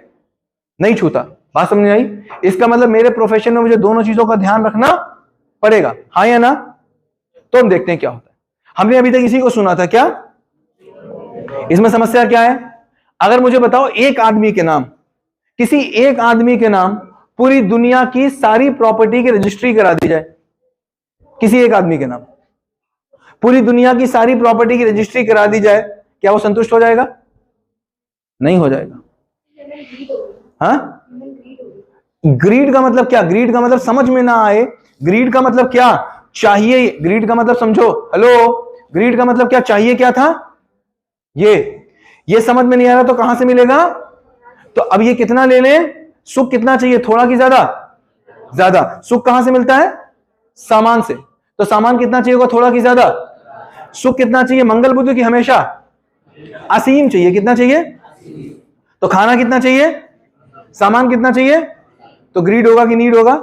नहीं छूता। बात समझ आई? इसका मतलब मेरे प्रोफेशन में मुझे दोनों चीजों का ध्यान रखना पड़ेगा, हाँ या ना? तो हम देखते हैं क्या होता है। हमने अभी तक इसी को सुना था, क्या इसमें समस्या क्या है? अगर मुझे बताओ एक आदमी के नाम, किसी एक आदमी के नाम पूरी दुनिया की सारी प्रॉपर्टी की रजिस्ट्री करा दी जाए, किसी एक आदमी के नाम पूरी दुनिया की सारी प्रॉपर्टी की रजिस्ट्री करा दी जाए, क्या वो संतुष्ट हो जाएगा? नहीं हो जाएगा। हाँ? ग्रीड का मतलब क्या? ग्रीड का मतलब समझ में ना आए। ग्रीड का मतलब क्या चाहिए? ग्रीड का मतलब समझो, हेलो, ग्रीड का मतलब क्या चाहिए? क्या था ये समझ में नहीं आ रहा तो कहां से मिलेगा? तो अब ये कितना ले लें? सुख कितना चाहिए, थोड़ा कि ज्यादा? ज्यादा। सुख कहां से मिलता है? सामान से। तो सामान कितना चाहिए होगा, थोड़ा कि ज्यादा? सुख कितना चाहिए, मंगल बुद्ध की हमेशा? असीम चाहिए। कितना चाहिए? तो खाना कितना चाहिए, सामान कितना चाहिए? तो ग्रीड होगा कि नीड होगा?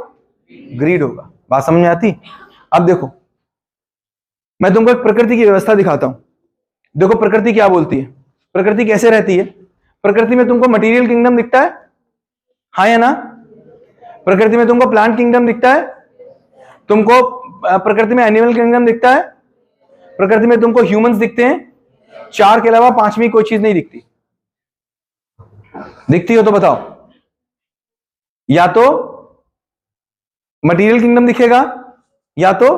ग्रीड होगा। बात समझ में आती? अब देखो, मैं तुमको एक प्रकृति की व्यवस्था दिखाता हूं। देखो प्रकृति क्या बोलती है, प्रकृति कैसे रहती है। प्रकृति में तुमको मटेरियल किंगडम दिखता है, हाँ या ना? प्रकृति में तुमको प्लांट किंगडम दिखता है, तुमको प्रकृति में एनिमल किंगडम दिखता है, प्रकृति में तुमको ह्यूमंस दिखते हैं, 4 के अलावा 5वीं कोई चीज नहीं दिखती। दिखती हो तो बताओ। या तो मटेरियल किंगडम दिखेगा, या तो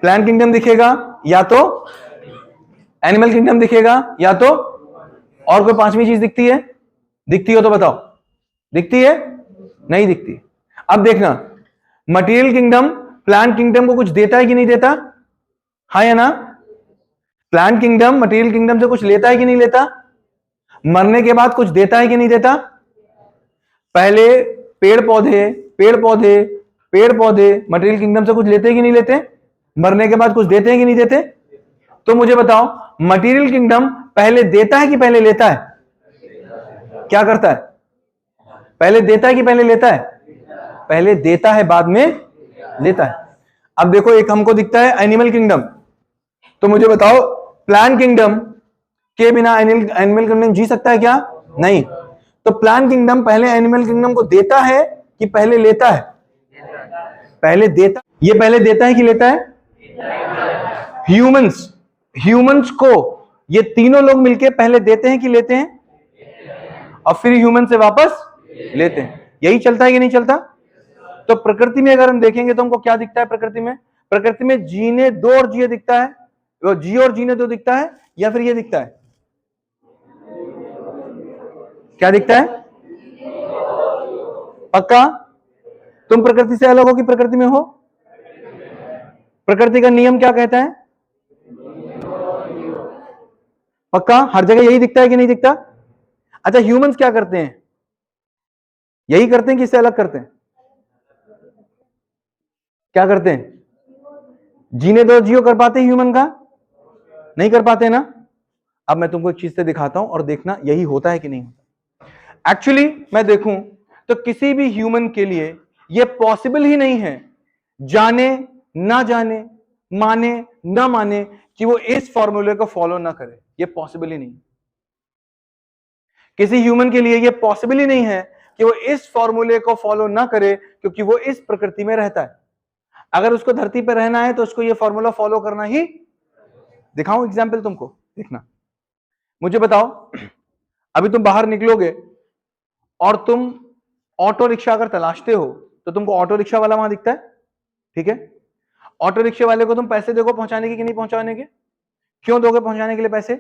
प्लांट किंगडम दिखेगा, या तो एनिमल किंगडम दिखेगा, या तो और कोई 5वीं चीज दिखती है। दिखती हो तो बताओ। दिखती है? नहीं दिखती। अब देखना, मटेरियल किंगडम प्लांट किंगडम को कुछ देता है कि नहीं देता? हाँ या ना? प्लांट किंगडम मटेरियल किंगडम से कुछ लेता है कि नहीं लेता? मरने के बाद कुछ देता है कि नहीं देता? पहले पेड़ पौधे मटेरियल किंगडम से कुछ लेते हैं कि नहीं लेते? मरने के बाद कुछ देते हैं कि नहीं देते? तो मुझे बताओ, मटेरियल किंगडम पहले देता है कि पहले लेता है? क्या करता है? पहले देता है कि पहले लेता है? पहले देता है, बाद में लेता है। अब देखो, एक हमको दिखता है एनिमल किंगडम, तो मुझे बताओ, प्लांट किंगडम के बिना एनिमल किंगडम जी सकता है क्या? नहीं। तो प्लांट किंगडम पहले एनिमल किंगडम को देता है कि पहले लेता है? पहले देता। ये पहले देता है कि लेता है? ह्यूमंस को ये तीनों लोग मिलके पहले देते हैं कि लेते हैं? और फिर ह्यूमन से वापस लेते हैं। यही चलता है कि नहीं चलता? तो प्रकृति में अगर हम देखेंगे तो हमको क्या दिखता है? प्रकृति में जीने दो और जिए दिखता है, वो जी और जीने दो दिखता है, या फिर ये दिखता है? क्या दिखता है? पक्का? तुम प्रकृति से अलग हो कि प्रकृति में हो? प्रकृति का नियम क्या कहता है? पक्का? हर जगह यही दिखता है कि नहीं दिखता? अच्छा, ह्यूमंस क्या करते हैं? यही करते हैं कि इससे अलग करते हैं? क्या करते हैं? जीने दो जियो कर पाते हैं ह्यूमन का? नहीं कर पाते ना। अब मैं तुमको एक चीज से दिखाता हूं और देखना यही होता है कि नहीं होता। एक्चुअली मैं देखूं तो किसी भी ह्यूमन के लिए यह पॉसिबल ही नहीं है, जाने ना जाने, माने ना माने, कि वो इस फॉर्मूले को फॉलो ना करे। यह पॉसिबल ही नहीं। किसी ह्यूमन के लिए यह पॉसिबल ही नहीं है कि वो इस फॉर्मूले को फॉलो ना करे, क्योंकि वो इस प्रकृति में रहता है। अगर उसको धरती पर रहना है तो उसको यह फॉर्मूला फॉलो करना ही। दिखाऊं एग्जाम्पल तुमको, देखना। मुझे बताओ, अभी तुम बाहर निकलोगे और तुम ऑटो रिक्शा अगर तलाशते हो तो तुमको ऑटो रिक्शा वाला वहां दिखता है, ठीक है? ऑटो रिक्शा वाले को तुम पैसे दोगे पहुंचाने के कि नहीं पहुंचाने के? क्यों दोगे पहुंचाने के लिए पैसे?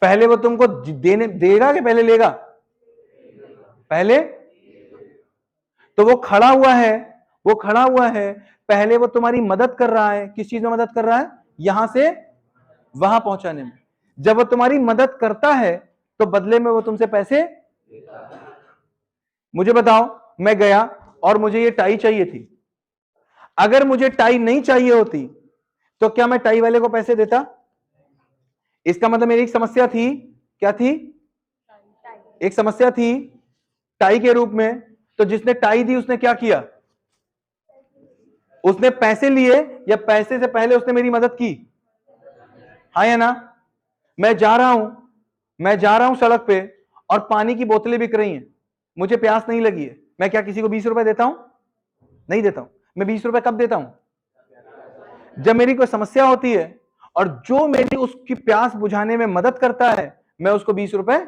पहले वो तुमको देने देगा कि पहले लेगा? पहले। तो वो खड़ा हुआ है, पहले वो तुम्हारी मदद कर रहा है। किस चीज में मदद कर रहा है? यहां से वहां पहुंचाने में। जब वो तुम्हारी मदद करता है तो बदले में वो तुमसे पैसे। मुझे बताओ, मैं गया और मुझे ये टाई चाहिए थी। अगर मुझे टाई नहीं चाहिए होती तो क्या मैं टाई वाले को पैसे देता? इसका मतलब मेरी एक समस्या थी। क्या थी? एक समस्या थी टाई के रूप में। तो जिसने टाई दी उसने क्या किया? उसने पैसे लिए, या पैसे से पहले उसने मेरी मदद की? हाँ या ना? मैं जा रहा हूं सड़क पे और पानी की बोतलें बिक रही हैं। मुझे प्यास नहीं लगी है। मैं क्या किसी को 20 रुपए देता हूं? नहीं देता हूं। मैं 20 रुपए कब देता हूं? जब मेरी कोई समस्या होती है और जो मेरी उसकी प्यास बुझाने में मदद करता है, मैं उसको 20 रुपए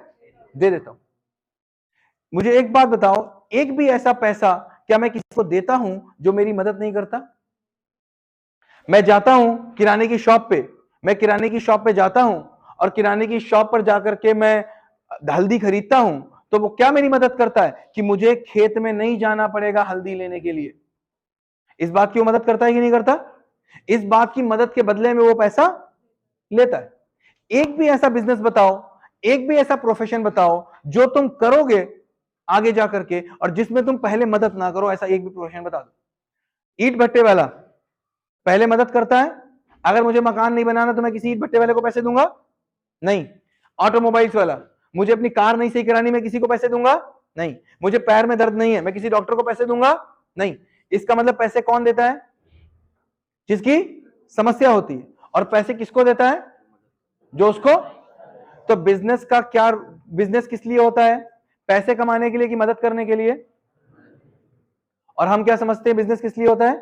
दे देता हूं। मुझे एक बात बताओ, एक भी ऐसा पैसा क्या मैं किसी को देता हूं जो मेरी मदद नहीं करता? मैं जाता हूं किराने की शॉप पे, जाता हूं और किराने की शॉप पर जाकर के मैं हल्दी खरीदता हूं, तो वो क्या मेरी मदद करता है कि मुझे खेत में नहीं जाना पड़ेगा हल्दी लेने के लिए? इस बात की वो मदद करता है कि नहीं करता? इस बात की मदद के बदले में वो पैसा लेता है। एक भी ऐसा बिजनेस बताओ, एक भी ऐसा प्रोफेशन बताओ जो तुम करोगे आगे जाकर के और जिसमें तुम पहले मदद ना करो। ऐसा एक भी प्रोफेशन बता दो। ईट भट्टे वाला पहले मदद करता है। अगर मुझे मकान नहीं बनाना तो मैं किसी ईट भट्टे वाले को पैसे दूंगा? नहीं। ऑटोमोबाइल्स वाला, मुझे अपनी कार नहीं सही करानी, मैं किसी को पैसे दूंगा? नहीं। मुझे पैर में दर्द नहीं है, मैं किसी डॉक्टर को पैसे दूंगा? नहीं। इसका मतलब पैसे कौन देता है? जिसकी समस्या होती है। और पैसे किसको देता है? जो उसको। तो बिजनेस का क्या, बिजनेस किस लिए होता है? पैसे कमाने के लिए कि मदद करने के लिए? और हम क्या समझते हैं बिजनेस किस लिए होता है,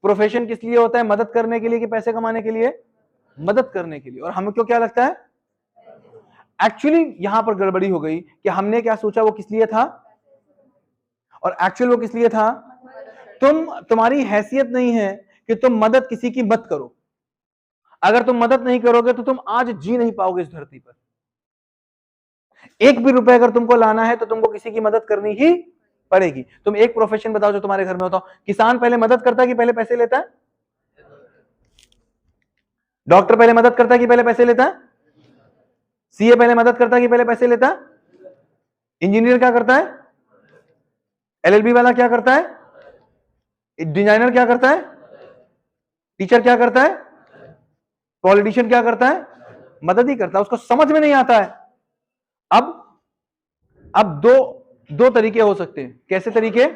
प्रोफेशन किस लिए होता है, मदद करने के लिए कि पैसे कमाने के लिए, मदद करने के लिए। और हमको क्या लगता है, एक्चुअली यहां पर गड़बड़ी हो गई कि हमने क्या सोचा वो किस लिए था, और एक्चुअल वो किस लिए था। तुम्हारी हैसियत नहीं है कि तुम मदद किसी की मत करो। अगर तुम मदद नहीं करोगे तो तुम आज जी नहीं पाओगे इस धरती पर। एक भी रुपए अगर तुमको लाना है तो तुमको किसी की मदद करनी ही पड़ेगी। तुम एक प्रोफेशन बताओ जो तुम्हारे घर में होता हो। किसान पहले मदद करता है कि पहले पैसे लेता है? डॉक्टर पहले मदद करता है कि पहले पैसे लेता है? सीए पहले मदद करता है कि पहले पैसे लेता है? इंजीनियर क्या करता है? एलएलबी वाला क्या करता है? डिजाइनर क्या करता है? टीचर क्या करता है? पॉलिटिशियन क्या करता है? मदद ही करता है। उसको समझ में नहीं आता है। अब दो तरीके हो सकते हैं। कैसे तरीके?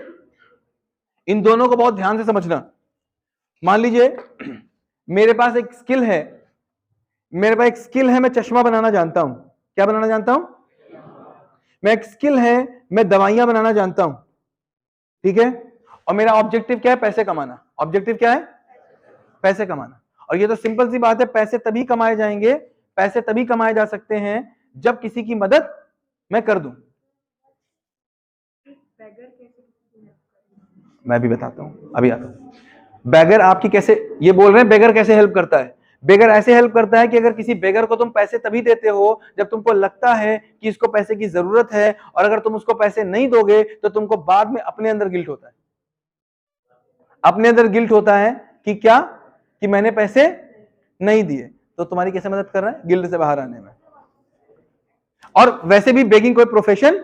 इन दोनों को बहुत ध्यान से समझना। मान लीजिए मेरे पास एक स्किल है, मैं चश्मा बनाना जानता हूं। क्या बनाना जानता हूं? मैं एक स्किल है, मैं दवाइयां बनाना जानता हूं, ठीक है। और मेरा ऑब्जेक्टिव क्या है? पैसे कमाना। ऑब्जेक्टिव क्या है? पैसे कमाना। और ये तो सिंपल सी बात है, पैसे तभी कमाए जाएंगे, पैसे तभी कमाए जा सकते हैं जब किसी की मदद मैं कर दूं। मैं भी बताता हूं, अभी आता हूं। बेगर आपकी कैसे, ये बोल रहे हैं बेगर कैसे हेल्प करता है? बेगर ऐसे हेल्प करता है कि अगर किसी बेगर को तुम पैसे तभी देते हो जब तुमको लगता है कि इसको पैसे की जरूरत है, और अगर तुम उसको पैसे नहीं दोगे तो तुमको बाद में अपने अंदर गिल्ट होता है। अपने अंदर गिल्ट होता है कि क्या, कि मैंने पैसे नहीं दिए। तो तुम्हारी कैसे मदद कर रहा है? गिल्ट से बाहर आने में। और वैसे भी बेगिंग कोई प्रोफेशन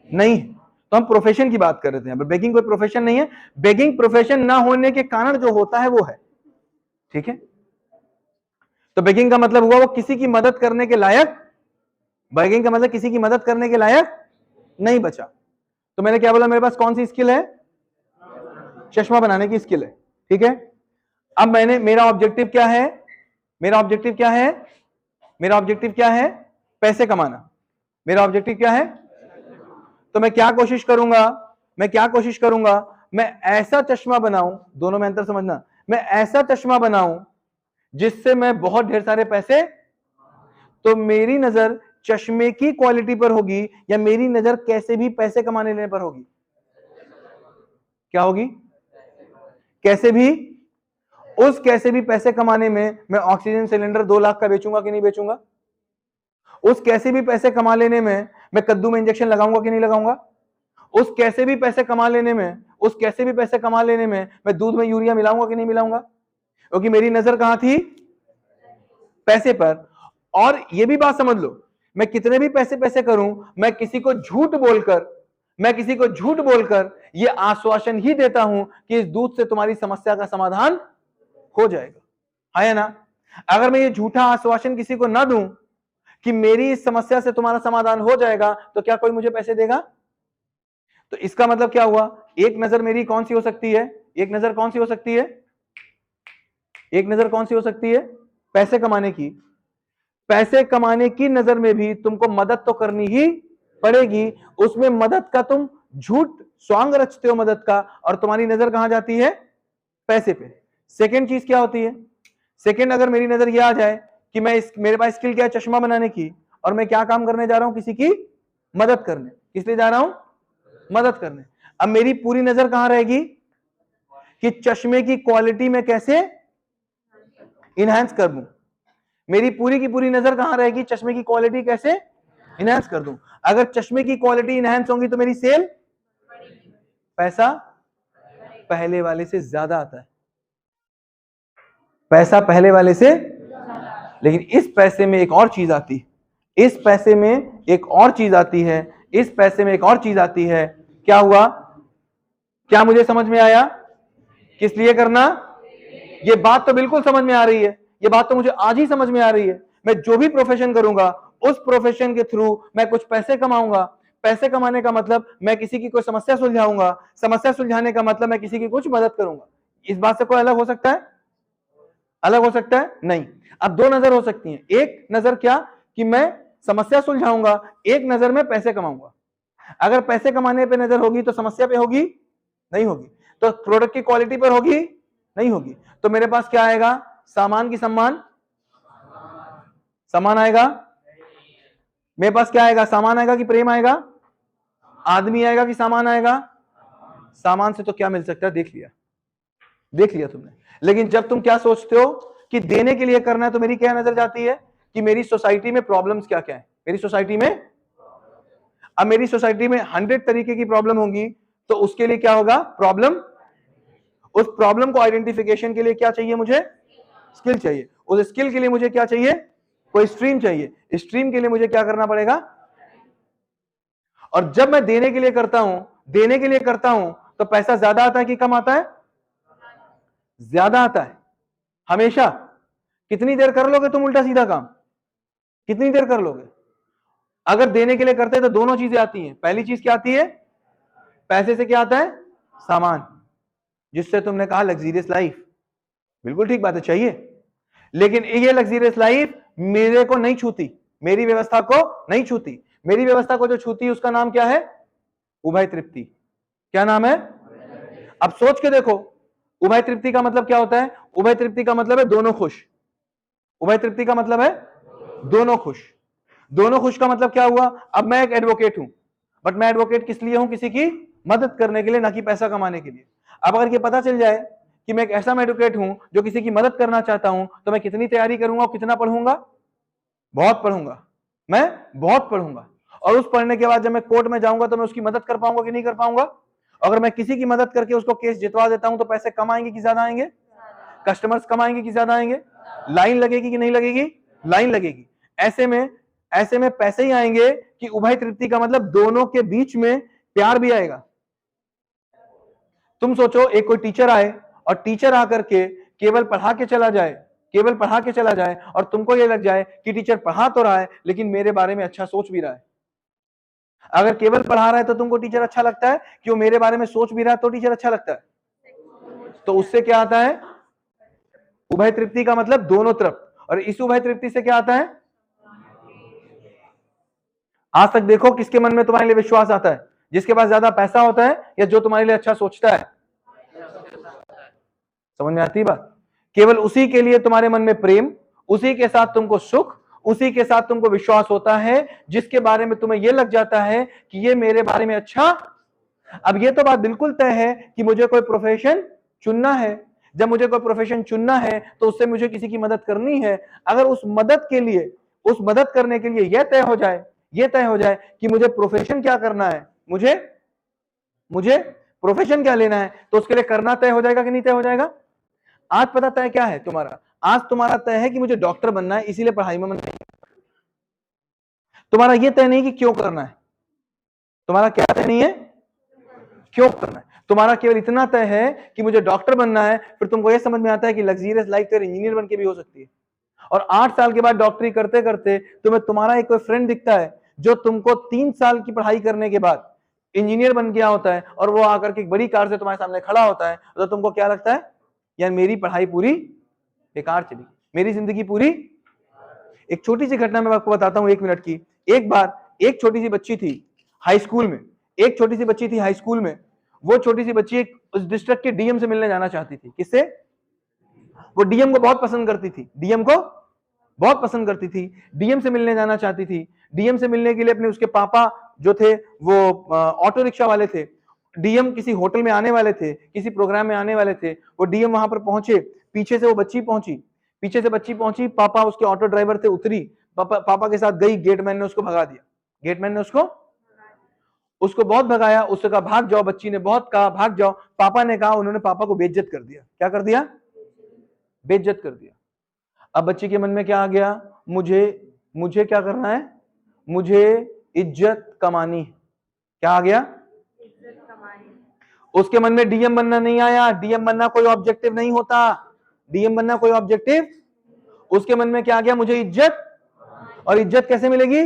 नहीं है, तो हम प्रोफेशन की बात कर रहे थे। बेगिंग कोई प्रोफेशन नहीं है। बेगिंग प्रोफेशन ना होने के कारण जो होता है वो है, ठीक है। तो बेगिंग का मतलब हुआ वो किसी की मदद करने के लायक, बेगिंग का मतलब किसी की मदद करने के लायक नहीं बचा। तो मैंने क्या बोला, मेरे पास कौन सी स्किल है? चश्मा बनाने की स्किल है, ठीक है। अब मेरा ऑब्जेक्टिव क्या है? मेरा ऑब्जेक्टिव क्या है? मेरा ऑब्जेक्टिव क्या है? पैसे कमाना। मेरा ऑब्जेक्टिव क्या है? तो मैं क्या कोशिश करूंगा, मैं ऐसा चश्मा बनाऊं, दोनों में अंतर समझना, मैं ऐसा चश्मा बनाऊं जिससे मैं बहुत ढेर सारे पैसे, तो मेरी नजर चश्मे की क्वालिटी पर होगी या मेरी नजर कैसे भी पैसे कमाने लेने पर होगी? क्या होगी? कैसे भी। उस कैसे भी पैसे कमाने में मैं ऑक्सीजन सिलेंडर 2 लाख का बेचूंगा कि नहीं बेचूंगा? उस कैसे भी पैसे कमा लेने में मैं कद्दू में इंजेक्शन लगाऊंगा कि नहीं लगाऊंगा? उस कैसे भी पैसे कमा लेने में मैं दूध में यूरिया मिलाऊंगा कि नहीं मिलाऊंगा? क्योंकि मेरी नजर कहां थी? पैसे पर। और ये भी बात समझ लो, मैं कितने भी पैसे करूं, मैं किसी को झूठ बोलकर ये आश्वासन ही देता हूं कि इस दूध से तुम्हारी समस्या का समाधान हो जाएगा, है ना। अगर मैं ये झूठा आश्वासन किसी को ना दूं कि मेरी इस समस्या से तुम्हारा समाधान हो जाएगा, तो क्या कोई मुझे पैसे देगा? तो इसका मतलब क्या हुआ? एक नजर मेरी कौन सी हो सकती है? एक नजर कौन सी हो सकती है? एक नजर कौन सी हो सकती है? पैसे कमाने की। पैसे कमाने की नजर में भी तुमको मदद तो करनी ही पड़ेगी। उसमें मदद का तुम झूठ स्वांग रचते हो मदद का, और तुम्हारी नजर कहां जाती है? पैसे पे। सेकंड चीज क्या होती है? सेकंड, अगर मेरी नजर यह आ जाए कि मेरे पास स्किल क्या है? चश्मा बनाने की, और मैं क्या काम करने जा रहा हूं? किसी की मदद करने। किस लिए जा रहा हूं? मदद करने। अब मेरी पूरी नजर कहां रहेगी कि चश्मे की क्वालिटी में कैसे इनहैंस कर दूं। मेरी पूरी की पूरी नजर कहां रहेगी? चश्मे की क्वालिटी कैसे इनहैंस कर दूं। अगर चश्मे की क्वालिटी इनहैंस होगी तो मेरी सेल, पैसा पहले वाले से ज्यादा आता है, पैसा पहले वाले से। लेकिन इस पैसे में एक और चीज आती है, इस पैसे में एक और चीज आती है, इस पैसे में एक और चीज आती है। क्या हुआ? क्या मुझे समझ में आया? किस लिए करना? ये बात तो बिल्कुल समझ में आ रही है, ये बात तो मुझे आज ही समझ में आ रही है। मैं जो भी प्रोफेशन करूंगा उस प्रोफेशन के थ्रू मैं कुछ पैसे कमाऊंगा। पैसे कमाने का मतलब मैं किसी की कोई समस्या सुलझाऊंगा, समस्या सुलझाने का मतलब मैं किसी की कुछ मदद करूंगा। इस बात से कोई अलग हो सकता है? अलग हो सकता है? नहीं। अब दो नजर हो सकती हैं। एक नजर क्या, कि मैं समस्या सुलझाऊंगा, एक नजर में पैसे कमाऊंगा। अगर पैसे कमाने पे नजर होगी तो समस्या पे होगी नहीं होगी। तो प्रोडक्ट की क्वालिटी पर होगी, नहीं होगी। तो मेरे पास क्या आएगा, सामान की सम्मान, सम्मान आएगा। मेरे पास क्या आएगा, सामान आएगा कि प्रेम आएगा, आदमी आएगा कि सामान आएगा। सामान से तो क्या मिल सकता है, देख लिया, देख लिया तुमने। लेकिन जब तुम क्या सोचते हो कि देने के लिए करना है, तो मेरी क्या नजर जाती है कि मेरी सोसाइटी में प्रॉब्लम्स क्या क्या है। मेरी सोसाइटी में, अब मेरी सोसाइटी में 100 तरीके की प्रॉब्लम होंगी, तो उसके लिए क्या होगा, प्रॉब्लम, उस प्रॉब्लम को आइडेंटिफिकेशन के लिए क्या चाहिए मुझे, स्किल चाहिए। उस स्किल के लिए मुझे क्या चाहिए, कोई स्ट्रीम चाहिए। स्ट्रीम के लिए मुझे क्या करना पड़ेगा। और जब मैं देने के लिए करता हूं, देने के लिए करता हूं, तो पैसा ज्यादा आता है कि कम आता है, ज्यादा आता है हमेशा। कितनी देर कर लोगे तुम उल्टा सीधा काम, कितनी देर कर लोगे। अगर देने के लिए करते हैं तो दोनों चीजें आती हैं। पहली चीज क्या आती है, पैसे से क्या आता है, सामान, जिससे तुमने कहा लग्जरियस लाइफ, बिल्कुल ठीक बात है, चाहिए। लेकिन ये लग्जरियस लाइफ मेरे को नहीं छूती, मेरी व्यवस्था को नहीं छूती। मेरी व्यवस्था को जो छूती है उसका नाम क्या है, उभय तृप्ति। क्या नाम है। अब सोच के देखो, उभय तृप्ति का मतलब क्या होता है। उभय तृप्ति का मतलब है दोनों खुश। उभय तृप्ति का मतलब है दोनों खुश। दोनों खुश का मतलब क्या हुआ, अब मैं एक एडवोकेट हूं, बट मैं एडवोकेट किस लिए हूं, किसी की मदद करने के लिए, ना कि पैसा कमाने के लिए। अब अगर ये पता चल जाए कि मैं एक ऐसा एडवोकेट हूं जो किसी की मदद करना चाहता हूं, तो मैं कितनी तैयारी करूंगा और कितना पढ़ूंगा, बहुत पढ़ूंगा, मैं बहुत पढ़ूंगा। और उस पढ़ने के बाद जब मैं कोर्ट में जाऊंगा तो मैं उसकी मदद कर पाऊंगा कि नहीं कर पाऊंगा। अगर मैं किसी की मदद करके उसको केस जितवा देता हूं तो पैसे कम आएंगे कि ज्यादा आएंगे, कस्टमर्स कम आएंगे कि ज्यादा आएंगे, लाइन लगेगी कि नहीं लगेगी, लाइन लगेगी। ऐसे में पैसे ही आएंगे कि उभय तृप्ति का मतलब दोनों के बीच में प्यार भी आएगा। तुम सोचो, एक कोई टीचर आए और टीचर आकर के केवल पढ़ा के चला जाए, केवल पढ़ा के चला जाए, और तुमको ये लग जाए कि टीचर पढ़ा तो रहा है लेकिन मेरे बारे में अच्छा सोच भी रहा है। अगर केवल पढ़ा रहा है तो तुमको टीचर अच्छा लगता है कि वो मेरे बारे में सोच भी रहा है, तो टीचर अच्छा लगता है। तो उससे क्या आता है, उभय तृप्ति का मतलब दोनों तरफ। और इस उभय तृप्ति से क्या आता है, आज तक देखो किसके मन में तुम्हारे लिए विश्वास आता है, जिसके पास ज्यादा पैसा होता है या जो तुम्हारे लिए अच्छा सोचता है। समझ में आती बात। केवल उसी के लिए तुम्हारे मन में प्रेम, उसी के साथ तुमको सुख, उसी के साथ तुमको विश्वास होता है जिसके बारे में तुम्हें यह लग जाता है कि ये मेरे बारे में अच्छा। अब ये तो बात बिल्कुल तय है कि मुझे कोई प्रोफेशन चुनना है। जब मुझे कोई प्रोफेशन चुनना है तो उससे मुझे किसी की मदद करनी है। अगर उस मदद के लिए, उस मदद करने के लिए यह तय हो जाए, यह तय हो जाए कि मुझे प्रोफेशन क्या करना है, मुझे प्रोफेशन क्या लेना है, तो उसके लिए करना तय हो जाएगा कि नहीं तय हो जाएगा। आज पता तय क्या है तुम्हारा, आज तुम्हारा तय है कि मुझे डॉक्टर बनना है, इसीलिए पढ़ाई में मन नहीं। तुम्हारा यह तय नहीं कि क्यों करना है, तुम्हारा क्या तय नहीं है, क्यों करना है। तुम्हारा केवल इतना तय है कि मुझे डॉक्टर बनना है। फिर तुमको यह समझ में आता है कि लग्जरियस लाइफ तेरे इंजीनियर बन के भी हो सकती है। और 8 साल के बाद डॉक्टरी करते करते तुम्हें तुम्हारा एक कोई फ्रेंड दिखता है जो तुमको 3 साल की पढ़ाई करने के बाद इंजीनियर बन गया होता है, और वो आकर के एक बड़ी कार से तुम्हारे सामने खड़ा होता है। तो तुमको क्या लगता है, यार मेरी पढ़ाई पूरी बेकार चली, मेरी जिंदगी पूरी। एक छोटी सी घटना मैं आपको बताता हूं, 1 मिनट की। एक बार एक छोटी सी बच्ची थी हाई स्कूल में, एक छोटी सी बच्ची थी हाई स्कूल में। वो छोटी सी बच्ची एक उस डिस्ट्रिक्ट के डीएम से मिलने जाना चाहती थी। किससे, वो डीएम को बहुत पसंद करती थी, डीएम को बहुत पसंद करती थी, डीएम से मिलने जाना चाहती थी। डीएम से मिलने के लिए अपने उसके पापा जो थे वो ऑटो रिक्शा वाले थे। डीएम किसी होटल में आने वाले थे, किसी प्रोग्राम में आने वाले थे। वो डीएम वहां पर पहुंचे, पीछे से वो बच्ची पहुंची, पीछे से बच्ची पहुंची, पापा उसके ऑटो ड्राइवर थे, उतरी, पापा के साथ गई, गेटमैन ने उसको भगा दिया, गेटमैन ने उसको बहुत भगाया। उसने कहा भाग जाओ, बच्ची ने बहुत कहा भाग जाओ। पापा ने कहा, उन्होंने पापा को बेइज्जत कर दिया। क्या कर दिया, बेइज्जत कर दिया। अब बच्ची के मन में क्या आ गया, मुझे क्या करना है, मुझे इज्जत कमानी है। क्या आ गया, इज्जत कमानी। उसके मन में डीएम बनना नहीं आया। डीएम बनना कोई ऑब्जेक्टिव नहीं होता, डीएम बनना कोई ऑब्जेक्टिव। उसके मन में क्या आ गया, मुझे इज्जत। और इज्जत कैसे मिलेगी,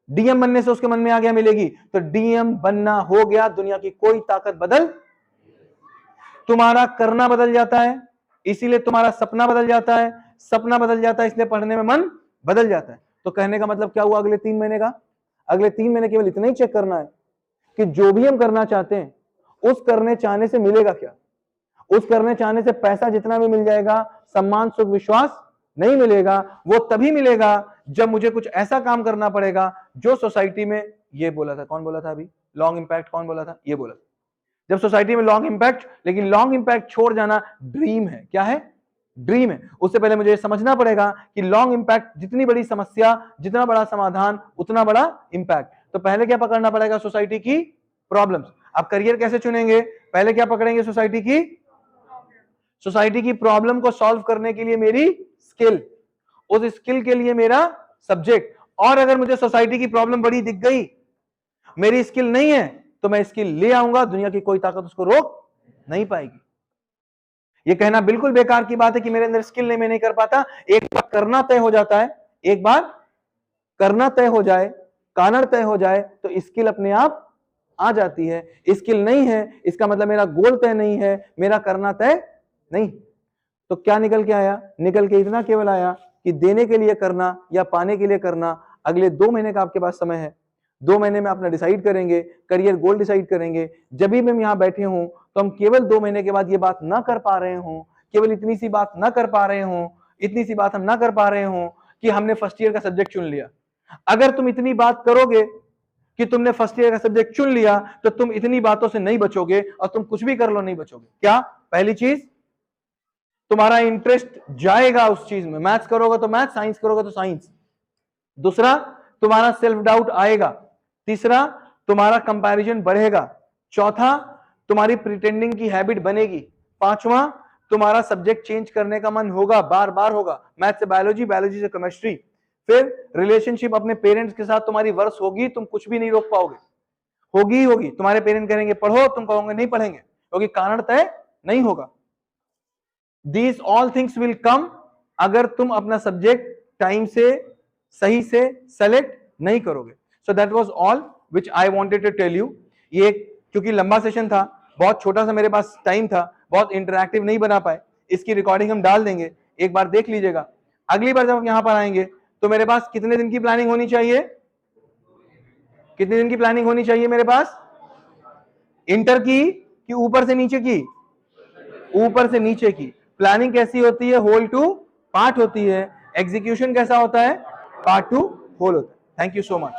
डीएम बनने से उसके मन में आ गया मिलेगी। तो डीएम बनना हो गया, दुनिया की कोई ताकत बदल, तुम्हारा करना बदल जाता है, इसीलिए तुम्हारा सपना बदल जाता है, सपना बदल जाता है इसलिए पढ़ने में मन बदल जाता है। तो कहने का मतलब क्या हुआ, अगले 3 महीने का, अगले 3 महीने केवल इतना ही चेक करना है कि जो भी हम करना चाहते हैं उस करने चाहने से मिलेगा क्या? उस करने चाहने से पैसा जितना भी मिल जाएगा, सम्मान सुख विश्वास नहीं मिलेगा। वो तभी मिलेगा जब मुझे कुछ ऐसा काम करना पड़ेगा जो सोसाइटी में, ये बोला था, कौन बोला था अभी, लॉन्ग इंपैक्ट कौन बोला था, ये बोला था, जब सोसाइटी में लॉन्ग इंपैक्ट, लेकिन लॉन्ग इंपैक्ट छोड़ जाना ड्रीम है। क्या है? ड्रीम है। उससे पहले मुझे समझना पड़ेगा कि लॉन्ग इंपैक्ट, जितनी बड़ी समस्या, जितना बड़ा समाधान, उतना बड़ा इंपैक्ट। तो पहले क्या पकड़ना पड़ेगा? सोसाइटी की प्रॉब्लम्स। आप करियर कैसे चुनेंगे? पहले क्या पकड़ेंगे? सोसाइटी की प्रॉब्लम को सॉल्व करने के लिए मेरी स्किल, उस स्किल के लिए मेरा सब्जेक्ट। और अगर मुझे सोसाइटी की प्रॉब्लम बड़ी दिख गई, मेरी स्किल नहीं है, तो मैं स्किल ले आऊंगा, दुनिया की कोई ताकत उसको रोक नहीं पाएगी। ये कहना बिल्कुल बेकार की बात है कि मेरे अंदर स्किल नहीं, मैं नहीं कर पाता। एक बार करना तय हो जाता है, एक बार करना तय हो जाए, कानड़ तय हो जाए, तो स्किल अपने आप आ जाती है। स्किल नहीं है इसका मतलब मेरा गोल तय नहीं है, मेरा करना तय नहीं। तो क्या निकल के आया? निकल के इतना केवल आया कि देने के लिए करना या पाने के लिए करना। अगले 2 महीने का आपके पास समय है, 2 महीने में अपना डिसाइड करेंगे, करियर गोल डिसाइड करेंगे। जब भी हम यहां बैठे हों तो हम केवल 2 महीने के बाद ये बात ना कर पा रहे हों, केवल इतनी सी बात ना कर पा रहे हों, इतनी सी बात हम ना कर पा रहे हों कि हमने फर्स्ट ईयर का सब्जेक्ट चुन लिया। अगर तुम इतनी बात करोगे कि तुमने फर्स्ट ईयर का सब्जेक्ट चुन लिया, तो तुम इतनी बातों से नहीं बचोगे, और तुम कुछ भी कर लो नहीं बचोगे। क्या? पहली चीज, तुम्हारा इंटरेस्ट जाएगा उस चीज में। मैथ्स करोगे तो मैथ्स, साइंस करोगे तो साइंस। दूसरा, तुम्हारा सेल्फ डाउट आएगा। तीसरा, तुम्हारा कंपैरिजन बढ़ेगा। चौथा, तुम्हारी प्रिटेंडिंग की हैबिट बनेगी। पांचवा, तुम्हारा सब्जेक्ट चेंज करने का मन होगा, बार बार होगा, मैथ से बायोलॉजी, बायोलॉजी से केमिस्ट्री। फिर रिलेशनशिप अपने पेरेंट्स के साथ तुम्हारी वर्ष होगी, तुम कुछ भी नहीं रोक पाओगे, होगी ही होगी। तुम्हारे पेरेंट्स कहेंगे पढ़ो, तुम कहोगे नहीं पढ़ेंगे, क्योंकि कारण तय नहीं होगा। These all things will come अगर तुम अपना सब्जेक्ट टाइम से, सही से सेलेक्ट नहीं करोगे। So that was all which I wanted to tell you। ये क्योंकि लंबा सेशन था, बहुत छोटा सा मेरे पास टाइम था, बहुत इंटरैक्टिव नहीं बना पाए। इसकी रिकॉर्डिंग हम डाल देंगे, एक बार देख लीजिएगा। अगली बार जब हम यहां पर आएंगे तो मेरे पास कितने दिन की प्लानिंग होनी चाहिए? कितने दिन की प्लानिंग होनी चाहिए मेरे पास? इंटर की कि ऊपर से नीचे की? ऊपर से नीचे की। प्लानिंग कैसी होती है? होल टू पार्ट होती है। एग्जीक्यूशन कैसा होता है? पार्ट टू होल होता है। Thank you so much.